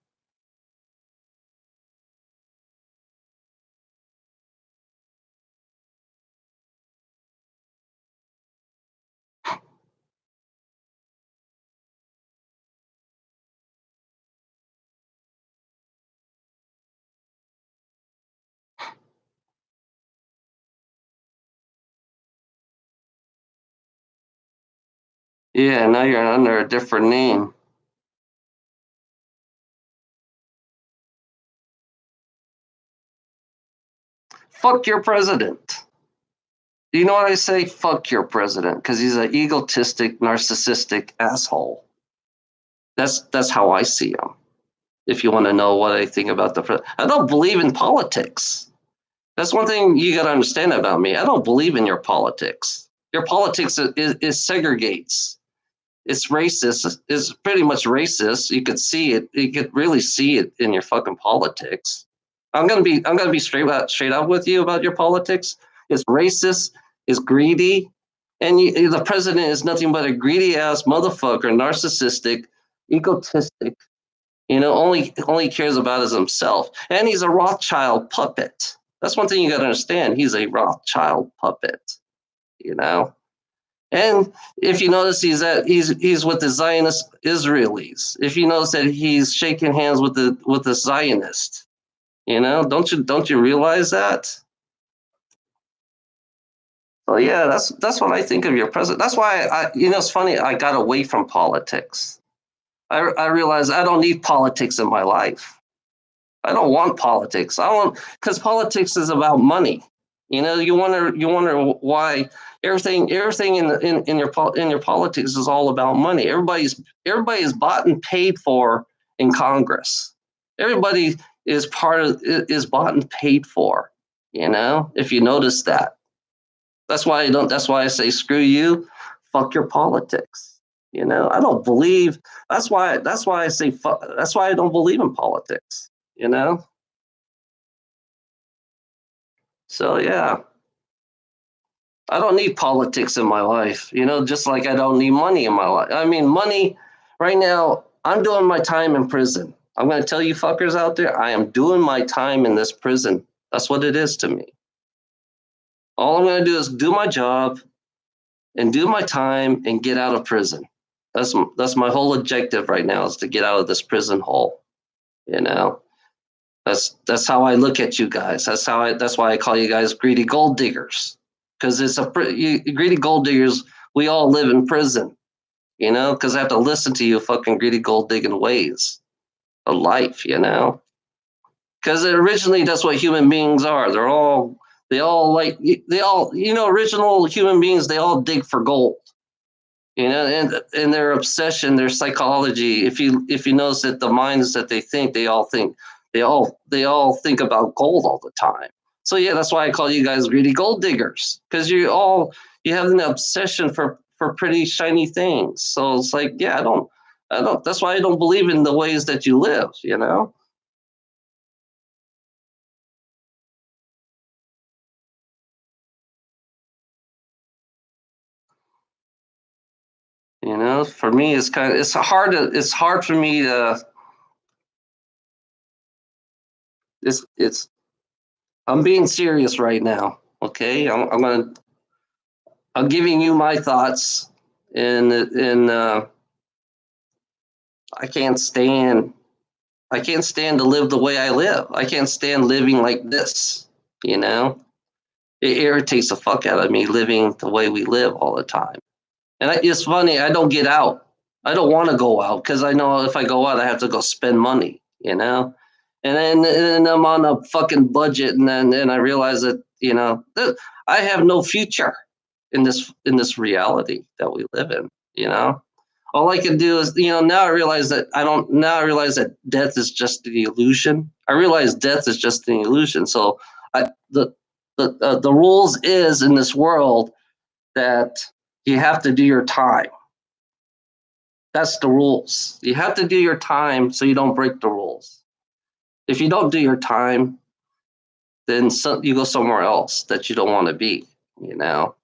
Yeah. Now you're under a different name. Fuck your president. You know what I say? Fuck your president because he's an egotistic, narcissistic asshole. That's how I see him. If you want to know what I think about the president, I don't believe in politics. That's one thing you got to understand about me. I don't believe in your politics. Your politics is segregates. It's racist. It's pretty much racist. You could see it. You could really see it in your fucking politics. I'm gonna be straight up with you about your politics. It's racist. It's greedy, and the president is nothing but a greedy ass motherfucker, narcissistic, egotistic. Only cares about is himself, and he's a Rothschild puppet. That's one thing you got to understand. He's a Rothschild puppet. You know. And if you notice, he's with the Zionist Israelis. If you notice that he's shaking hands with the Zionist, don't you realize that? So yeah, that's what I think of your president. That's why it's funny. I got away from politics. I realized I don't need politics in my life. I don't want politics. I want because politics is about money. You wonder why everything in your politics is all about money. Everybody's bought and paid for in Congress. Everybody is bought and paid for. If you notice that. That's why I don't. That's why I say screw you, fuck your politics. I don't believe. That's why I say fuck. That's why I don't believe in politics. You know. So yeah, I don't need politics in my life. Just like I don't need money in my life. I mean, money. Right now, I'm doing my time in prison. I'm going to tell you fuckers out there, I am doing my time in this prison. That's what it is to me. All I'm going to do is do my job and do my time and get out of prison. That's my whole objective right now is to get out of this prison hole. You know, that's how I look at you guys. That's why I call you guys greedy gold diggers because greedy gold diggers. We all live in prison. Because I have to listen to you fucking greedy gold digging ways of life. Because originally that's what human beings are. They all original human beings. They all dig for gold. And their obsession, their psychology. If you notice that the minds that they all think about gold all the time. So yeah, that's why I call you guys greedy gold diggers because you have an obsession for pretty shiny things. So it's like yeah, I don't. That's why I don't believe in the ways that you live. For me, it's hard for me to. It's I'm being serious right now. Okay, I'm giving you my thoughts, and I can't stand I can't stand to live the way I live. I can't stand living like this. You know, it irritates the fuck out of me living the way we live all the time. And it's funny, I don't get out. I don't want to go out because I know if I go out, I have to go spend money, you know? And then I'm on a fucking budget, and I realize that, that I have no future in this reality that we live in, you know? All I can do is, now I realize that death is just an illusion. I realize death is just an illusion. So I, the rules is in this world that you have to do your time. That's the rules. You have to do your time so you don't break the rules. If you don't do your time, then you go somewhere else that you don't want to be, you know?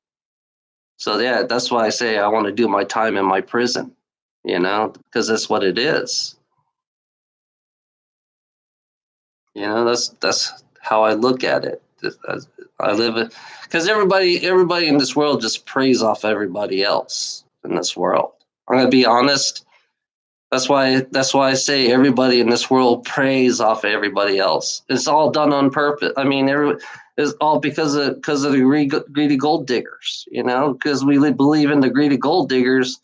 So, yeah, that's why I say I want to do my time in my prison, because that's what it is. That's how I look at it. I live it because everybody in this world just preys off everybody else in this world. I'm gonna be honest. That's why I say everybody in this world preys off everybody else. It's all done on purpose. I mean, it's all because of the greedy gold diggers. Because we believe in the greedy gold diggers.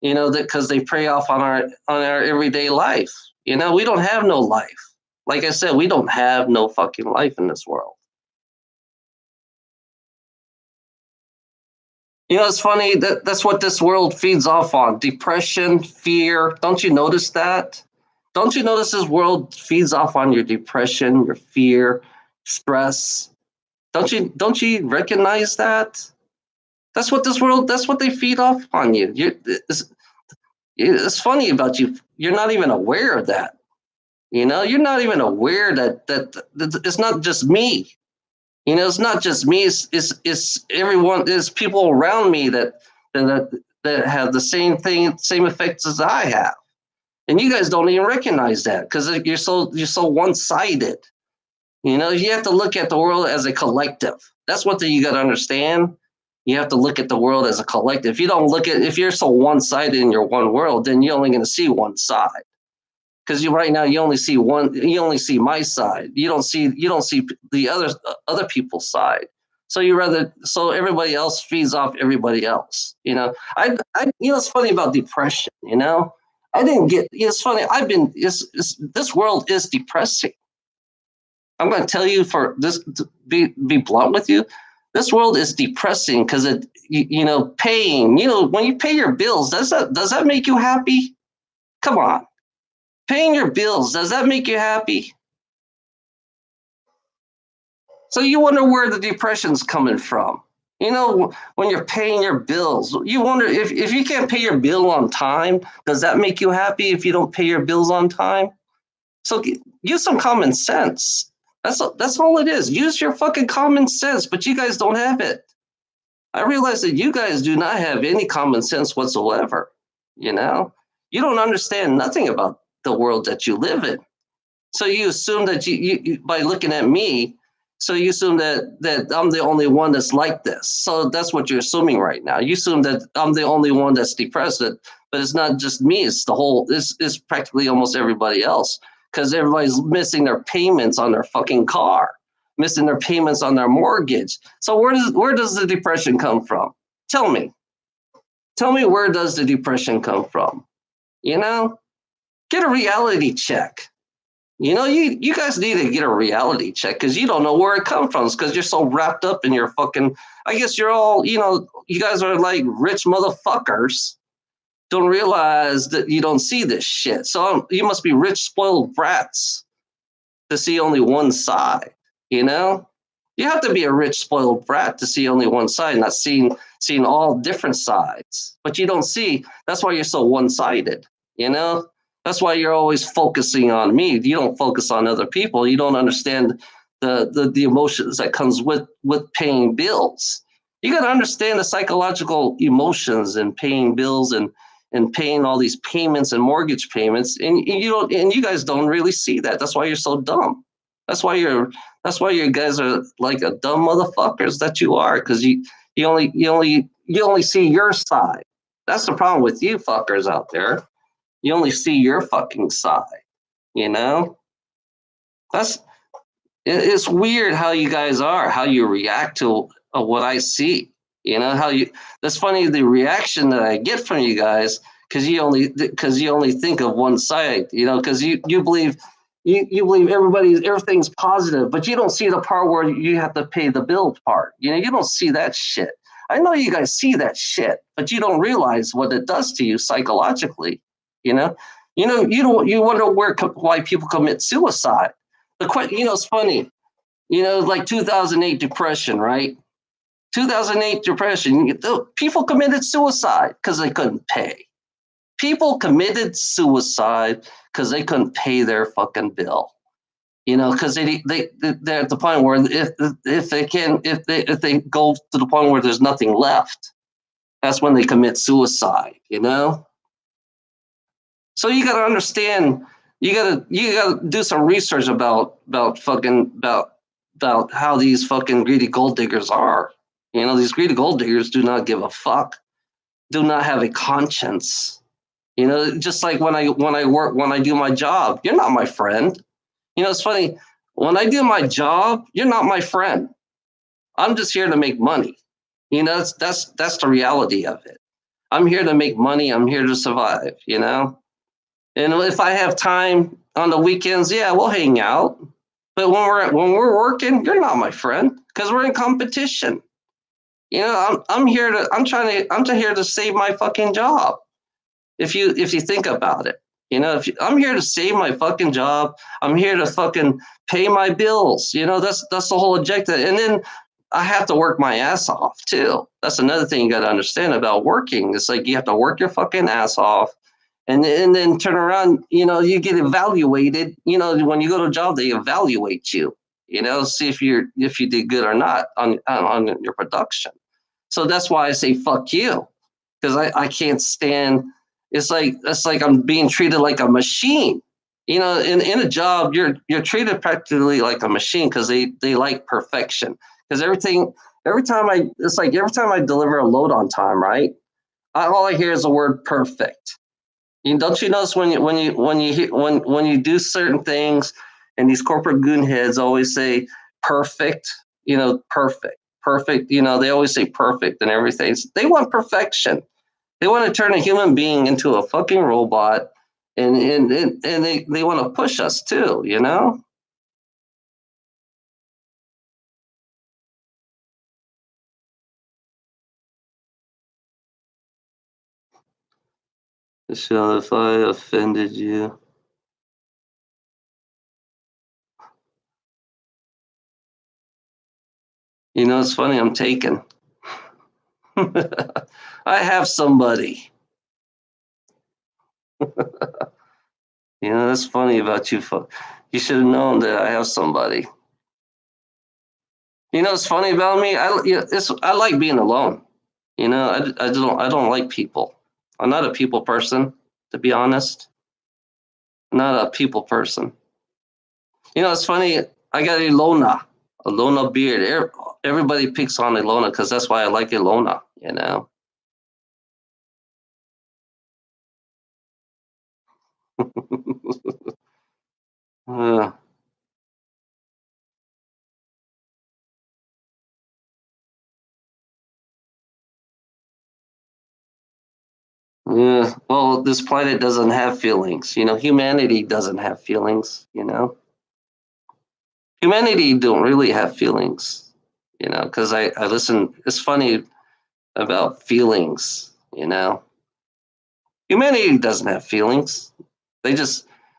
That because they prey off on our everyday life. We don't have no life. Like I said, we don't have no fucking life in this world. It's funny that's what this world feeds off on: depression, fear. Don't you notice that? Don't you notice this world feeds off on your depression, your fear, stress? Don't you recognize that? That's what this world. That's what they feed off on you. It's funny about you. You're not even aware of that. You're not even aware that it's not just me. It's not just me. It's everyone. It's people around me that have the same thing, same effects as I have, and you guys don't even recognize that because you're so one sided. You have to look at the world as a collective. That's what you got to understand. You have to look at the world as a collective. If you're so one sided in your one world, then you're only going to see one side. Because right now you only see one. You only see my side. You don't see the other people's side. So everybody else feeds off everybody else. It's funny about depression. I didn't get. It's funny. This world is depressing. I'm going to tell you for this to be blunt with you. This world is depressing because paying. When you pay your bills, does that make you happy? Come on. Paying your bills, does that make you happy? So you wonder where the depression's coming from. When you're paying your bills, you wonder if you can't pay your bill on time, does that make you happy if you don't pay your bills on time? So use some common sense. That's all it is. Use your fucking common sense, but you guys don't have it. I realize that you guys do not have any common sense whatsoever. You don't understand nothing about the world that you live in. So you assume that you by looking at me, so you assume that I'm the only one that's like this. So that's what you're assuming right now. You assume that I'm the only one that's depressed, but it's not just me. It's the whole. It's practically almost everybody else because everybody's missing their payments on their fucking car, missing their payments on their mortgage. So where does the depression come from? Tell me. Tell me where does the depression come from? Get a reality check. You guys need to get a reality check because you don't know where it comes from because you're so wrapped up in your fucking. I guess you're all, you guys are like rich motherfuckers. Don't realize that you don't see this shit. So you must be rich, spoiled brats to see only one side. You have to be a rich, spoiled brat to see only one side, not seeing all different sides. But you don't see. That's why you're so one sided. That's why you're always focusing on me. You don't focus on other people. You don't understand the emotions that comes with paying bills. You got to understand the psychological emotions and paying bills and paying all these payments and mortgage payments. And you guys don't really see that. That's why you're so dumb. That's why you guys are like a dumb motherfuckers that you are because you only see your side. That's the problem with you fuckers out there. You only see your fucking side. You know, that's it's weird how you guys are, how you react to what I see. You know how you. That's funny the reaction that I get from you guys because you only think of one side. You know because you believe you believe everything's positive, but you don't see the part where you have to pay the bill part. You know you don't see that shit. I know you guys see that shit, but you don't realize what it does to you psychologically. You know, you wonder why people commit suicide. It's funny. Like 2008 depression, right? 2008 depression. People committed suicide because they couldn't pay. People committed suicide because they couldn't pay their fucking bill. Because they're at the point where if they go to the point where there's nothing left, that's when they commit suicide. So you got to understand. You got to do some research about how these fucking greedy gold diggers are. These greedy gold diggers do not give a fuck. Do not have a conscience. Just like when I do my job, you're not my friend. It's funny. When I do my job, you're not my friend. I'm just here to make money. That's the reality of it. I'm here to make money. I'm here to survive. And if I have time on the weekends, yeah, we'll hang out. But when we're working, you're not my friend because we're in competition. I'm here to save my fucking job. If you think about it, I'm here to save my fucking job. I'm here to fucking pay my bills. That's the whole objective. And then I have to work my ass off too. That's another thing you got to understand about working. It's like you have to work your fucking ass off and then turn around, you get evaluated. When you go to a job, they evaluate you, see if you did good or not on your production. So that's why I say fuck you, because I can't stand. It's like I'm being treated like a machine. In a job, you're treated practically like a machine because they like perfection. Because every time I deliver a load on time, right? All I hear is the word perfect. Don't you notice when you do certain things, and these corporate goonheads always say perfect, perfect, perfect. They always say perfect and everything. They want perfection. They want to turn a human being into a fucking robot, and they want to push us too. Michelle, if I offended you, it's funny. I'm taken. I have somebody. That's funny about you. You should have known that I have somebody. It's funny about me. I like being alone. I don't like people. I'm not a people person, to be honest. I'm not a people person. It's funny. I got Ilona beard. Everybody picks on Ilona because that's why I like Ilona. Uh, yeah. Well, this planet doesn't have feelings. Humanity doesn't have feelings. Humanity don't really have feelings. Because I listen. It's funny about feelings. Humanity doesn't have feelings.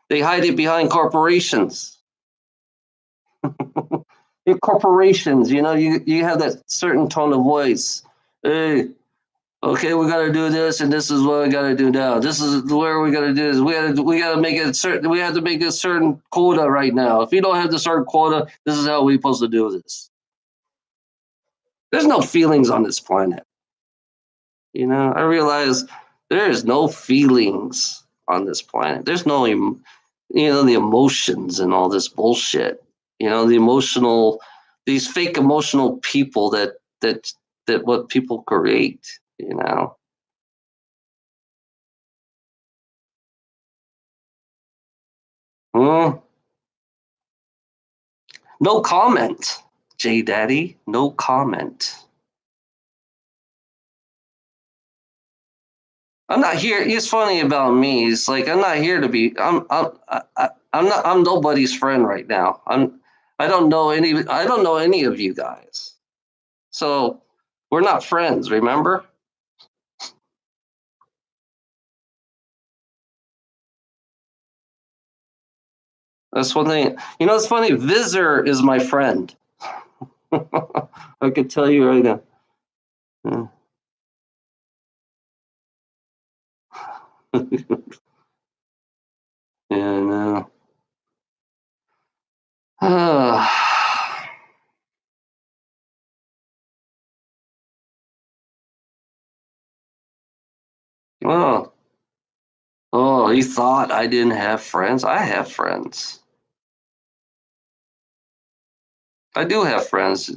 They hide it behind corporations. Corporations, you have that certain tone of voice. Hey, okay, we got to do this, and this is what we got to do now. This is where we got to do this. We got to make it certain. We have to make a certain quota right now. If you don't have the certain quota, this is how we're supposed to do this. There's no feelings on this planet. I realize there is no feelings on this planet. There's no, the emotions and all this bullshit. The emotional, these fake emotional people that what people create. Hmm. No comment, J Daddy. No comment. I'm not here. It's funny about me. It's like I'm not here to be. I'm not. I'm nobody's friend right now. I'm. I don't know any. I don't know any of you guys. So we're not friends. Remember? That's one thing. You know, it's funny. Visor is my friend. I could tell you right now. Yeah. Yeah, no. Oh, oh, he thought I didn't have friends. I have friends. I do have friends.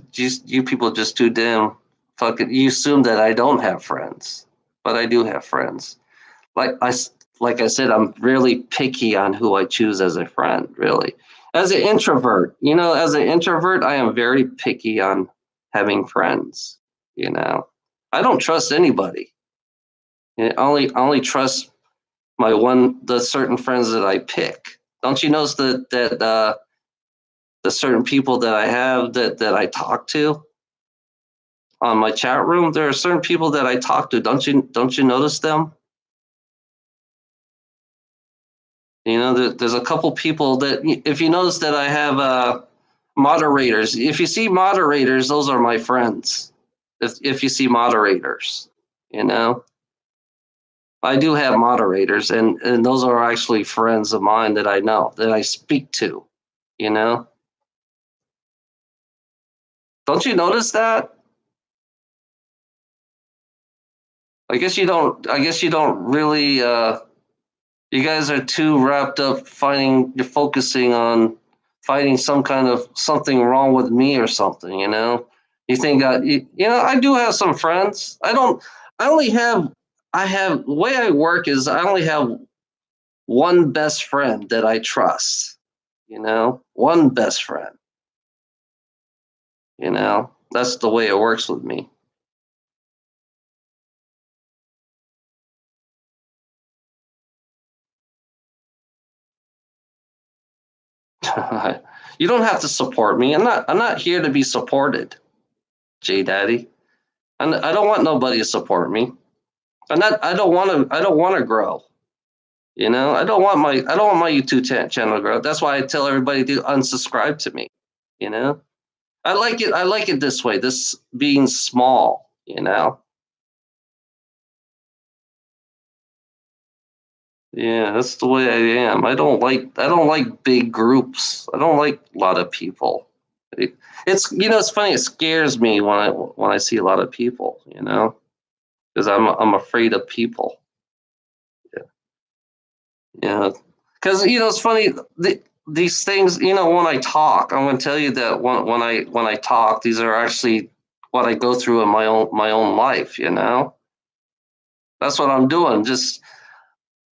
You people just too damn fucking. You assume that I don't have friends, but I do have friends. Like like I said, I'm really picky on who I choose as a friend. Really, as an introvert, as an introvert, I am very picky on having friends. You know, I don't trust anybody. I only trust the certain friends that I pick. Don't you notice that the certain people that I have that I talk to on my chat room? There are certain people that I talk to. Don't you notice them? There's a couple people that if you notice that I have moderators. If you see moderators, those are my friends. If you see moderators, you know, I do have moderators, and those are actually friends of mine that I know that I speak to. You know, don't you notice that? I guess you don't. I guess you don't really. You guys are too wrapped up finding. You're focusing on finding some kind of something wrong with me or something. You think I do have some friends. I don't. I only have. I have the way I work is I only have one best friend that I trust. One best friend. That's the way it works with me. You don't have to support me. I'm not here to be supported, J Daddy. I don't want nobody to support me. I don't want to. I don't want to grow. I don't want my YouTube channel to grow. That's why I tell everybody to unsubscribe to me. You know. I like it. I like it this way. This being small. Yeah, that's the way I am. I don't like big groups. I don't like a lot of people. It's funny. It scares me when I see a lot of people. Because I'm afraid of people. Yeah, because it's funny. These things, when I talk, I'm going to tell you that when I talk, these are actually what I go through in my own life. That's what I'm doing. Just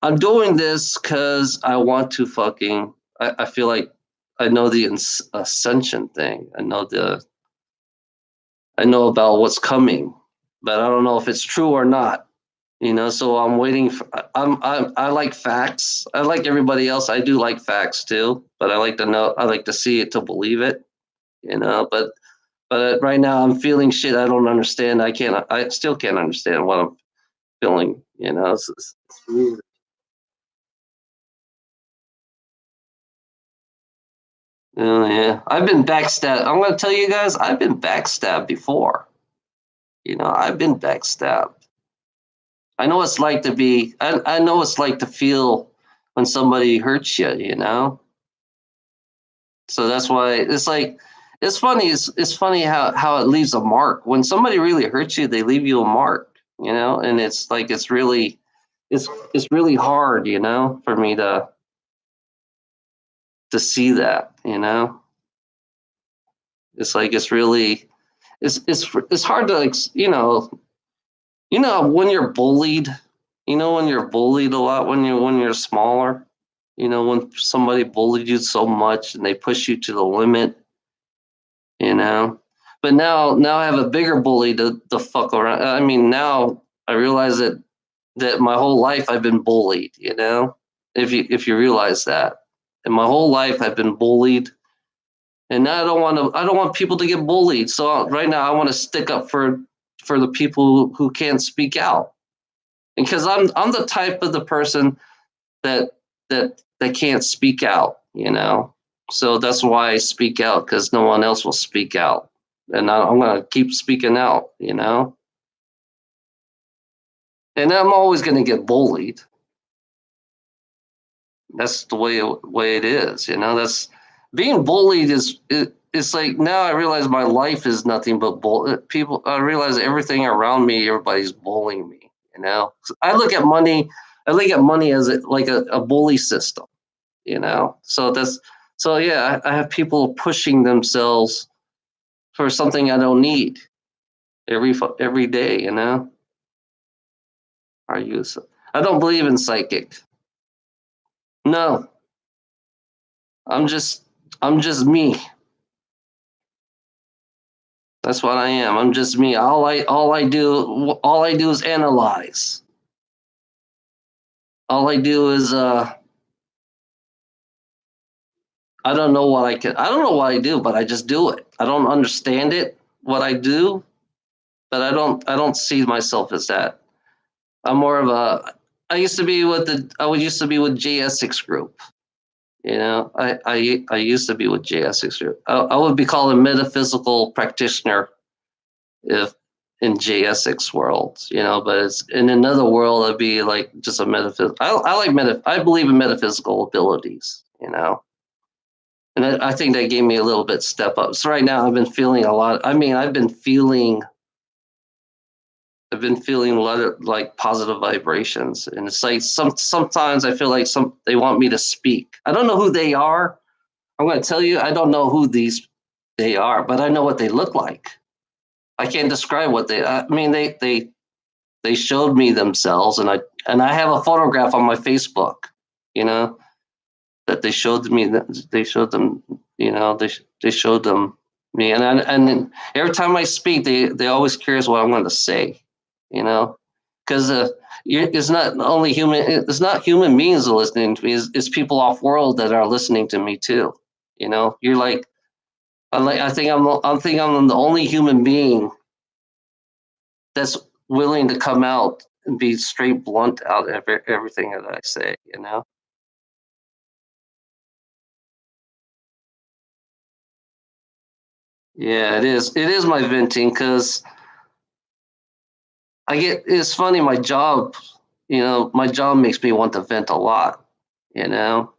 I'm doing this because I want to fucking. I feel like I know the ascension thing. I know about what's coming, but I don't know if it's true or not. So I'm waiting for. I like facts. I like everybody else. I do like facts too, but I like to know. I like to see it to believe it. But right now I'm feeling shit I don't understand. I can't. I still can't understand what I'm feeling. It's weird. Yeah, I've been backstabbed. I'm gonna tell you guys, I've been backstabbed before. I've been backstabbed. I know it's like to be. I know it's like to feel when somebody hurts you. So that's why it's like it's funny. It's funny how it leaves a mark. When somebody really hurts you, they leave you a mark. And it's like it's really hard. For me to see that. It's like it's really it's hard to when you're bullied. When you're bullied a lot when you're smaller. When somebody bullied you so much and they push you to the limit, you know. But now I have a bigger bully to fuck around. I mean, now I realize that my whole life I've been bullied, if you realize that. And my whole life I've been bullied, and now I don't want people to get bullied. So right now I want to stick up for the people who can't speak out. Because I'm the type of the person that that can't speak out. So that's why I speak out, because no one else will speak out, and I'm gonna keep speaking out. And I'm always gonna get bullied. That's the way it is. That's being bullied it's like, now I realize my life is nothing but people. I realize everything around me, everybody's bullying me. I look at money as like a bully system. So yeah, I have people pushing themselves for something I don't need every day. Are you I don't believe in psychic. No, i'm just I'm just me. That's what I am. I'm just me. All I do is analyze. All I do is I don't know what I do, but I just do it. I don't understand it, what I do, but I don't see myself as that. I'm more of a I would used to be with J6 group. I used to be with J6 group. I would be called a metaphysical practitioner if in JSX world, but it's in another world I'd be like just a metaphysical. I believe in metaphysical abilities. And I think that gave me a little bit step up. So right now I've been feeling a lot. I mean, I've been feeling a lot of like positive vibrations, and it's like sometimes I feel like they want me to speak. I don't know who they are. I'm going to tell you, I don't know who they are, but I know what they look like. I can't describe what they. I mean, they showed me themselves, and I have a photograph on my Facebook. You know that they showed me that they showed them. They showed them me, and every time I speak, they always curious what I'm going to say. You know, because it's not only human. It's not human beings that are listening to me. It's people off world that are listening to me too. You're like, I think I'm the only human being that's willing to come out and be straight blunt out everything that I say. Yeah, it is. It is my venting, because it's funny, my job makes me want to vent a lot. You know,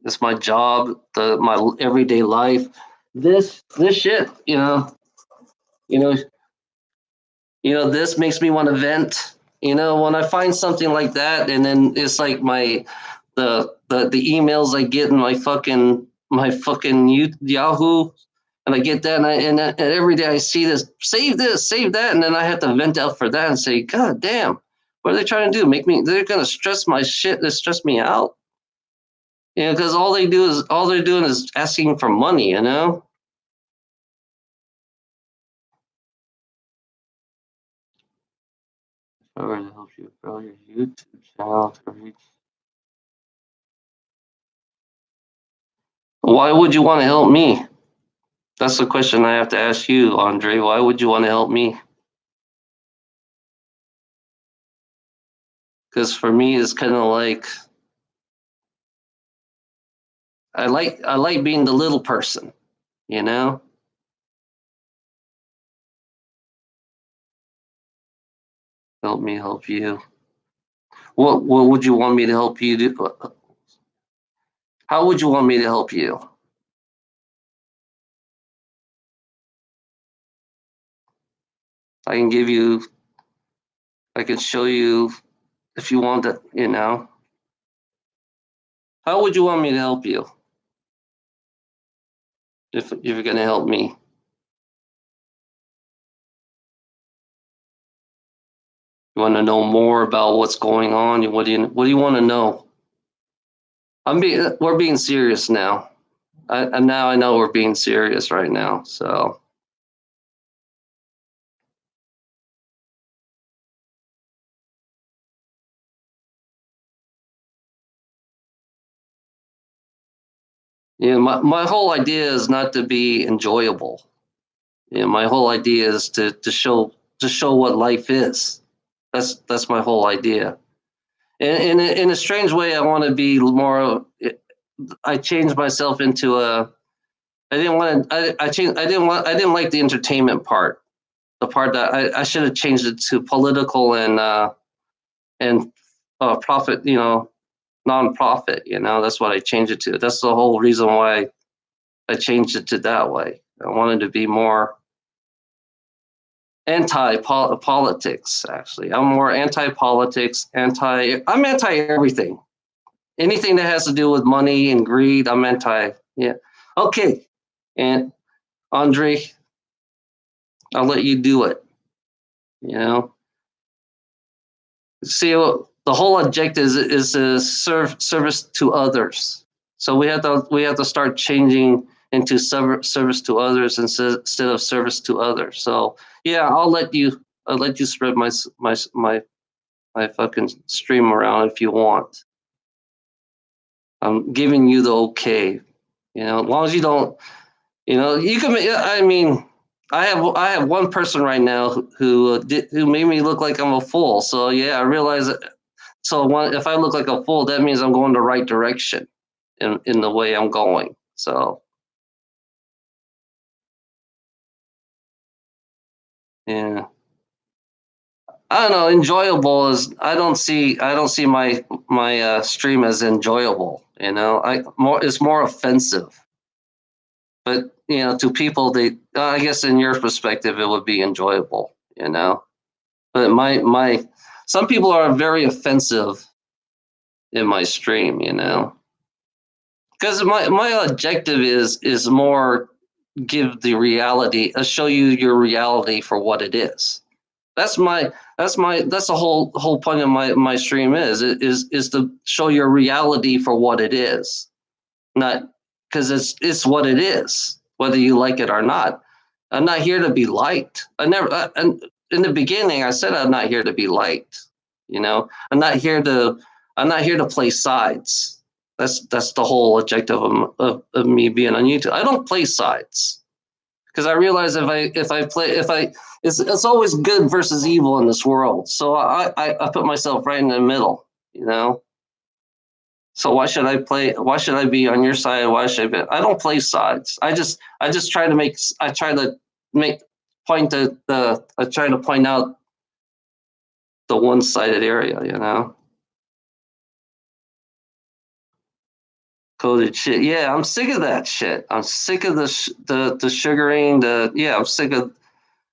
it's my job, my everyday life. This shit, you know, this makes me want to vent. When I find something like that, and then it's like the emails I get in my fucking Yahoo, and I get that, and every day I see this, save that, and then I have to vent out for that and say, God damn, what are they trying to do? Make me? They're gonna stress my shit. They stress me out. Because all they're doing is asking for money. Or to help you grow your YouTube channel to reach. Why would you want to help me? That's the question I have to ask you, Andre. Why would you want to help me? Because for me, it's kind of like I like being the little person. You know, help me help you. What would you want me to help you do? How would you want me to help you? I can give you. I can show you if you want to. How would you want me to help you if you're gonna help me? You want to know more about what's going on? What do you want to know? We're being serious now. And now I know we're being serious right now. So yeah, my whole idea is not to be enjoyable. Yeah, my whole idea is to show what life is. That's my whole idea. And in a strange way, I want to be more. I changed myself into a. I didn't want to. I changed. I didn't want. I didn't like the entertainment part. The part that I should have changed it to political and profit. Non-profit. That's what I changed it to. That's the whole reason why I changed it to that way. I wanted to be more anti-politics. Actually, I'm more anti-politics. I'm anti everything. Anything that has to do with money and greed, I'm anti. Yeah. Okay. And Andre, I'll let you do it. You know, see, the whole objective is to service to others. So we have to start changing into service to others instead of service to others. So yeah, I'll let you spread my fucking stream around if you want. I'm giving you the okay. As long as you don't, you can. I mean, I have one person right now who made me look like I'm a fool. So yeah, I realize that. So if I look like a fool, that means I'm going the right direction in the way I'm going. So yeah, I don't know. Enjoyable is I don't see my stream as enjoyable. It's more offensive. But to people, I guess in your perspective, it would be enjoyable. But some people are very offensive in my stream. Because my objective is more give the reality, show you your reality for what it is. That's the whole point of my stream is to show your reality for what it is, not because it's what it is, whether you like it or not. I'm not here to be liked. And in the beginning, I said I'm not here to be liked. I'm not here to play sides. That's the whole objective of me being on YouTube. I don't play sides because I realize if I it's always good versus evil in this world. So I put myself right in the middle. You know. So why should I play? Why should I be on your side? Why should I be? I don't play sides. I just try to make. I try to make point the. I try to point out the one-sided area. Coded shit. Yeah, I'm sick of that shit. I'm sick of the sugaring. Yeah, I'm sick of.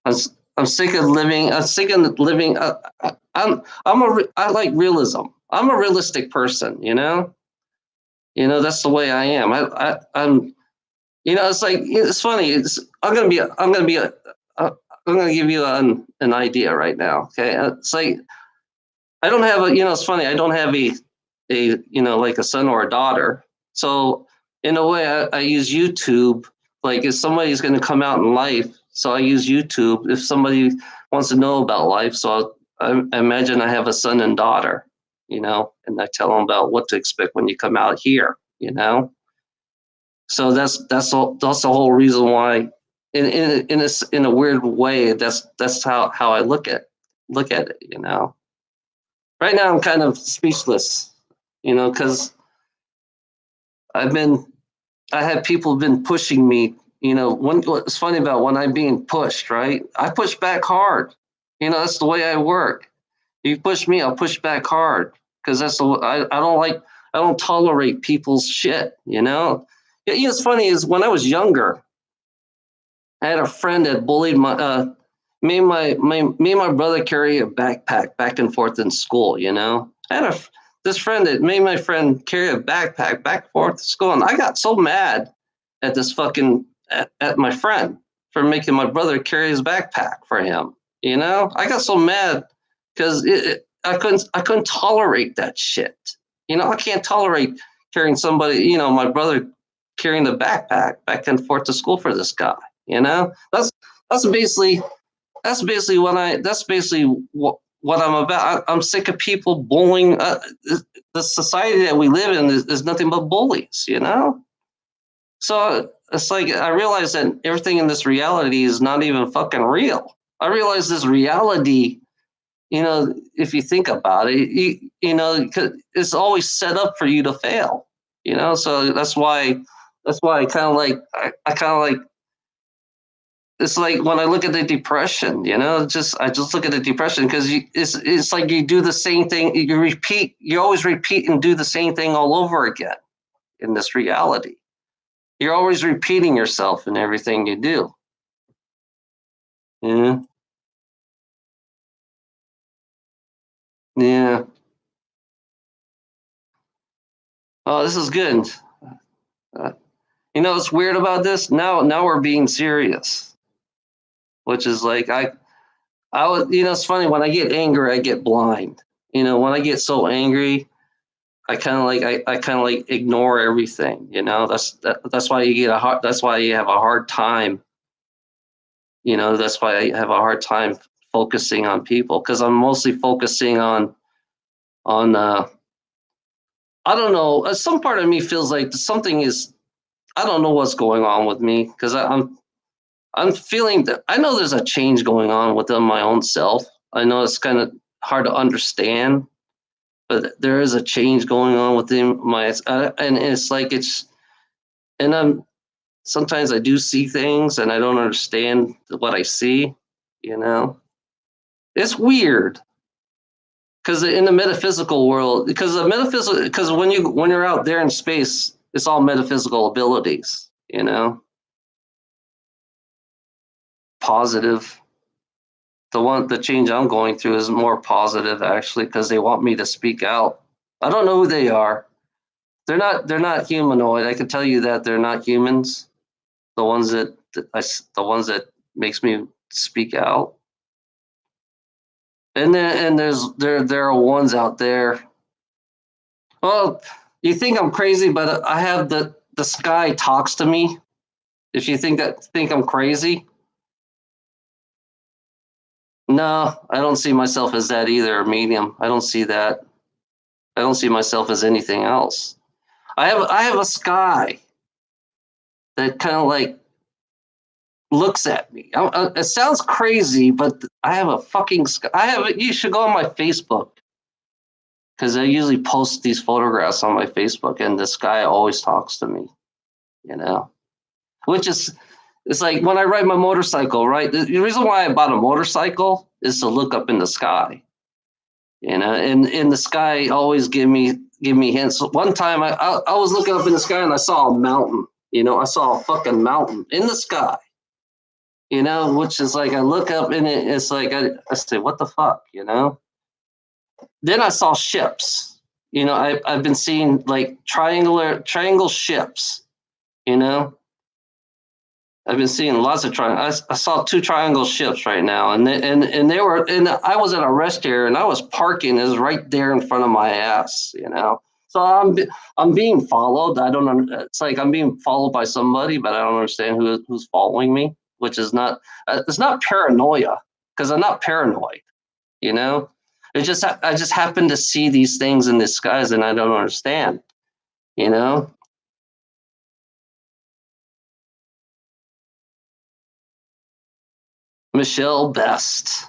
I'm, I'm sick of living. I'm sick of living. I like realism. I'm a realistic person. That's the way I am. I'm it's like it's funny. I'm gonna give you an idea right now. Okay, it's like I don't have a. It's funny. I don't have a like a son or a daughter. So in a way, I use YouTube. Like if somebody's gonna come out in life, so I use YouTube. If somebody wants to know about life, so I imagine I have a son and daughter. And I tell them about what to expect when you come out here. So that's the whole reason why, in a weird way, that's how I look at it. Right now I'm kind of speechless. Because I've been I have people been pushing me. What's funny about when I'm being pushed, right? I push back hard. That's the way I work. You push me, I'll push back hard because I don't tolerate people's shit. Yeah, it's funny is when I was younger, I had a friend that bullied me and my brother carry a backpack back and forth in school. I had this friend that made my friend carry a backpack back and forth to school, and I got so mad at this fucking at my friend for making my brother carry his backpack for him. I got so mad because I couldn't tolerate that shit. I can't tolerate carrying somebody, my brother carrying the backpack back and forth to school for this guy. That's basically that's basically what I'm about. I'm sick of people bullying. The society that we live in is nothing but bullies. So it's like I realize that everything in this reality is not even fucking real. I realize this reality, if you think about it, it's always set up for you to fail. So that's why I kind of like I kind of like it's like when I look at the depression, I just look at the depression because it's like you do the same thing, you always repeat and do the same thing all over again in this reality. You're always repeating yourself in everything you do. Yeah, yeah. Oh, this is good. Uh, what's weird about this? Now we're being serious, which is like I was, it's funny when I get angry, I get blind. When I get so angry, I kind of like ignore everything. That's why you get a hard. That's why you have a hard time. That's why I have a hard time focusing on people because I'm mostly focusing on. I don't know. Some part of me feels like something is. I don't know what's going on with me because I'm feeling that I know there's a change going on within my own self. I know it's kind of hard to understand, but there is a change going on within and it's like and I'm sometimes I do see things and I don't understand what I see. You know, it's weird because in the metaphysical world, because when you're out there in space, it's all metaphysical abilities. Positive. The change I'm going through is more positive actually because they want me to speak out. I don't know who they are. They're not humanoid. I can tell you that they're not humans. The ones the ones that makes me speak out. And there are ones out there. Well, you think I'm crazy, but I have the sky talks to me. If you think I'm crazy, no, I don't see myself as that either. Medium. I don't see that. I don't see myself as anything else. I have a sky that kind of like looks at me. It sounds crazy, but I have a fucking sky. You should go on my Facebook because I usually post these photographs on my Facebook, and this guy always talks to me. You know, which is it's like when I ride my motorcycle. Right, the reason why I bought a motorcycle is to look up in the sky. And the sky always give me hints. One time I was looking up in the sky and I saw a mountain. I saw a fucking mountain in the sky. Which is like I look up and it's like I say, what the fuck. Then I saw ships. I've been seeing like triangle ships. You know, I've been seeing lots of triangles. I saw two triangle ships right now, and they were and I was at a rest area and I was parking. It was right there in front of my ass. So I'm being followed. I don't. It's like I'm being followed by somebody, but I don't understand who's following me. Which is not. It's not paranoia because I'm not paranoid. You know, I just happen to see these things in the skies and I don't understand. You know, Michelle Best.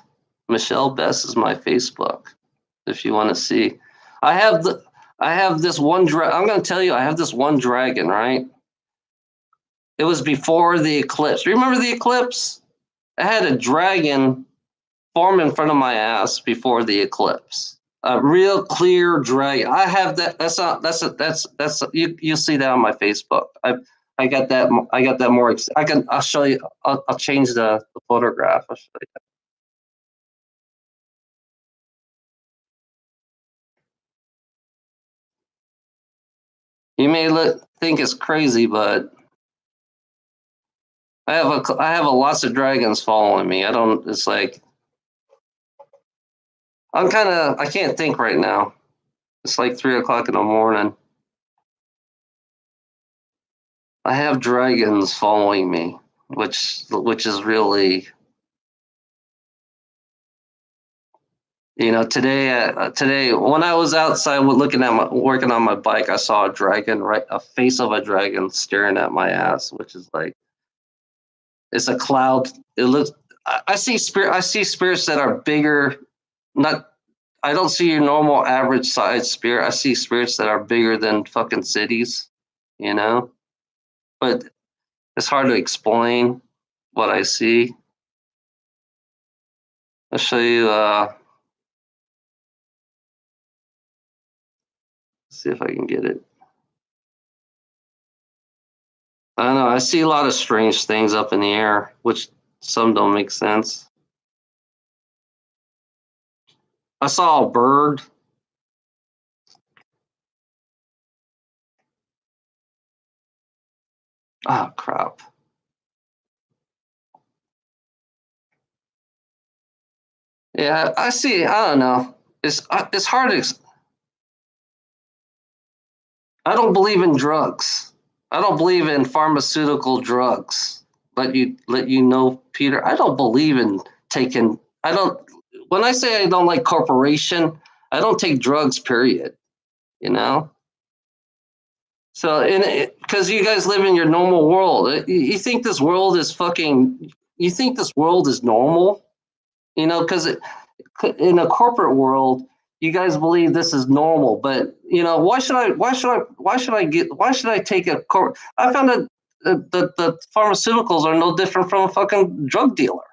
Michelle Best is my Facebook. If you want to see, I have the I have this one. I'm going to tell you, I have this one dragon. Right. It was before the eclipse. Remember the eclipse? I had a dragon form in front of my ass before the eclipse. A real clear dragon. I have that. That's not. That's. You see that on my Facebook. I got that. I got that more. I'll show you. I'll change the photograph. I'll show you. You may think it's crazy, but I have a lots of dragons following me. I don't. It's like I can't think right now. It's like 3 o'clock in the morning. I have dragons following me, which is really, today when I was outside looking at working on my bike, I saw a dragon, right, a face of a dragon staring at my ass, which is like, it's a cloud. It looks. I see spirit. I see spirits that are bigger. Not. I don't see your normal average size spirit. I see spirits that are bigger than fucking cities. You know, but it's hard to explain what I see. I'll show you. See if I can get it. I don't know. I see a lot of strange things up in the air, which some don't make sense. I saw a bird. Oh crap. Yeah, I see. I don't know. It's hard to. I don't believe in drugs. I don't believe in pharmaceutical drugs. Let you know, Peter. I don't believe in taking. I don't. When I say I don't like corporation, I don't take drugs. Period. You know. So, because you guys live in your normal world, you think this world is fucking. You think this world is normal? Because in a corporate world, you guys believe this is normal, but why should I take a I found that the pharmaceuticals are no different from a fucking drug dealer,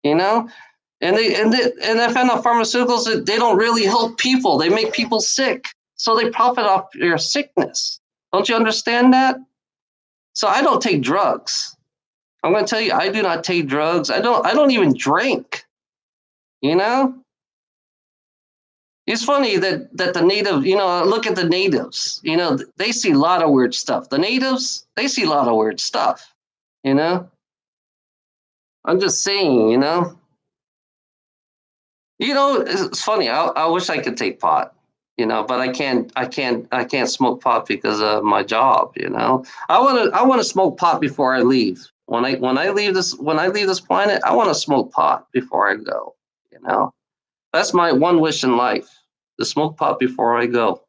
you know? And I found out pharmaceuticals, they don't really help people. They make people sick. So they profit off your sickness. Don't you understand that? So I don't take drugs. I'm going to tell you, I do not take drugs. I don't even drink, you know? It's funny that the native, look at the natives. They see a lot of weird stuff. The natives, they see a lot of weird stuff. You know, I'm just saying. It's funny. I wish I could take pot. But I can't. I can't smoke pot because of my job. I want to smoke pot before I leave. When I leave this planet, I want to smoke pot before I go. You know. That's my one wish in life: to smoke pot before I go.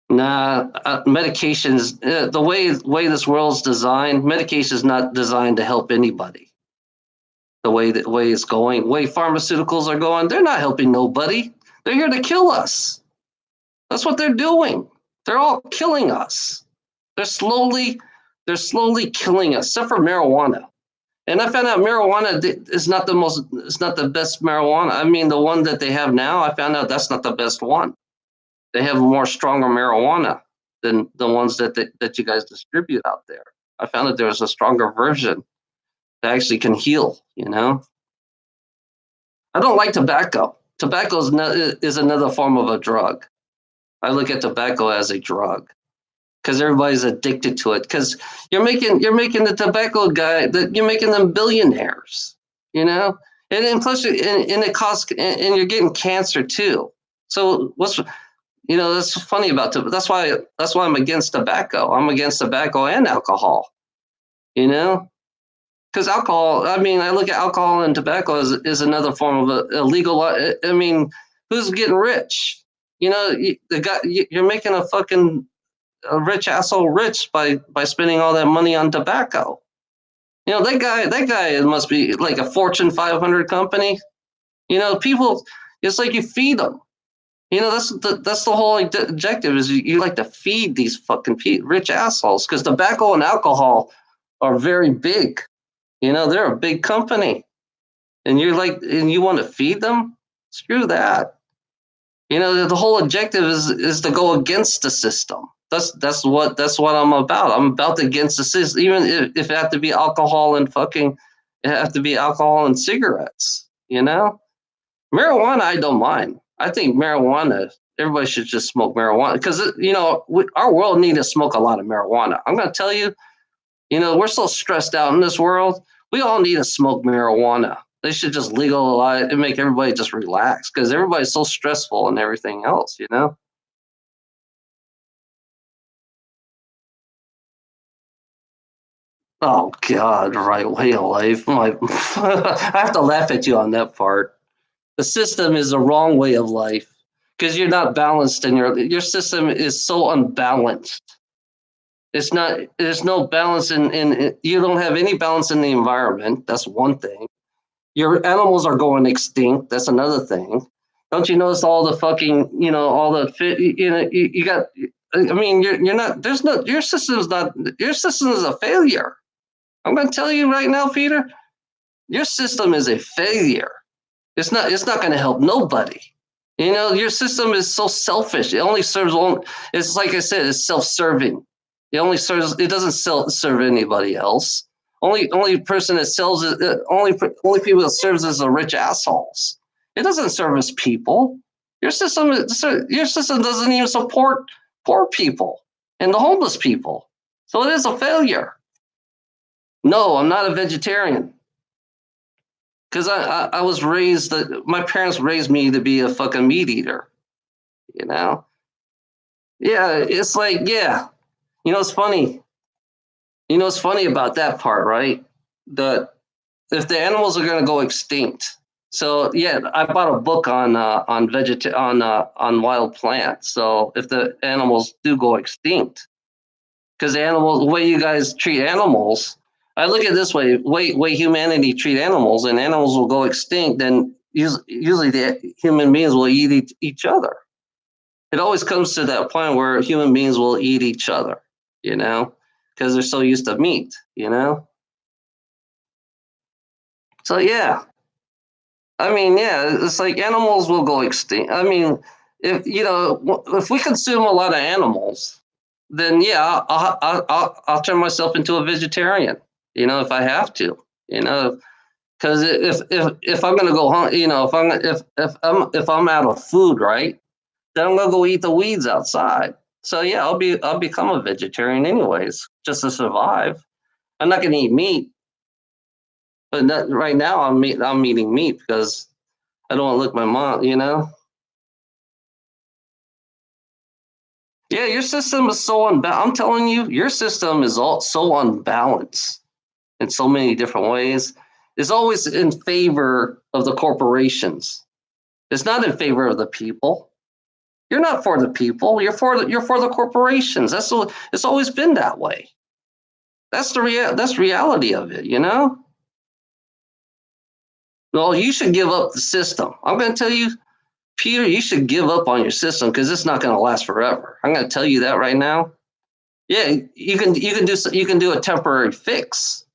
Nah, medications. The way this world's designed, medication is not designed to help anybody. The way it's going, way pharmaceuticals are going, they're not helping nobody. They're here to kill us. That's what they're doing. They're all killing us. They're slowly, they're slowly killing us, except for marijuana. And I found out marijuana is not the most. It's not the best marijuana. I mean, the one that they have now, I found out that's not the best one. They have more stronger marijuana than the ones that you guys distribute out there. I found that there's a stronger version that actually can heal. I don't like tobacco. Tobacco is another form of a drug. I look at tobacco as a drug because everybody's addicted to it. Because you're making the tobacco guy that you're making them billionaires. You know, and then plus and it costs and you're getting cancer too. So that's funny about it. That's why I'm against tobacco. I'm against tobacco and alcohol. You know, because alcohol. I mean, I look at alcohol and tobacco as another form of illegal. I mean, who's getting rich? You're making a rich asshole rich by spending all that money on tobacco. That guy must be like a Fortune 500 company. People. It's like you feed them. That's the whole objective is you like to feed these fucking rich assholes because tobacco and alcohol are very big. They're a big company, and you want to feed them. Screw that. The whole objective is to go against the system. That's what I'm about. I'm about against the system, even if it have to be alcohol and fucking, it have to be alcohol and cigarettes. Marijuana, I don't mind. I think marijuana, everybody should just smoke marijuana because, our world needs to smoke a lot of marijuana. I'm going to tell you, we're so stressed out in this world. We all need to smoke marijuana. They should just legalize it and make everybody just relax because everybody's so stressful and everything else. Oh God, right way of life. I have to laugh at you on that part. The system is the wrong way of life because you're not balanced, and your system is so unbalanced. It's not. There's no balance in. You don't have any balance in the environment. That's one thing. Your animals are going extinct. That's another thing. Don't you notice all the fucking, all the fit, you got, I mean, you're not, there's no, your system's not, your system is a failure. I'm going to tell you right now, Peter, your system is a failure. It's not going to help nobody. Your system is so selfish. It only serves one. It's like I said, it's self-serving. It doesn't serve anybody else. Only person that sells it, only people that serves is the rich assholes. It doesn't service people. Your system doesn't even support poor people and the homeless people. So it is a failure. No, I'm not a vegetarian because I was raised that my parents raised me to be a fucking meat eater. You know? Yeah, it's like, yeah. It's funny. It's funny about that part, right? That if the animals are going to go extinct. So yeah, I bought a book on wild plants. So if the animals do go extinct, because the way you guys treat animals, I look at it this way humanity treat animals, and animals will go extinct, then usually the human beings will eat each other. It always comes to that point where human beings will eat each other, because they're so used to meat. So yeah, I mean, yeah, it's like animals will go extinct. I mean, if we consume a lot of animals, then yeah, I'll turn myself into a vegetarian. If I have to. Because if I'm gonna go hunt, if I'm out of food, right, then I'm gonna go eat the weeds outside. So yeah, I'll become a vegetarian anyways, just to survive. I'm not gonna eat meat, but right now I'm eating meat because I don't want to look my mom. Yeah, your system is so unbalanced. I'm telling you, your system is all so unbalanced in so many different ways. It's always in favor of the corporations. It's not in favor of the people. You're not for the people. You're for the corporations. It's always been that way. That's reality of it. Well, you should give up the system. I'm going to tell you, Peter, you should give up on your system because it's not going to last forever. I'm going to tell you that right now. Yeah, you can do a temporary fix.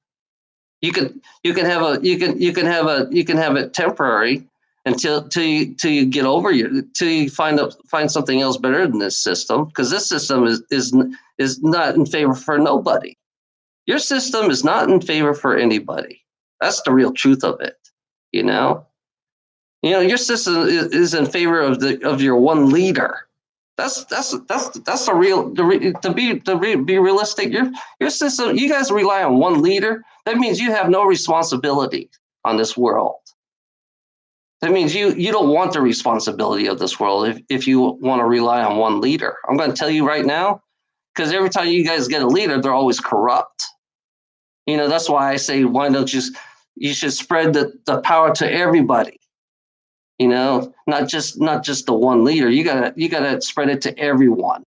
You can have it temporary until you get over till you find something else better than this system, because this system is not in favor for nobody. Your system is not in favor for anybody. That's the real truth of it. You know. Your system is in favor of your one leader. That's to be realistic. Your system, you guys rely on one leader. That means you have no responsibility on this world. That means you don't want the responsibility of this world if you want to rely on one leader. I'm going to tell you right now, because every time you guys get a leader, they're always corrupt. That's why I say, why don't you should spread the power to everybody. Not just the one leader. You gotta spread it to everyone.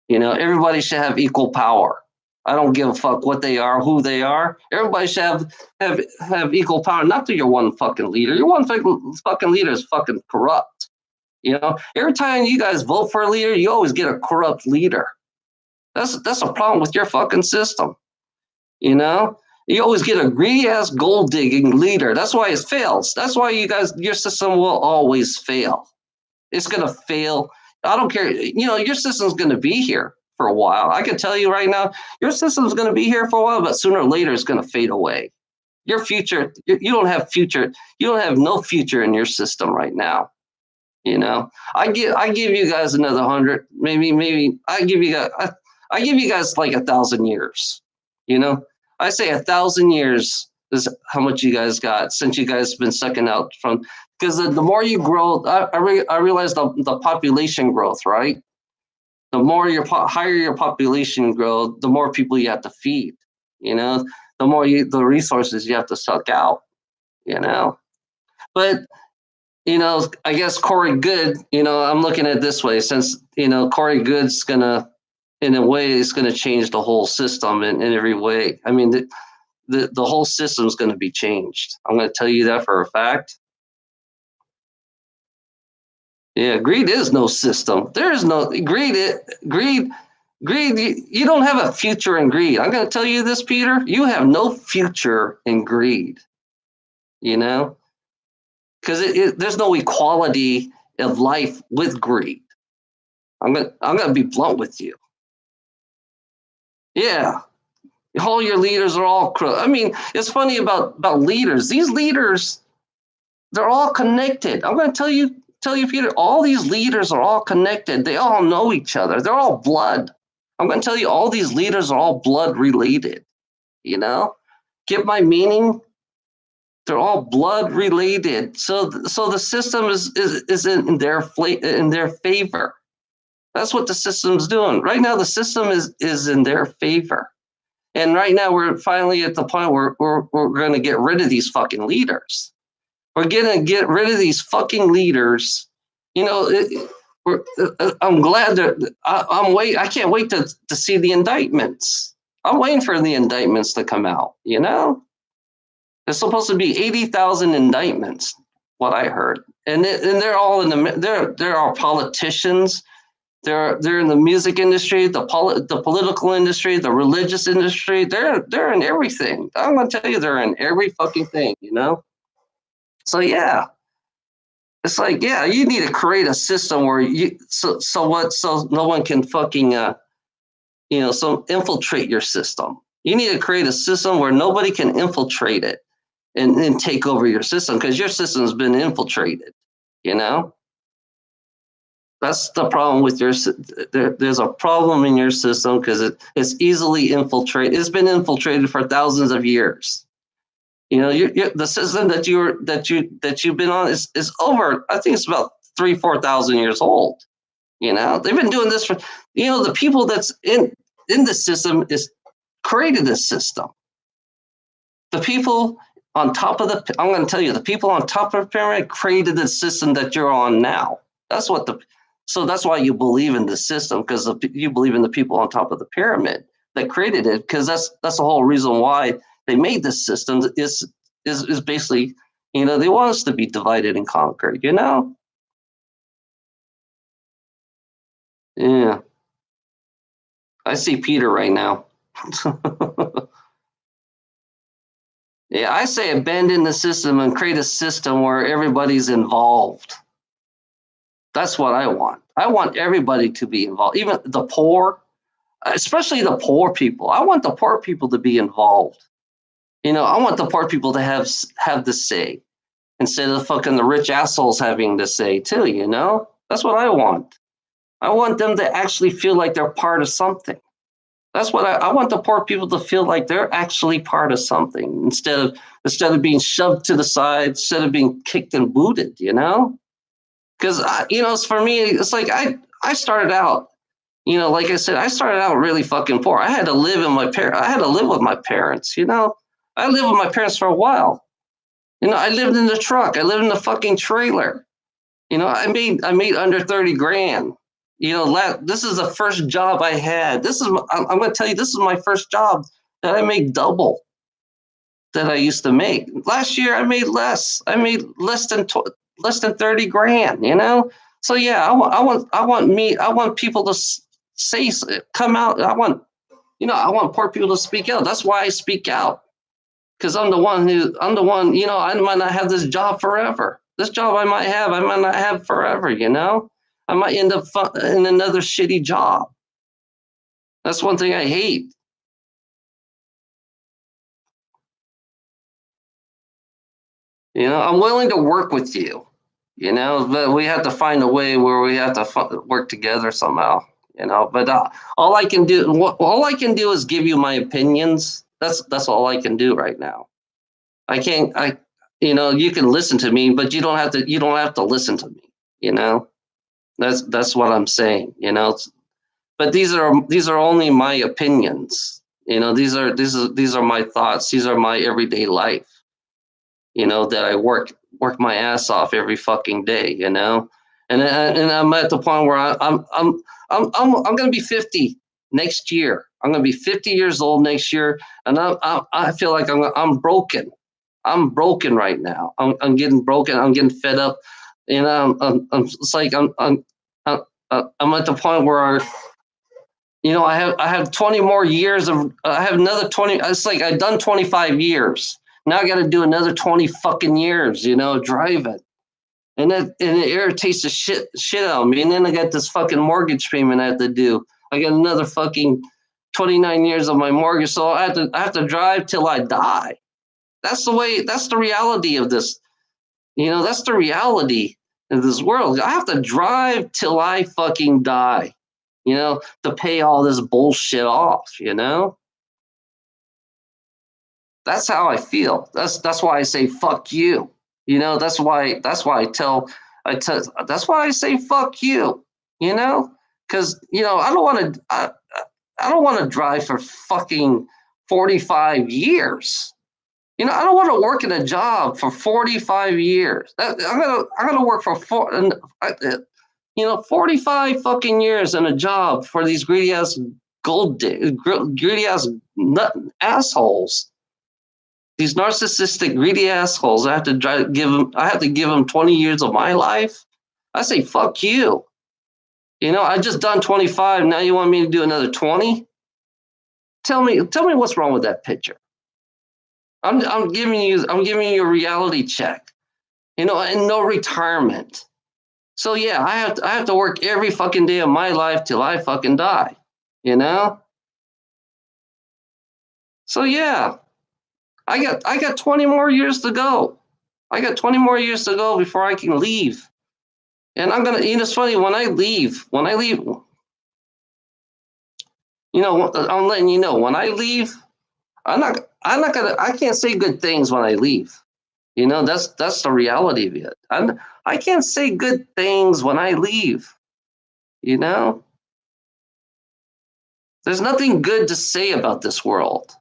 Everybody should have equal power. I don't give a fuck what they are, who they are. Everybody should have equal power, not to your one fucking leader. Your one fucking leader is fucking corrupt. Every time you guys vote for a leader, you always get a corrupt leader. That's a problem with your fucking system. You always get a greedy ass gold digging leader. That's why it fails. That's why your system will always fail. It's gonna fail. I don't care. Your system's gonna be here for a while. I can tell you right now, your system's gonna be here for a while, but sooner or later it's gonna fade away. Your future, you don't have future. You don't have no future in your system right now. I give you guys another 100, maybe I give you guys like 1,000 years. I say 1,000 years is how much you guys got since you guys have been sucking out from, because the more you grow, I realize the population growth, right? The more higher your population grow, the more people you have to feed. You know, the resources you have to suck out. You know, but I guess Corey Good. I'm looking at it this way, since Corey Good's gonna, in a way, is gonna change the whole system in every way. I mean, the whole system's going to be changed. I'm going to tell you that for a fact. Yeah, greed is no system. There is no greed. Greed. You don't have a future in greed. I'm going to tell you this, Peter. You have no future in greed. Because there's no equality of life with greed. I'm gonna be blunt with you. Yeah, all your leaders are all crook. I mean, it's funny about leaders. These leaders, they're all connected. I'm going to tell you, Peter, all these leaders are all connected. They all know each other. They're all blood. I'm going to tell you, all these leaders are all blood related. Get my meaning? They're all blood related. So the system is in their favor. That's what the system's doing right now. The system is in their favor. And right now we're finally at the point where we're going to get rid of these fucking leaders. We're going to get rid of these fucking leaders. I'm glad that I can't wait to see the indictments. I'm waiting for the indictments to come out. There's supposed to be 80,000 indictments, what I heard, and they're all there are politicians. They're in the music industry, the political industry, the religious industry. They're in everything. I'm gonna tell you, they're in every fucking thing. So yeah, it's like, yeah, you need to create a system where so no one can fucking so infiltrate your system. You need to create a system where nobody can infiltrate it and take over your system, because your system's been infiltrated. That's the problem with your. There's a problem in your system because it's easily infiltrated. It's been infiltrated for thousands of years. The system that you've been on is over. I think it's about 3,000-4,000 years old. They've been doing this for. The people that's in the system is created this system. The people on top of I'm going to tell you, the people on top of the pyramid created the system that you're on now. So that's why you believe in the system, because you believe in the people on top of the pyramid that created it, because that's the whole reason why they made this system is basically, they want us to be divided and conquered, Yeah. I see Peter right now. Yeah, I say abandon the system and create a system where everybody's involved. That's what I want. I want everybody to be involved, even the poor, especially the poor people. I want the poor people to be involved. I want the poor people to have the say instead of fucking the rich assholes having the say too. That's what I want. I want them to actually feel like they're part of something. That's what I want the poor people to feel like they're actually part of something instead of being shoved to the side, instead of being kicked and booted. Because it's for me, it's like I started out, like I said, I started out really fucking poor. I had to live I had to live with my parents. I lived with my parents for a while. I lived in the truck. I lived in the fucking trailer. I made under 30 grand. This is the first job I had. I'm going to tell you, this is my first job that I made double that I used to make. Last year I made less. I made less than 30 grand. So yeah, I want people to say, come out. I want poor people to speak out. That's why I speak out. Because I'm the one, I might not have this job forever. This job I might not have forever, I might end up in another shitty job. That's one thing I hate. I'm willing to work with you, but we have to find a way where we have to work together somehow, but all I can do is give you my opinions. That's all I can do right now. I can't, you can listen to me, but you don't have to listen to me, that's what I'm saying, but these are only my opinions. These are my thoughts. These are my everyday life. That I work my ass off every fucking day. And I'm at the point where I'm gonna be 50 next year. I'm gonna be 50 years old next year, and I feel like I'm broken. I'm broken right now. I'm getting broken. I'm getting fed up. It's like I'm at the point where I have 20 more years of I have another 20. It's like I've done 25 years. Now I got to do another 20 fucking years, driving. And it irritates the shit out of me. And then I got this fucking mortgage payment I have to do. I got another fucking 29 years of my mortgage, so I have to drive till I die. That's the reality of this. That's the reality of this world. I have to drive till I fucking die, to pay all this bullshit off. That's how I feel. That's why I say fuck you. That's why that's why I say fuck you, Cuz I don't want to drive for fucking 45 years. I don't want to work in a job for 45 years. I'm gonna work for 45 fucking years in a job for these greedy ass nut assholes. These narcissistic, greedy assholes. I have to give them 20 years of my life. I say fuck you. I just done 25. Now you want me to do another 20? Tell me what's wrong with that picture. I'm giving you a reality check. And no retirement. So yeah, I have to work every fucking day of my life till I fucking die. You know? So yeah, I got 20 more years to go. I got 20 more years to go before I can leave. And I'm gonna, it's funny, when I leave, I'm letting you know, when I leave, I can't say good things when I leave. That's the reality of it. I can't say good things when I leave. You know, there's nothing good to say about this world.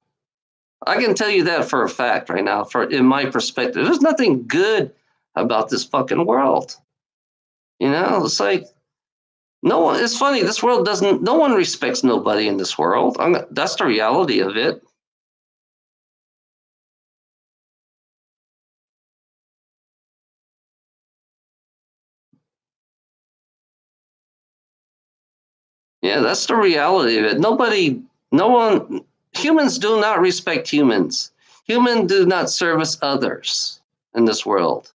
I can tell you that for a fact right now, in my perspective. There's nothing good about this fucking world. It's like no one. It's funny. This world doesn't. No one respects nobody in this world. That's the reality of it. Yeah, that's the reality of it. No one. Humans do not respect humans. Humans do not service others in this world.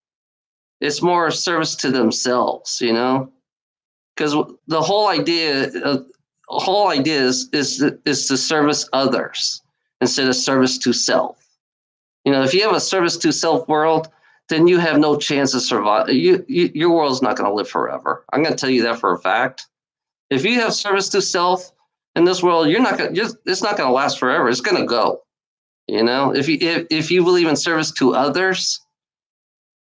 It's more service to themselves. Because the whole idea is to service others instead of service to self. If you have a service to self world, then you have no chance to survive. Your world's not going to live forever. I'm going to tell you that for a fact. If you have service to self in this world, you're not going. It's not going to last forever. It's going to go. If you believe in service to others,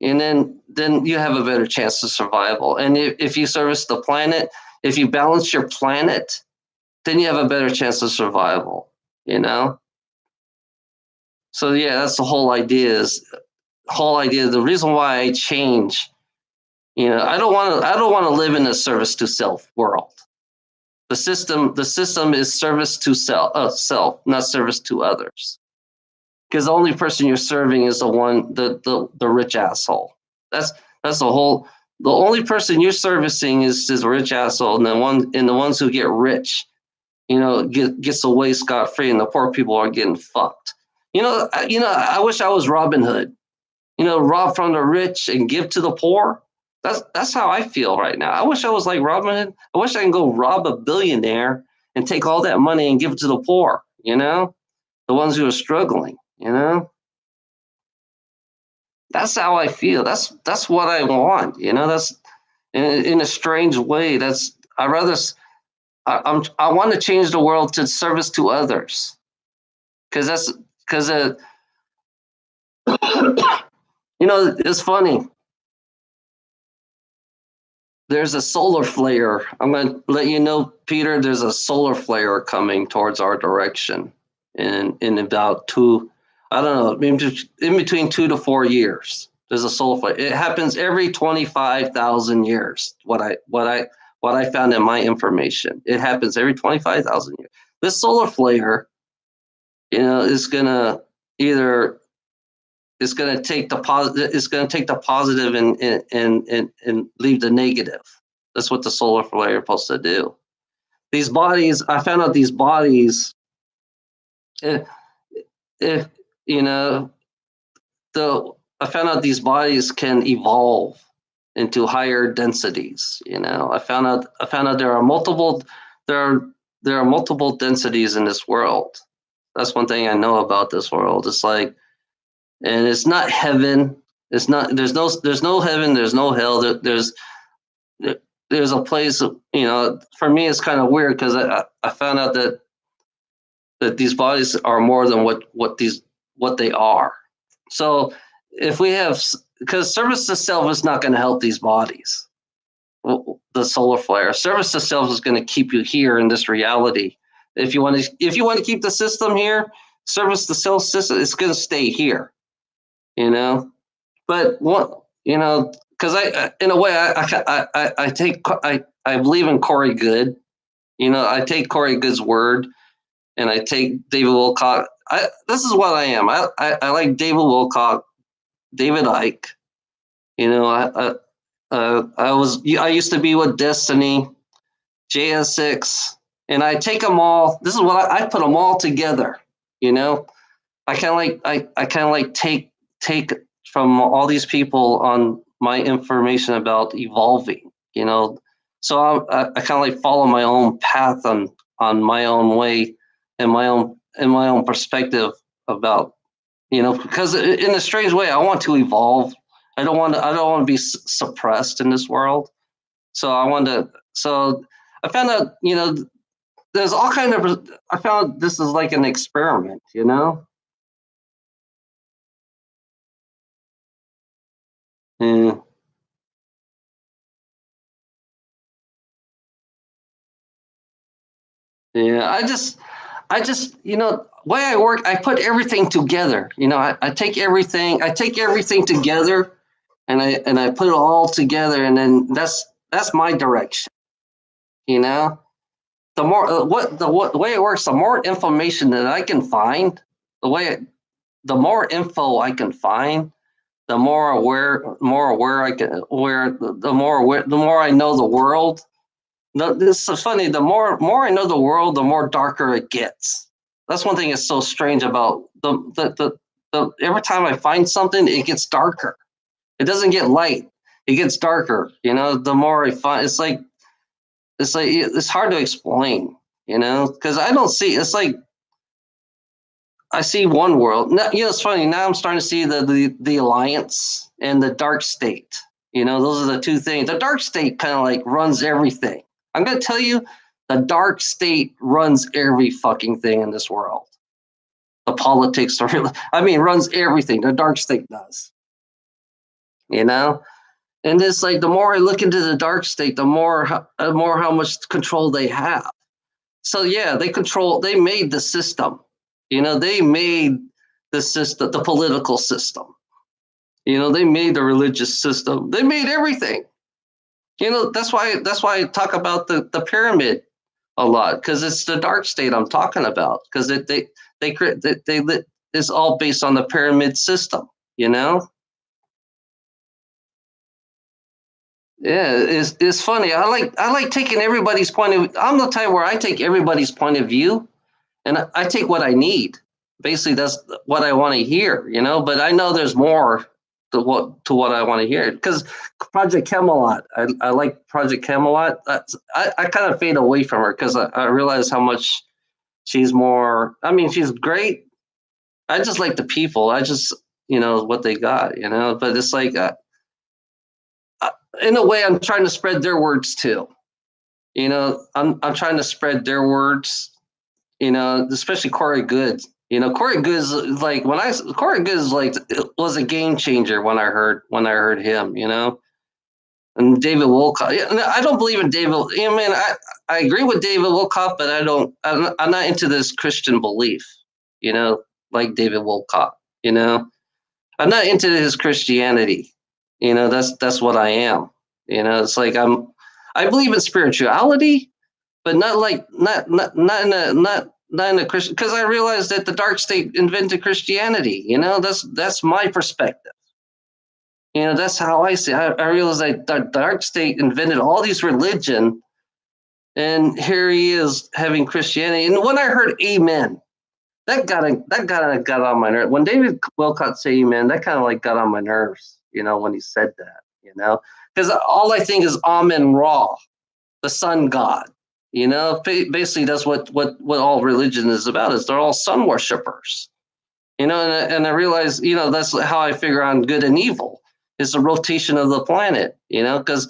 and then you have a better chance of survival. And if you service the planet, if you balance your planet, then you have a better chance of survival. You know. So yeah, that's the whole idea. The reason why I change. I don't want to live in a service to self world. The system is service to self, not service to others. Because the only person you're serving is the rich asshole. That's that's the whole. The only person you're servicing is this rich asshole, and the ones who get rich, gets away scot free, and the poor people are getting fucked. I wish I was Robin Hood. Rob from the rich and give to the poor. That's how I feel right now. I wish I was like Robin Hood. I wish I can go rob a billionaire and take all that money and give it to the poor. The ones who are struggling. That's how I feel. That's what I want. That's in a strange way. I rather I want to change the world to service to others because it's funny. There's a solar flare. I'm going to let you know, Peter, there's a solar flare coming towards our direction. in about two, I don't know, in between 2 to 4 years. There's a solar flare. It happens every 25,000 years. What I found in my information, it happens every 25,000 years. This solar flare, is gonna either it's gonna take the positive. It's gonna take the positive and leave the negative. That's what the solar flare is supposed to do. These bodies, I found out these bodies, if, if you know, the I found out these bodies can evolve into higher densities. I found out there are there are multiple densities in this world. That's one thing I know about this world. It's like, and it's not heaven. It's not. There's no heaven. There's no hell. There's a place. For me, it's kind of weird because I found out that these bodies are more than what they are. So if we have, because service to self is not going to help these bodies. The solar flare, service to self is going to keep you here in this reality. If you want to keep the system here, service to self system is going to stay here. But what because in a way, I believe in Corey Good. I take Corey Good's word, and I take David Wilcock. This is what I am. I like David Wilcock, David Icke. I used to be with Destiny, JSX, and I take them all. This is what I put them all together. I kind of like take from all these people on my information about evolving. So I kind of like follow my own path on my own way and my own perspective about because in a strange way I want to evolve. I don't want to be suppressed in this world. So I found out there's all kind of I found this is like an experiment. Yeah. Yeah, I just, way I work, I put everything together. I take everything together, and I put it all together, and then that's my direction. You know, the way it works, the more information that I can find, the more info I can find, the more aware I can, the more I know the world. No, this is funny. The more I know the world, the more darker it gets. That's one thing that's so strange about the every time I find something, it gets darker. It doesn't get light. It gets darker. The more I find, it's hard to explain. Because I don't see. It's like I see one world. Now, it's funny. Now I'm starting to see the alliance and the dark state. Those are the two things. The dark state kind of like runs everything. I'm going to tell you, the dark state runs every fucking thing in this world. The politics, runs everything. The dark state does. And it's like the more I look into the dark state, the more how much control they have. So yeah, they made the system. They made the system, the political system. They made the religious system. They made everything. That's why I talk about the pyramid a lot, because it's the dark state I'm talking about, because it's all based on the pyramid system. Yeah, it's funny. I like taking everybody's point of. I'm the type where I take everybody's point of view, and I take what I need. Basically, that's what I want to hear. But I know there's more to what I want to hear, because Project Camelot. I like Project Camelot. I kind of fade away from her because I realize how much she's more. She's great. I just like the people. I just what they got. But it's like in a way I'm trying to spread their words too. I'm trying to spread their words. Especially Corey Good. Corey Good is like Corey Good is like was a game changer when I heard him. And David Wilcock. I don't believe in David. I agree with David Wilcock, but I'm not into this Christian belief. like David Wolcott. I'm not into his Christianity. That's what I am. It's like I believe in spirituality, but not like not in a Christian, because I realized that the dark state invented Christianity. That's my perspective. That's how I see it. I realized that the dark state invented all these religion, and here he is having Christianity. And when I heard Amen, that got on my nerves. When David Wilcott said Amen, that kind of like got on my nerves. When he said that. Because all I think is Amen Ra, the sun god. Basically that's what all religion is about. Is they're all sun worshippers. And I realize, that's how I figure on good and evil. It's the rotation of the planet. Because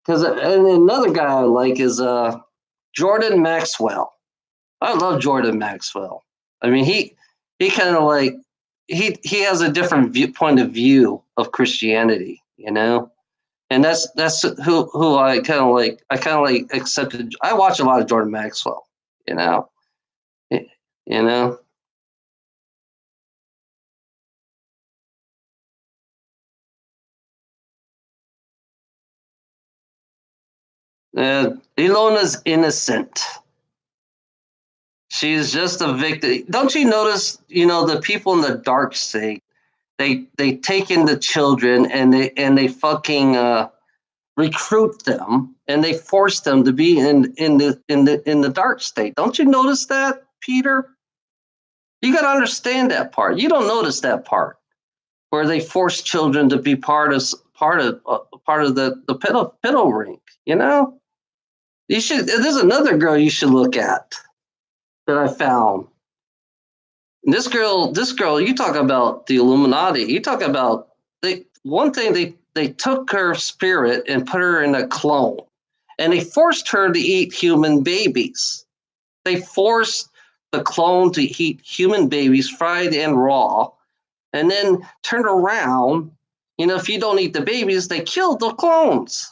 and another guy I like is Jordan Maxwell. I love Jordan Maxwell. I mean, he kind of like he has a different point of view of Christianity. And that's who I kind of like. I kind of like accepted. I watch a lot of Jordan Maxwell. You know, you know. Ilona's innocent. She's just a victim. Don't you notice? The people in the dark state, they take in the children and they fucking recruit them and they force them to be in the dark state. Don't you notice that, Peter? You got to understand that part. You don't notice that part where they force children to be part of the pedo ring. You should. There's another girl you should look at that I found. This girl. You talk about the Illuminati. You talk about One thing they took her spirit and put her in a clone, and they forced her to eat human babies. They forced the clone to eat human babies, fried and raw, and then turned around. If you don't eat the babies, they killed the clones.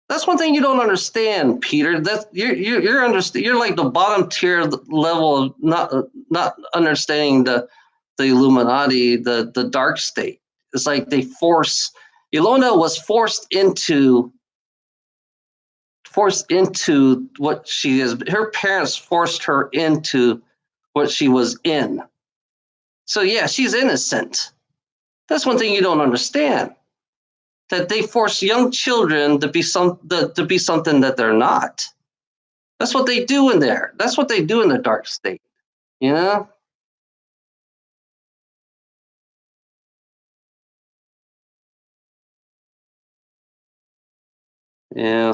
That's one thing you don't understand, Peter. That you're like the bottom tier level of not understanding the Illuminati, the dark state. It's like Ilona was forced into what she is. Her parents forced her into what she was in. So yeah, she's innocent. That's one thing you don't understand. That they force young children to be something that they're not. That's what they do in there. That's what they do in the dark state. You know? Yeah.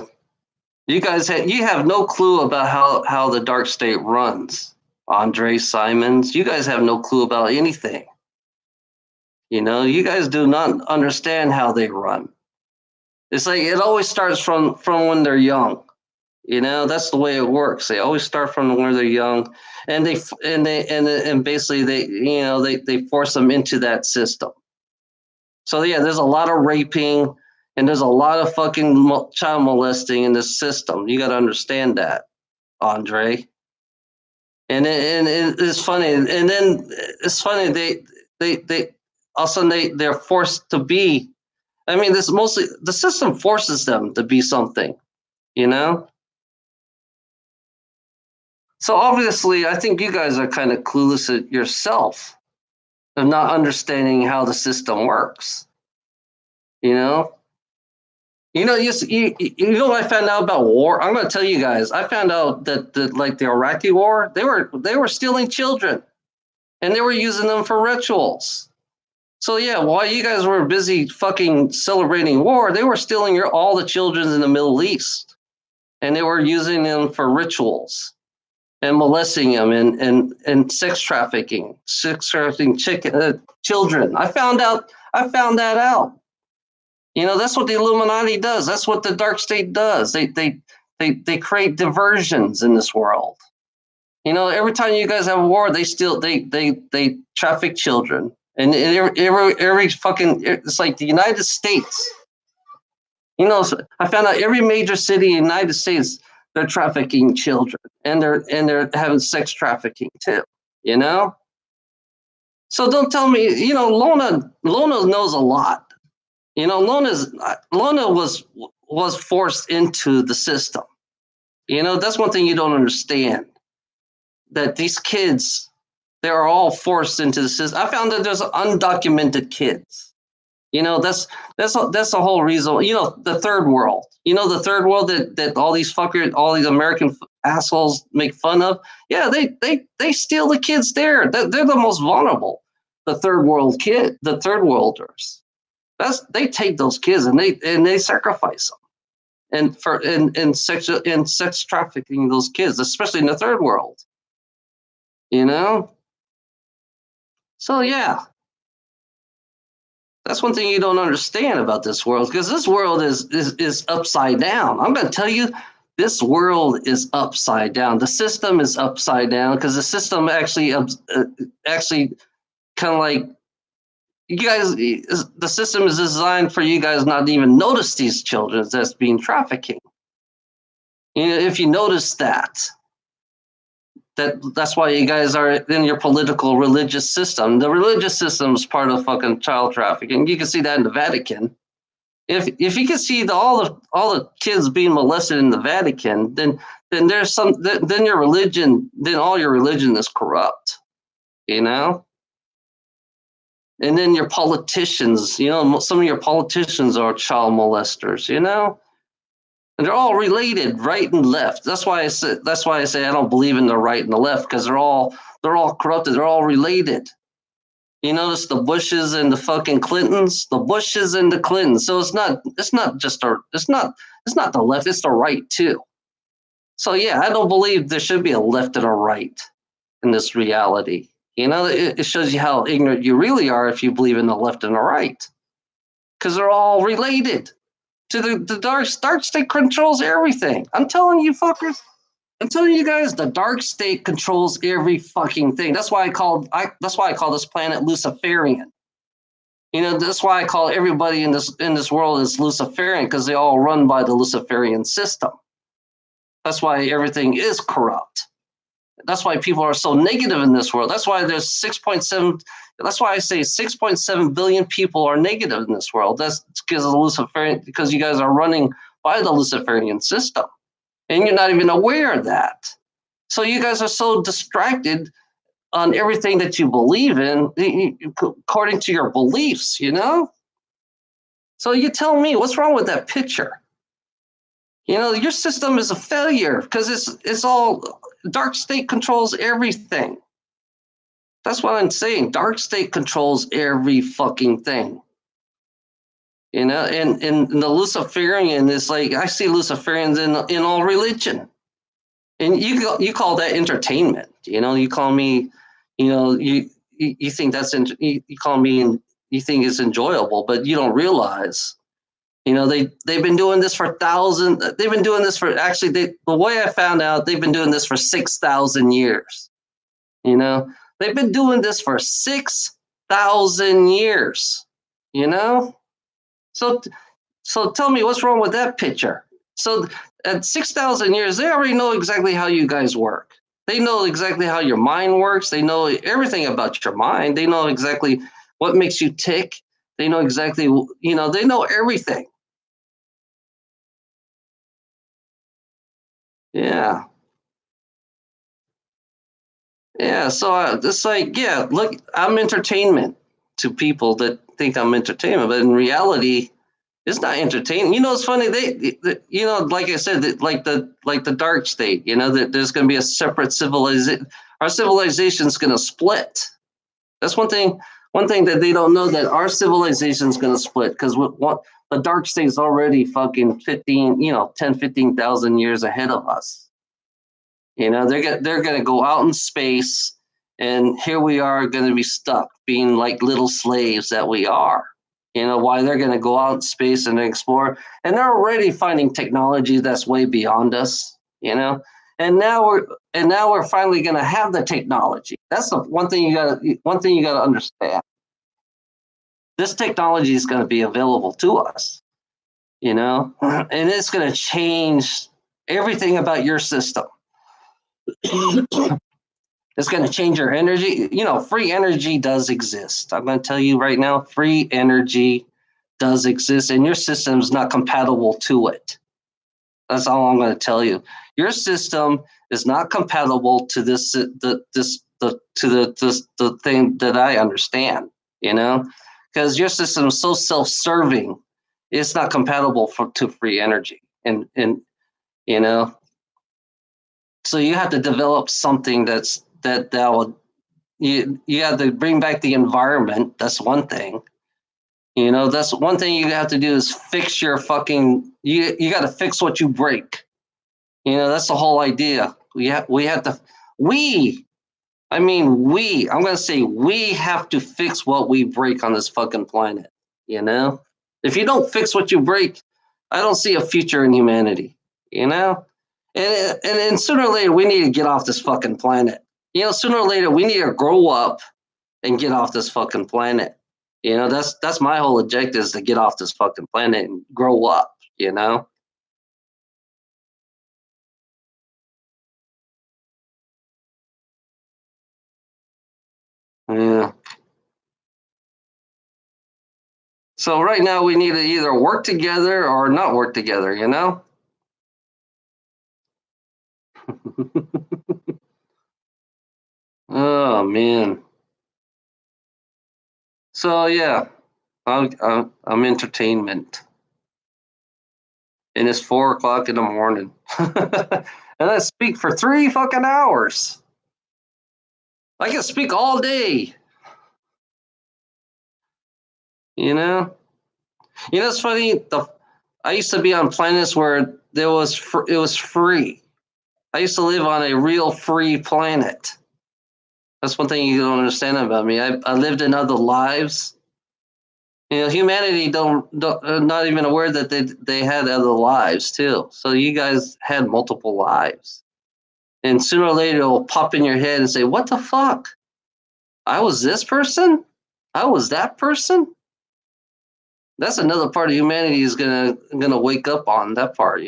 You have no clue about how the dark state runs. Andre Simons, you guys have no clue about anything. You guys do not understand how they run. It's like it always starts from when they're young. That's the way it works. They always start from when they're young, and and basically they force them into that system. So yeah, there's a lot of raping and there's a lot of fucking child molesting in this system. You got to understand that, Andre. It's funny, and then it's funny they also they're forced to be. I mean, this mostly the system forces them to be something, you know. So obviously, I think you guys are kind of clueless at yourself of not understanding how the system works. You know, you know what I found out about war? I'm going to tell you guys. I found out that like the Iraqi war, they were stealing children, and they were using them for rituals. So yeah, while you guys were busy fucking celebrating war, they were stealing all the children in the Middle East, and they were using them for rituals and molesting them and sex trafficking children. I found that out. That's what the Illuminati does. That's what the dark state does. They create diversions in this world. Every time you guys have a war, they traffic children, and every fucking it's like the United States. I found out every major city in the United States they're trafficking children, and they're having sex trafficking too. You know. So don't tell me. Lona knows a lot. Lona was forced into the system. That's one thing you don't understand. That these kids, they are all forced into the system. I found that there's undocumented kids. That's the whole reason. The third world. The third world that all these all these American assholes make fun of. Yeah, they steal the kids there. They're the most vulnerable. The third worlders. They take those kids and they sacrifice them and sex trafficking those kids, especially in the third world. You know, so yeah, that's one thing you don't understand about this world, because this world is upside down. I'm going to tell you, this world is upside down. The system is upside down because the system actually kind of like you guys. The system is designed for you guys not to even notice these children that's being trafficking. If you notice that. That's why you guys are in your political religious system. The religious system is part of fucking child trafficking. You can see that in the Vatican. If you can see all the kids being molested in the Vatican, then there's then your religion, then all your religion is corrupt, you know. And then your politicians, some of your politicians are child molesters, And they're all related, right and left. That's why I say I don't believe in the right and the left, because they're all corrupted. They're all related. You notice the Bushes and the fucking Clintons, the Bushes and the Clintons. So it's not the left. It's the right too. So yeah, I don't believe there should be a left and a right in this reality. It shows you how ignorant you really are if you believe in the left and the right, because they're all related. To the dark state controls everything. I'm telling you fuckers. I'm telling you guys, the dark state controls every fucking thing. That's why I call this planet Luciferian. That's why I call everybody in this world is Luciferian, because they all run by the Luciferian system. That's why everything is corrupt. That's why people are so negative in this world. That's why there's 6.7. That's why I say 6.7 billion people are negative in this world. That's because of the Luciferian, because you guys are running by the Luciferian system, and you're not even aware of that. So you guys are so distracted on everything that you believe in, according to your beliefs. So you tell me, what's wrong with that picture? Your system is a failure because it's all dark state controls everything. That's what I'm saying. Dark state controls every fucking thing. And the Luciferian is like, I see Luciferians in all religion. And you call that entertainment. You call me, you think you call me and you think it's enjoyable, but you don't realize. They've been doing this for thousands. They've been doing this for the way I found out, they've been doing this for 6,000 years. They've been doing this for 6,000 years. So tell me, what's wrong with that picture? So at 6,000 years, they already know exactly how you guys work. They know exactly how your mind works. They know everything about your mind. They know exactly what makes you tick. They know exactly, they know everything. Yeah. Yeah. So it's like, yeah, look, I'm entertainment to people that think I'm entertainment, but in reality, it's not entertaining. It's funny. Like I said, like the dark state. That there's going to be a separate civilization. Our civilization is going to split. That's one thing. One thing that they don't know, that our civilization is going to split, because the dark state is already fucking 10, 15,000 years ahead of us. They're going to go out in space, and here we are going to be stuck being like little slaves that we are. Why they're going to go out in space and explore, and they're already finding technology that's way beyond us. And now we're finally going to have the technology. That's the one thing you got to understand. This technology is going to be available to us, and it's going to change everything about your system. It's going to change your energy. Free energy does exist. I'm going to tell you right now, free energy does exist, and your system's not compatible to it. That's all I'm going to tell you. Your system is not compatible to the thing that I understand. Because your system is so self-serving, it's not compatible to free energy, and you know, so you have to develop something that will you have to bring back the environment. That's one thing. That's one thing you have to do is fix your fucking. You got to fix what you break. That's the whole idea. We have to. We. I mean, we. I'm gonna say we have to fix what we break on this fucking planet. If you don't fix what you break, I don't see a future in humanity. And sooner or later we need to get off this fucking planet. Sooner or later we need to grow up and get off this fucking planet. That's my whole objective, is to get off this fucking planet and grow up. Yeah. So right now we need to either work together or not work together. Oh man. So yeah, I'm entertainment, and it's 4 o'clock in the morning, and I speak for 3 fucking hours. I can speak all day. You know. It's funny. I used to be on planets where it was free. I used to live on a real free planet. That's one thing you don't understand about me. I lived in other lives. Humanity don't not even aware that they had other lives too. So you guys had multiple lives, and sooner or later it'll pop in your head and say, "What the fuck? I was this person. I was that person." That's another part of humanity is gonna wake up on that part.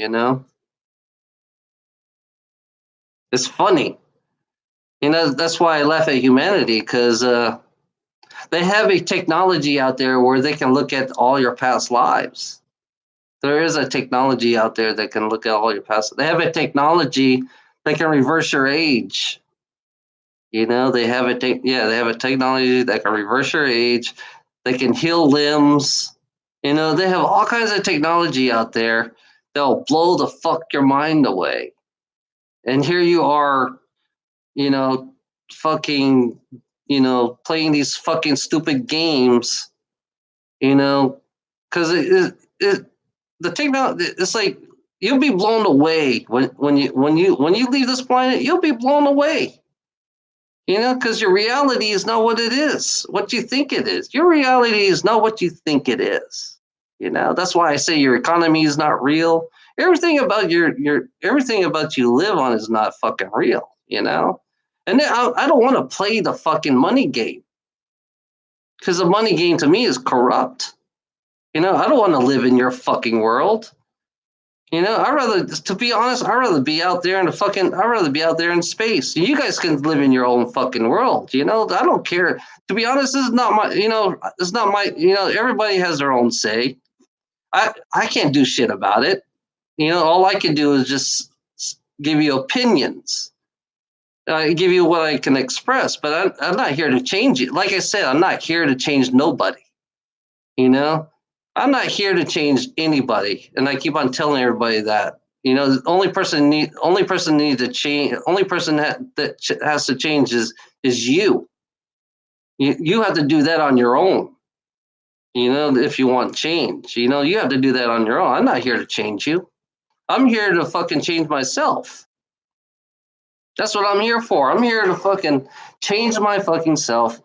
It's funny. That's why I laugh at humanity, because they have a technology out there where they can look at all your past lives. There is a technology out there that can look at all your past. They have a technology that can reverse your age. They have they have a technology that can reverse your age. They can heal limbs. They have all kinds of technology out there that'll blow the fuck your mind away. And here you are, fucking, playing these fucking stupid games, because the technology, it's like you'll be blown away when you leave this planet. You'll be blown away, because your reality is not what it is, what you think it is. Your reality is not what you think it is. That's why I say your economy is not real. Everything about everything about you live on is not fucking real. And then I don't want to play the fucking money game, because the money game to me is corrupt. I don't want to live in your fucking world. I'd rather, to be honest, I'd rather be out there I'd rather be out there in space. You guys can live in your own fucking world. I don't care. To be honest, this is not my, it's not my, everybody has their own say. I can't do shit about it. All I can do is just give you opinions. I give you what I can express, but I'm not here to change it. Like I said, I'm not here to change nobody. I'm not here to change anybody, and I keep on telling everybody that. The only person needs to change. Only person that has to change is you. You have to do that on your own. If you want change, you have to do that on your own. I'm not here to change you. I'm here to fucking change myself. That's what I'm here for. I'm here to fucking change my fucking self.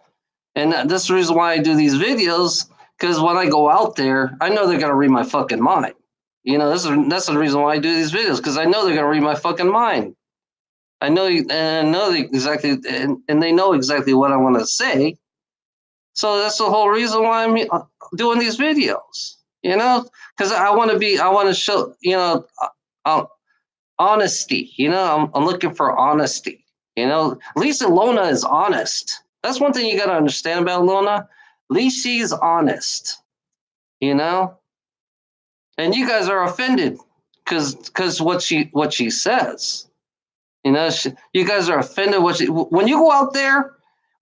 And that's the reason why I do these videos, because when I go out there, I know they're going to read my fucking mind. That's the reason why I do these videos, because I know they're going to read my fucking mind. I know exactly, and they know exactly what I want to say. So that's the whole reason why I'm doing these videos, because I want to show, honesty. I'm looking for honesty. At least Ilona is honest. That's one thing you got to understand about Ilona. At least she's honest, you know. And you guys are offended because what she says. You guys are offended. When you go out there,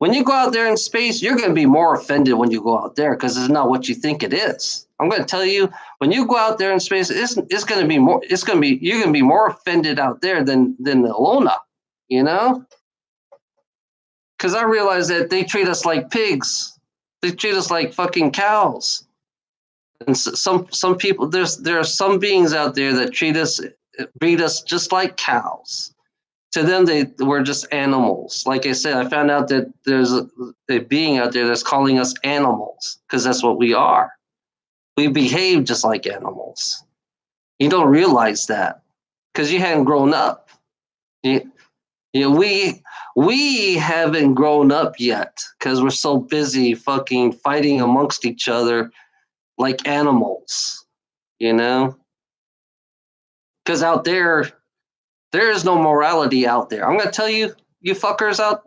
in space, you're going to be more offended when you go out there because it's not what you think it is. I'm going to tell you, when you go out there in space, it's going to be more. You're going to be more offended out there than Ilona. You know, because I realize that they treat us like pigs. They treat us like fucking cows. And some people, there are some beings out there that breed us just like cows. To them, we're just animals. Like I said, I found out that there's a being out there that's calling us animals because that's what we are. We behave just like animals. You don't realize that because you haven't grown up. You, we haven't grown up yet because we're so busy fucking fighting amongst each other like animals. Because out there is no morality out there. I'm going to tell you, you fuckers out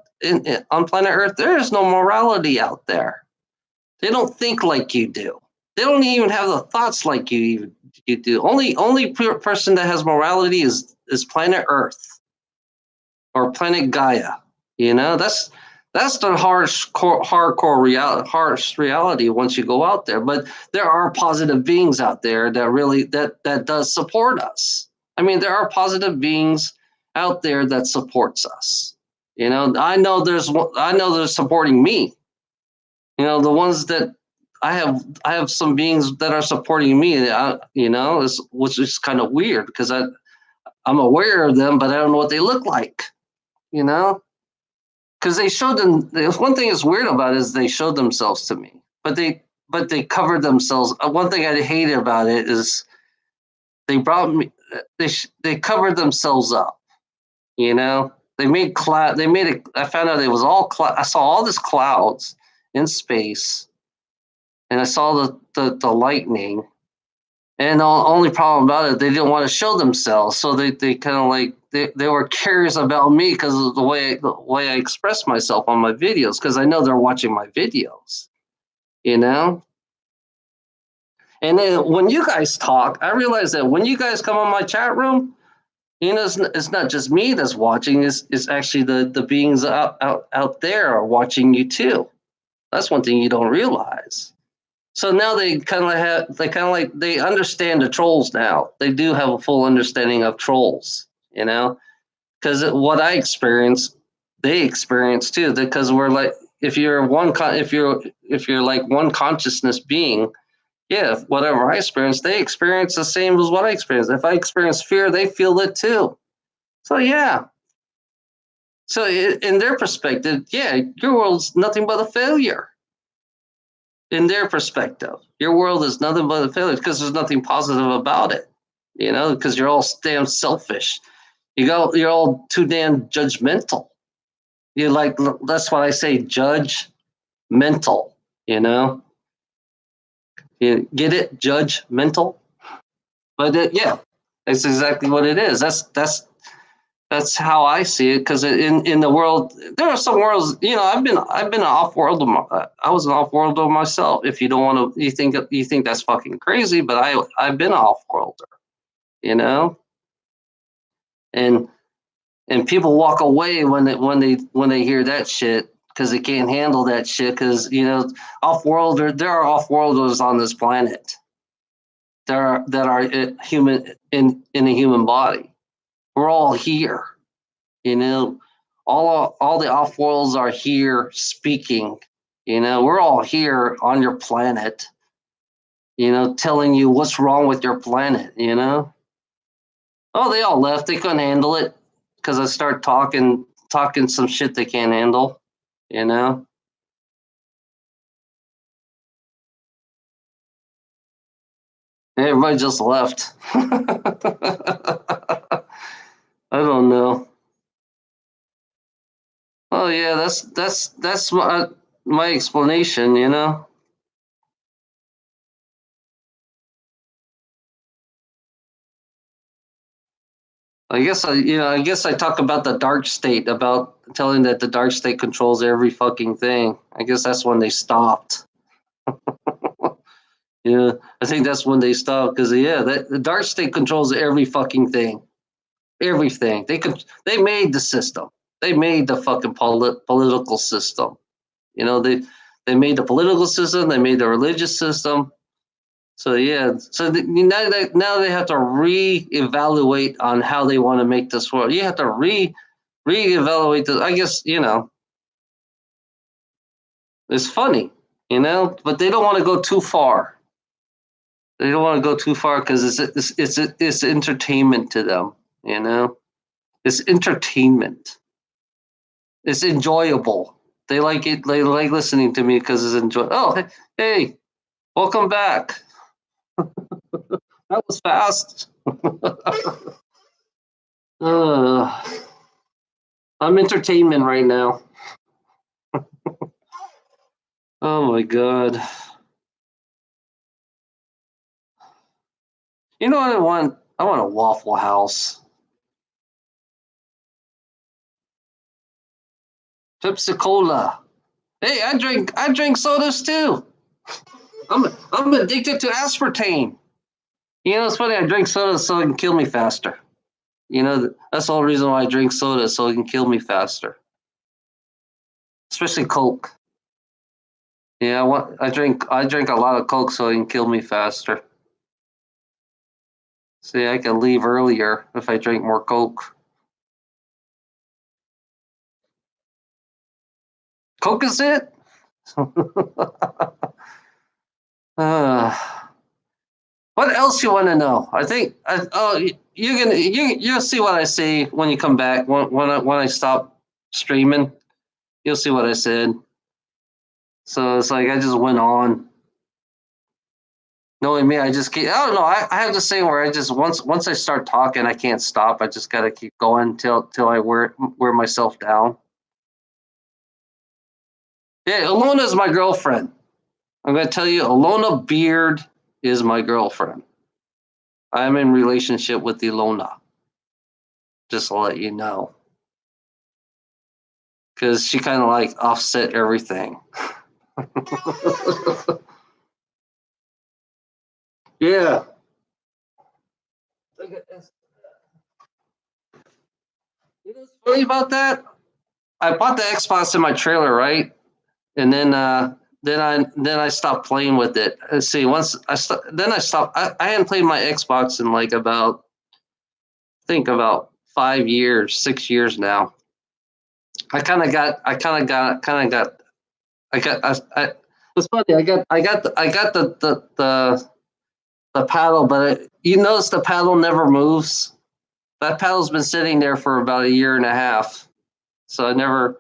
on planet Earth, there is no morality out there. They don't think like you do. They don't even have the thoughts like you do. Only person that has morality is planet Earth or planet Gaia. That's the harsh reality once you go out there. But there are positive beings out there that really that does support us. I mean, there are positive beings out there that supports us. I know they're supporting me. The ones that I have some beings that are supporting me. Which is kind of weird because I'm aware of them, but I don't know what they look like. Because they showed them. One thing that's weird about it is they showed themselves to me, but they covered themselves. One thing I hated about it is they brought me. They covered themselves up. They made cloud. They made it. I found out it was all cloud. I saw all this clouds in space, and I saw the lightning. And the only problem about it, they didn't want to show themselves, so they kind of like they were curious about me because of the way I express myself on my videos, because I know they're watching my videos, And then when you guys talk, I realize that when you guys come on my chat room, it's not just me that's watching. It's actually the beings out there are watching you too. That's one thing you don't realize. So now they they understand the trolls now. They do have a full understanding of trolls, because what I experience, they experience too. Because we're like, if you're like one consciousness being, yeah, whatever I experience, they experience the same as what I experience. If I experience fear, they feel it too. So yeah. So in their perspective, yeah, your world's nothing but a failure. In their perspective, your world is nothing but a failure because there's nothing positive about it, because you're all damn selfish. You're all too damn judgmental. That's why I say judge mental, You get it? Judge mental? But yeah, that's exactly what it is. That's how I see it. Because in the world, there are some worlds. I've been an off world. I was an off worlder myself. If you don't want to, you think that's fucking crazy, but I've been an off worlder. And people walk away when they hear that shit because they can't handle that shit. Because off worlder, there are off worlders on this planet. That are human in a human body. We're all here. All the off worlds are here speaking. We're all here on your planet. Telling you what's wrong with your planet. Oh, they all left. They couldn't handle it because I start talking some shit they can't handle. Everybody just left. I don't know. Oh yeah, that's my explanation. I guess I talk about the dark state, about telling that the dark state controls every fucking thing. I guess that's when they stopped. Yeah, I think that's when they stopped because the dark state controls every fucking thing, everything. They made the system. They made the fucking political system. You know, they made the political system. They made the religious system. So yeah, now they have to reevaluate on how they want to make this world. You have to reevaluate this. I guess it's funny, but they don't want to go too far. They don't want to go too far because it's entertainment to them. You know, it's entertainment. It's enjoyable. They like it. They like listening to me because it's enjoy. Oh, hey, welcome back. That was fast. uh, I'm entertainment right now. Oh my god. You know what I want? I want a Waffle House. Pepsi Cola. Hey, I drink sodas too. I'm addicted to aspartame. It's funny. I drink sodas so it can kill me faster. That's the whole reason why I drink soda, so it can kill me faster. Especially Coke. Yeah, I drink a lot of Coke so it can kill me faster. See, I can leave earlier if I drink more Coke. Coke is it? uh, what else you want to know? I think. You'll see what I say when you come back. When I stop streaming, you'll see what I said. So it's like I just went on. Knowing me, I just keep. I don't know. I have this thing where I just once I start talking, I can't stop. I just gotta keep going till I wear myself down. Yeah, Alona is my girlfriend. I'm gonna tell you, Alona Beard is my girlfriend. I'm in relationship with Ilona. Just to let you know, because she kind of like offset everything. Yeah. You know what's funny about that? I bought the Xbox in my trailer, right? And then I stopped playing with it. Let's see, then I stopped. I hadn't played my Xbox in like about 5 years, 6 years now. I got. It's funny. I got the paddle, but you notice the paddle never moves. That paddle's been sitting there for about a year and a half. So I never.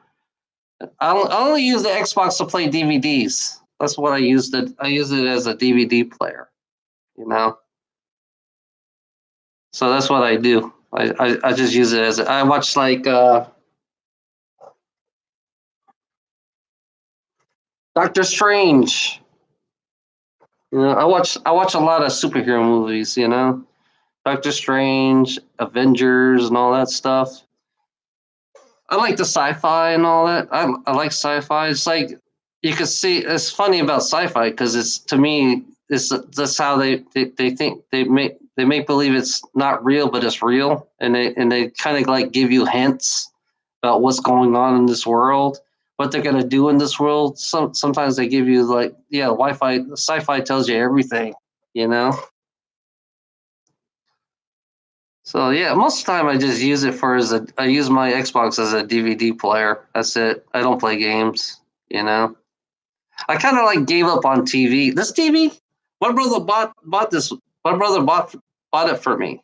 I only use the Xbox to play DVDs. That's what I used it. I use it as a DVD player. You know. So that's what I do. I just use it as I watch like Doctor Strange. I watch a lot of superhero movies. Doctor Strange, Avengers, and all that stuff. I like the sci-fi and all that. I like sci-fi. It's like you can see. It's funny about sci-fi because it's to me. It's that's how they think they make believe it's not real, but it's real, and they kind of like give you hints about what's going on in this world, what they're gonna do in this world. Sometimes they give you like Wi-Fi. Sci-fi tells you everything. You know. So yeah, most of the time I just use it I use my Xbox as a DVD player. That's it. I don't play games. You know. I kind of like gave up on TV. This TV, my brother bought this. My brother bought it for me.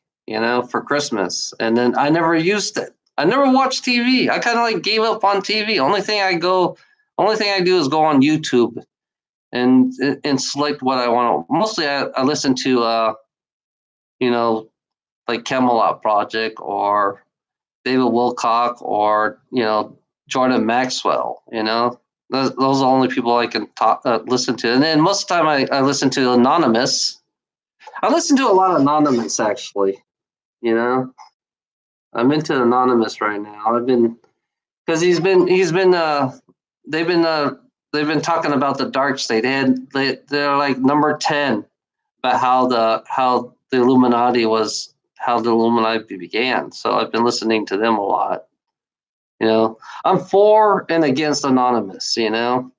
For Christmas, and then I never used it. I never watched TV. I kind of like gave up on TV. Only thing I do is go on YouTube and select what I want. Mostly I listen to you know like Camelot Project or David Wilcock or Jordan Maxwell. Those are the only people I can listen to. And then most of the time I listen to Anonymous. I listen to a lot of Anonymous actually. You know, I'm into Anonymous right now. I've been because they've been they've been talking about the dark state. They're like number 10 about how the Illuminati was how the Illuminati began. So I've been listening to them a lot. You know, I'm for and against Anonymous. You know,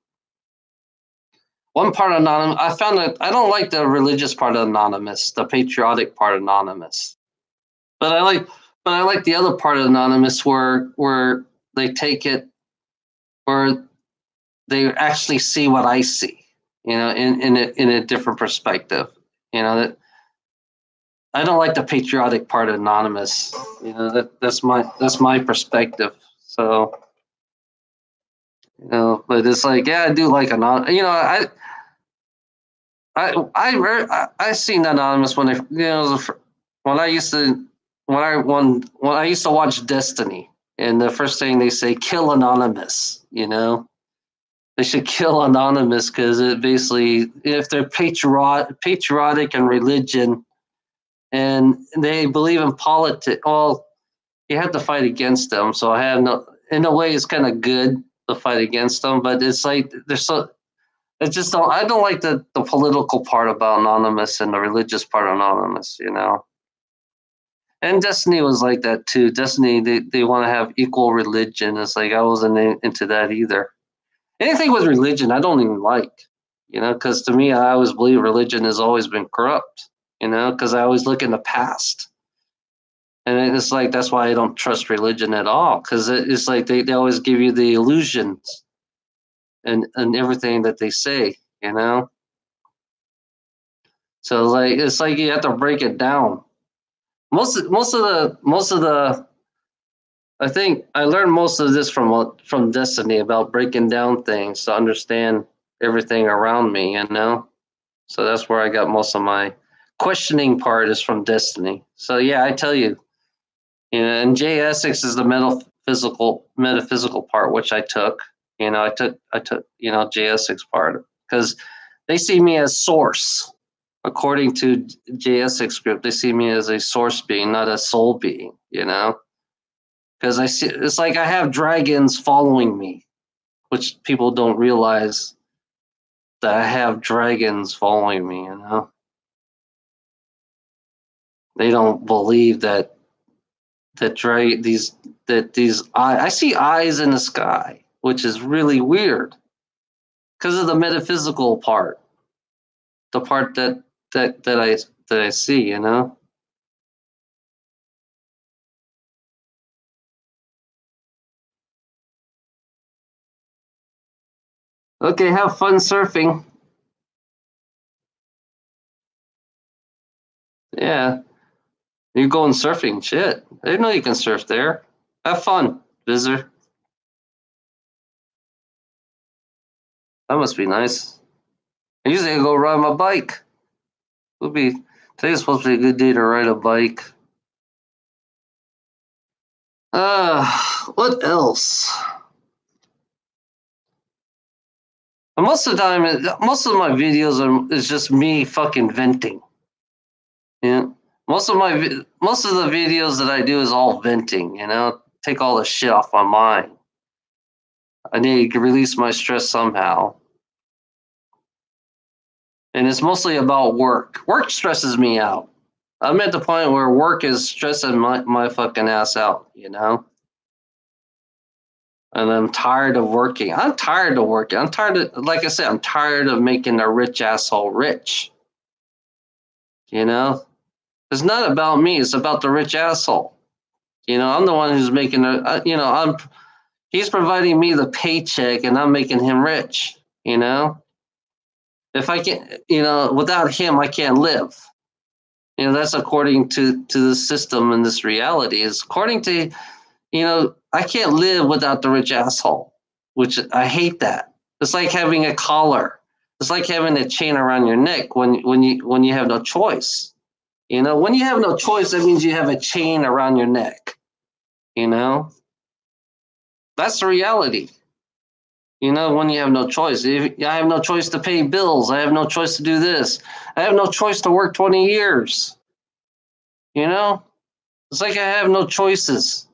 one part of Anonymous, I found that I don't like the religious part of Anonymous, the patriotic part of Anonymous, but I like the other part of Anonymous where they take it where they actually see what I see, you know, in a different perspective. You know, that I don't like the patriotic part of Anonymous. You know, that's my perspective. So, you know, but it's like, yeah, I do like Anonymous. You know, I seen Anonymous when they, you know, when I used to when I used to watch Destiny, and the first thing they say, kill Anonymous. You know, they should kill Anonymous because it basically, if they're patriotic in religion and they believe in politics, well, you have to fight against them. So I have no, in a way, it's kind of good to fight against them, but it's like there's so. It's just don't. I don't like the political part about Anonymous and the religious part of Anonymous. You know, and Destiny was like that too. Destiny, they want to have equal religion. It's like I wasn't into that either. Anything with religion, I don't even like, you know, because to me, I always believe religion has always been corrupt, you know, because I always look in the past. And it's like, that's why I don't trust religion at all, because it's like they always give you the illusions and everything that they say, you know? So like, it's like you have to break it down. Most of the, I think I learned most of this from Destiny about breaking down things to understand everything around me, you know? So that's where I got most of my questioning part is from Destiny. So yeah, I tell you, you know, and J Essex is the metaphysical part, which I took. You know, I took you know J Essex part because they see me as source. According to J Essex group, they see me as a source being, not a soul being. You know, because I see it's like I have dragons following me, which people don't realize that I have dragons following me. You know, they don't believe these I see eyes in the sky, which is really weird because of the metaphysical part, the part that I see, you know. Okay, have fun surfing. Yeah, you're going surfing. Shit, I didn't know you can surf there. Have fun, visitor. That must be nice. I usually go ride my bike. It'll be today's supposed to be a good day to ride a bike. What else? And most of the time, most of my videos is just me fucking venting. Yeah, most of the videos that I do is all venting. You know, take all the shit off my mind. I need to release my stress somehow, and it's mostly about work. Work stresses me out. I'm at the point where work is stressing my fucking ass out. You know, and I'm tired of working. I'm tired of working. I'm tired of, like I said, I'm tired of making a rich asshole rich. You know, it's not about me. It's about the rich asshole. You know, I'm the one who's making the. You know, he's providing me the paycheck, and I'm making him rich. You know, if I can, you know, without him, I can't live. You know, that's according to the system and this reality is according to, you know, I can't live without the rich asshole, which I hate that. It's like having a collar. It's like having a chain around your neck when you have no choice. You know, when you have no choice, that means you have a chain around your neck. You know, that's the reality. You know, when you have no choice. If I have no choice to pay bills, I have no choice to do this. I have no choice to work 20 years. You know, It's like I have no choices.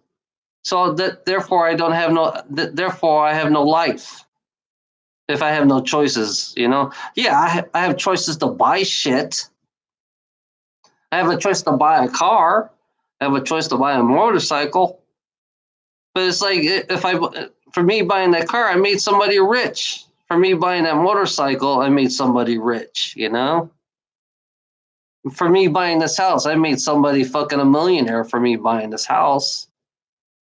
So that therefore I don't have no. Therefore I have no life. If I have no choices, yeah, I have choices to buy shit. I have a choice to buy a car. I have a choice to buy a motorcycle. But it's like if I, for me buying that car, I made somebody rich. For me buying that motorcycle, I made somebody rich. For me buying this house, I made somebody fucking a millionaire. For me buying this house,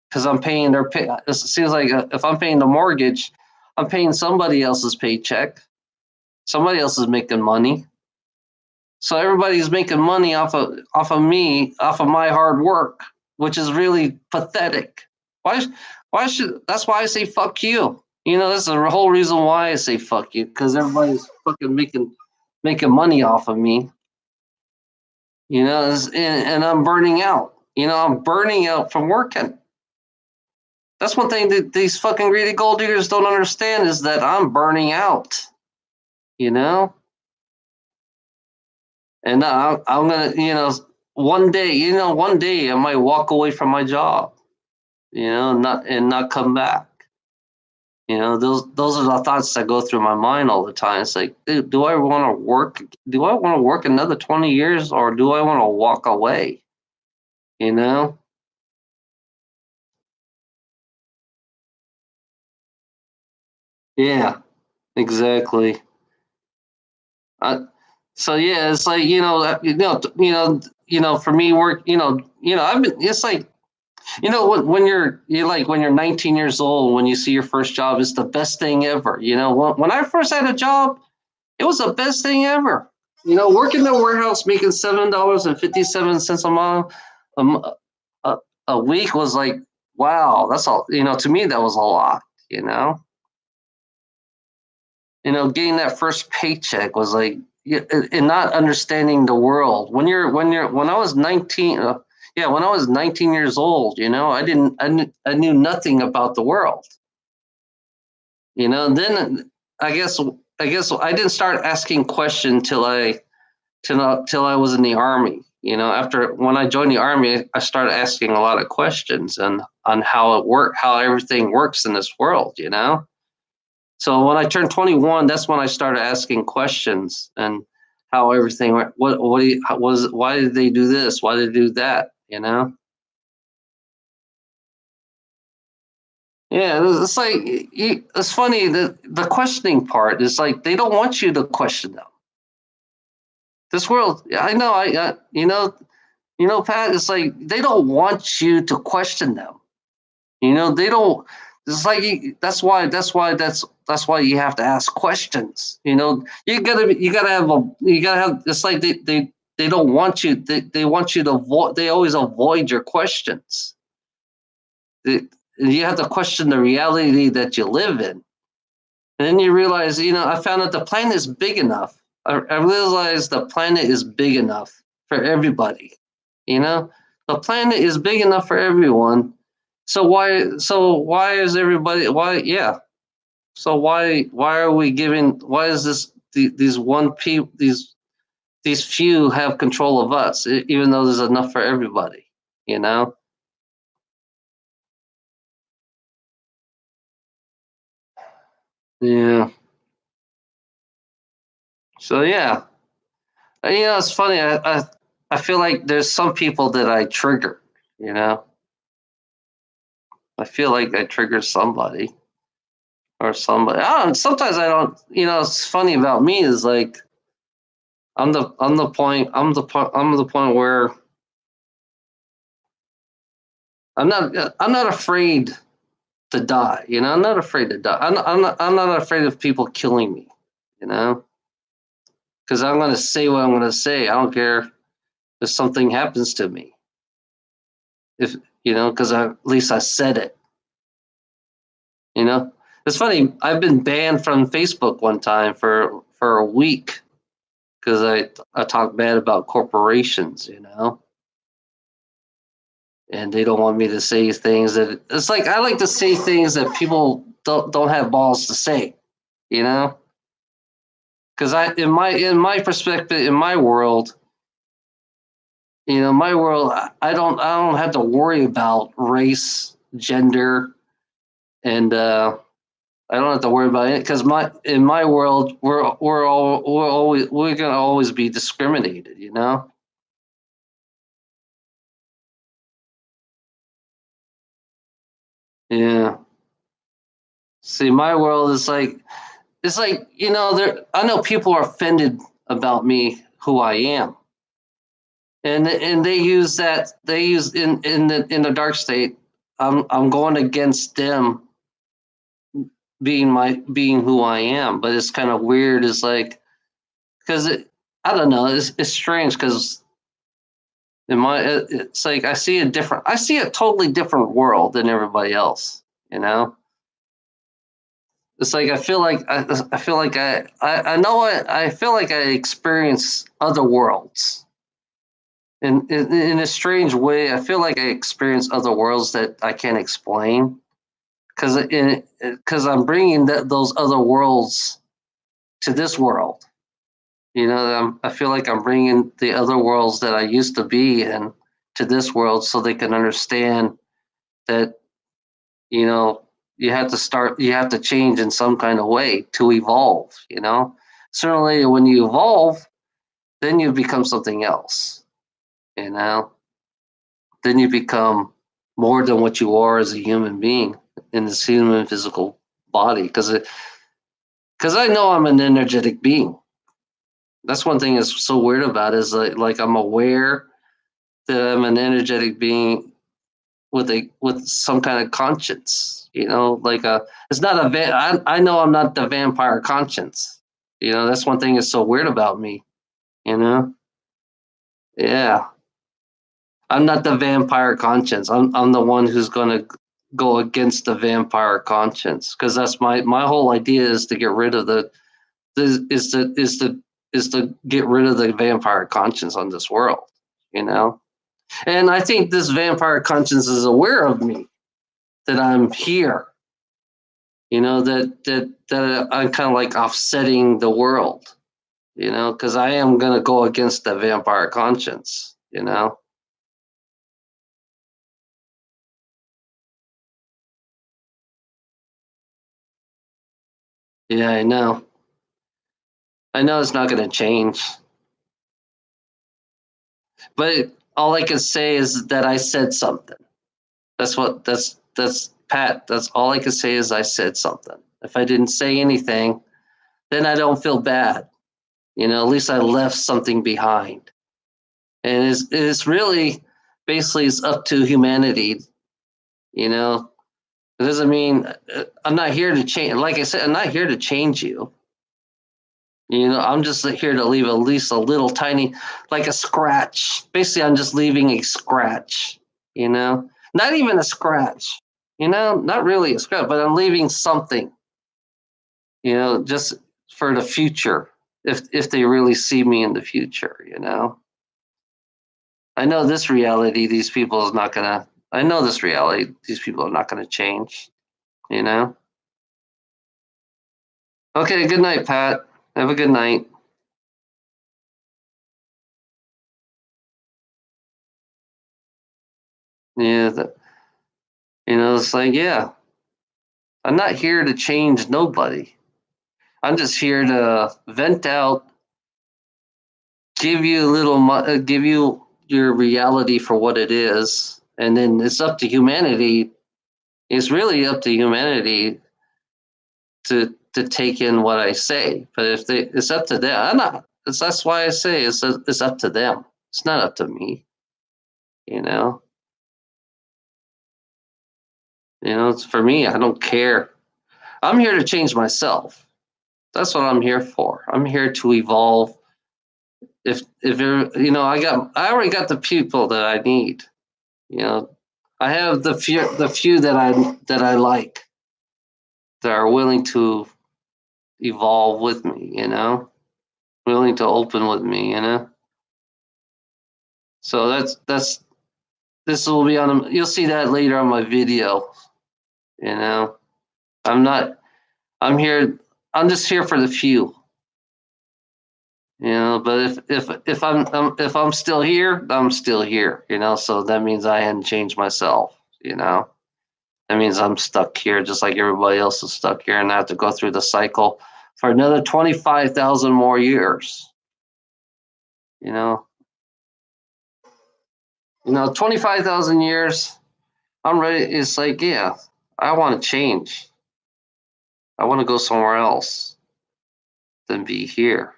because I'm paying their pay. It seems like if I'm paying the mortgage, I'm paying somebody else's paycheck. Somebody else is making money. So everybody's making money off of me, off of my hard work, which is really pathetic. Why why should that's why I say fuck you. That's the whole reason why I say fuck you, because everybody's fucking making money off of me. And I'm burning out. I'm burning out from working. That's one thing that these fucking greedy gold diggers don't understand is that I'm burning out. You know, and I'm gonna, one day I might walk away from my job. Not come back. Those are the thoughts that go through my mind all the time. It's like, dude, do I want to work? Do I want to work another 20 years, or do I want to walk away? You know? Yeah, exactly. Uh, so yeah, it's like for me, work. I've been. It's like when you're 19 years old, when you see your first job, it's the best thing ever. When I first had a job, it was the best thing ever. Working in the warehouse, making $7.57 a week was like, wow, that's all. To me, that was a lot. You know, getting that first paycheck was like, and not understanding the world. When I was 19, yeah, when I was 19 years old, I knew nothing about the world. And then I guess I didn't start asking questions till I was in the army. After when I joined the army, I started asking a lot of questions and on how everything works in this world. So when I turned 21, that's when I started asking questions and how everything. What do you, how, was why did they do this? Why did they do that? Yeah, it's like it's funny that the questioning part is like they don't want you to question them. This world, I know, Pat. It's like they don't want you to question them. They don't. It's like that's why you have to ask questions. You gotta have. It's like they don't want you. They want you to avoid. They always avoid your questions. They, you have to question the reality that you live in, and then you realize. I found out the planet is big enough. I realized the planet is big enough for everybody. You know, the planet is big enough for everyone. So why is everybody why yeah. So why are we giving why is this these one people these few have control of us even though there's enough for everybody, you know? Yeah. So yeah. It's funny. I feel like there's some people that I trigger, you know. I feel like I trigger somebody or somebody. I don't sometimes I don't, it's funny about me is like I'm the point where I'm not afraid to die. I'm not afraid to die. I'm not afraid of people killing me. You know, because I'm going to say what I'm going to say. I don't care if something happens to me. If because at least I said it. You know, it's funny. I've been banned from Facebook one time for a week because I talk bad about corporations. And they don't want me to say things that it's like I like to say things that people don't have balls to say, you know? Because I in my perspective in my world, My world, I don't have to worry about race, gender, and I don't have to worry about it because in my world we're gonna always be discriminated. Yeah. See, my world is like it's like there. I know people are offended about me, who I am, and they use that. They use in the dark state. I'm going against them being who I am, but it's kind of weird. It's like because I don't know. It's strange because it's like I see a totally different world than everybody else. You know, it's like I feel like I know I feel like I experience other worlds. In a strange way, I feel like I experience other worlds that I can't explain because I'm bringing those other worlds to this world. I feel like I'm bringing the other worlds that I used to be in to this world so they can understand that you know you have to change in some kind of way to evolve. Certainly when you evolve, then you become something else. you know then you become more than what you are as a human being in this human physical body because I know I'm an energetic being. That's one thing that's so weird about it is like I'm aware that I'm an energetic being with some kind of conscience. Like it's not I know I'm not the vampire conscience. That's one thing that's so weird about me. You know, yeah, I'm not the vampire conscience. I'm the one who's gonna go against the vampire conscience because that's my whole idea is to get rid of is to get rid of the vampire conscience on this world. You know, and I think this vampire conscience is aware of me that I'm here. That I'm kind of like offsetting the world. Because I am gonna go against the vampire conscience. Yeah, I know. I know it's not gonna change, but all I can say is that I said something. That's Pat. That's all I can say is I said something. If I didn't say anything, then I don't feel bad. At least I left something behind. And it's really basically it's up to humanity. You know, it doesn't mean I'm not here to change. Like I said, I'm not here to change you. I'm just here to leave at least a little tiny, like a scratch. Basically, I'm just leaving a scratch. Not even a scratch. Not really a scratch, but I'm leaving something. Just for the future. If they really see me in the future. I know this reality. These people is not gonna. I know this reality. These people are not gonna change. You know. Okay. Good night, Pat. Have a good night. Yeah. It's like yeah. I'm not here to change nobody. I'm just here to vent out, give you a little, give you your reality for what it is, and then it's up to humanity. It's really up to humanity to take in what I say. But it's up to them. I'm not. That's why I say it's up to them. It's not up to me. You know. It's for me. I don't care. I'm here to change myself. That's what I'm here for. I'm here to evolve. If I already got the people that I need. You know, I have the few that I like that are willing to evolve with me. Willing to open with me. So that's this will be on. You'll see that later on my video. You know, I'm not. I'm here. I'm just here for the few. But if I'm still here, I'm still here. So that means I hadn't changed myself. That means I'm stuck here, just like everybody else is stuck here, and I have to go through the cycle for another 25,000 more years. You know, 25,000 years. I'm ready. It's like, yeah, I want to change. I want to go somewhere else than be here.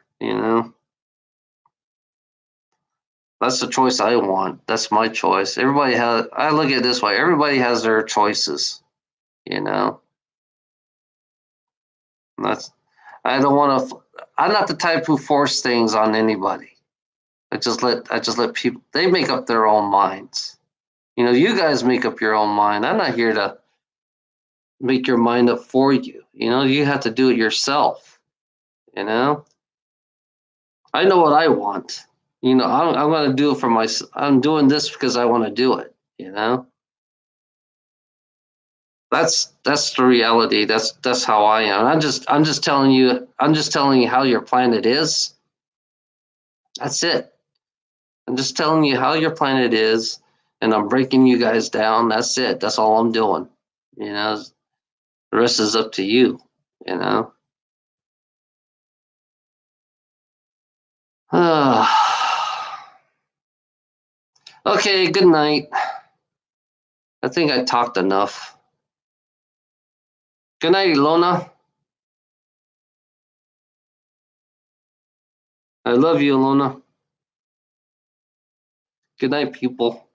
That's the choice I want. That's my choice. Everybody has. I look at it this way. Everybody has their choices. You know. That's. I don't want to. I'm not the type who force things on anybody. I just let people. They make up their own minds. You guys make up your own mind. I'm not here to make your mind up for you. You have to do it yourself. You know. I know what I want. I'm going to do it for myself. I'm doing this because I want to do it. That's the reality. That's how I am. I'm just telling you. I'm just telling you how your planet is. That's it. I'm just telling you how your planet is, and I'm breaking you guys down. That's it. That's all I'm doing. You know, the rest is up to you. You know. Okay. Good night. I think I talked enough. Good night, Ilona. I love you, Ilona. Good night, people.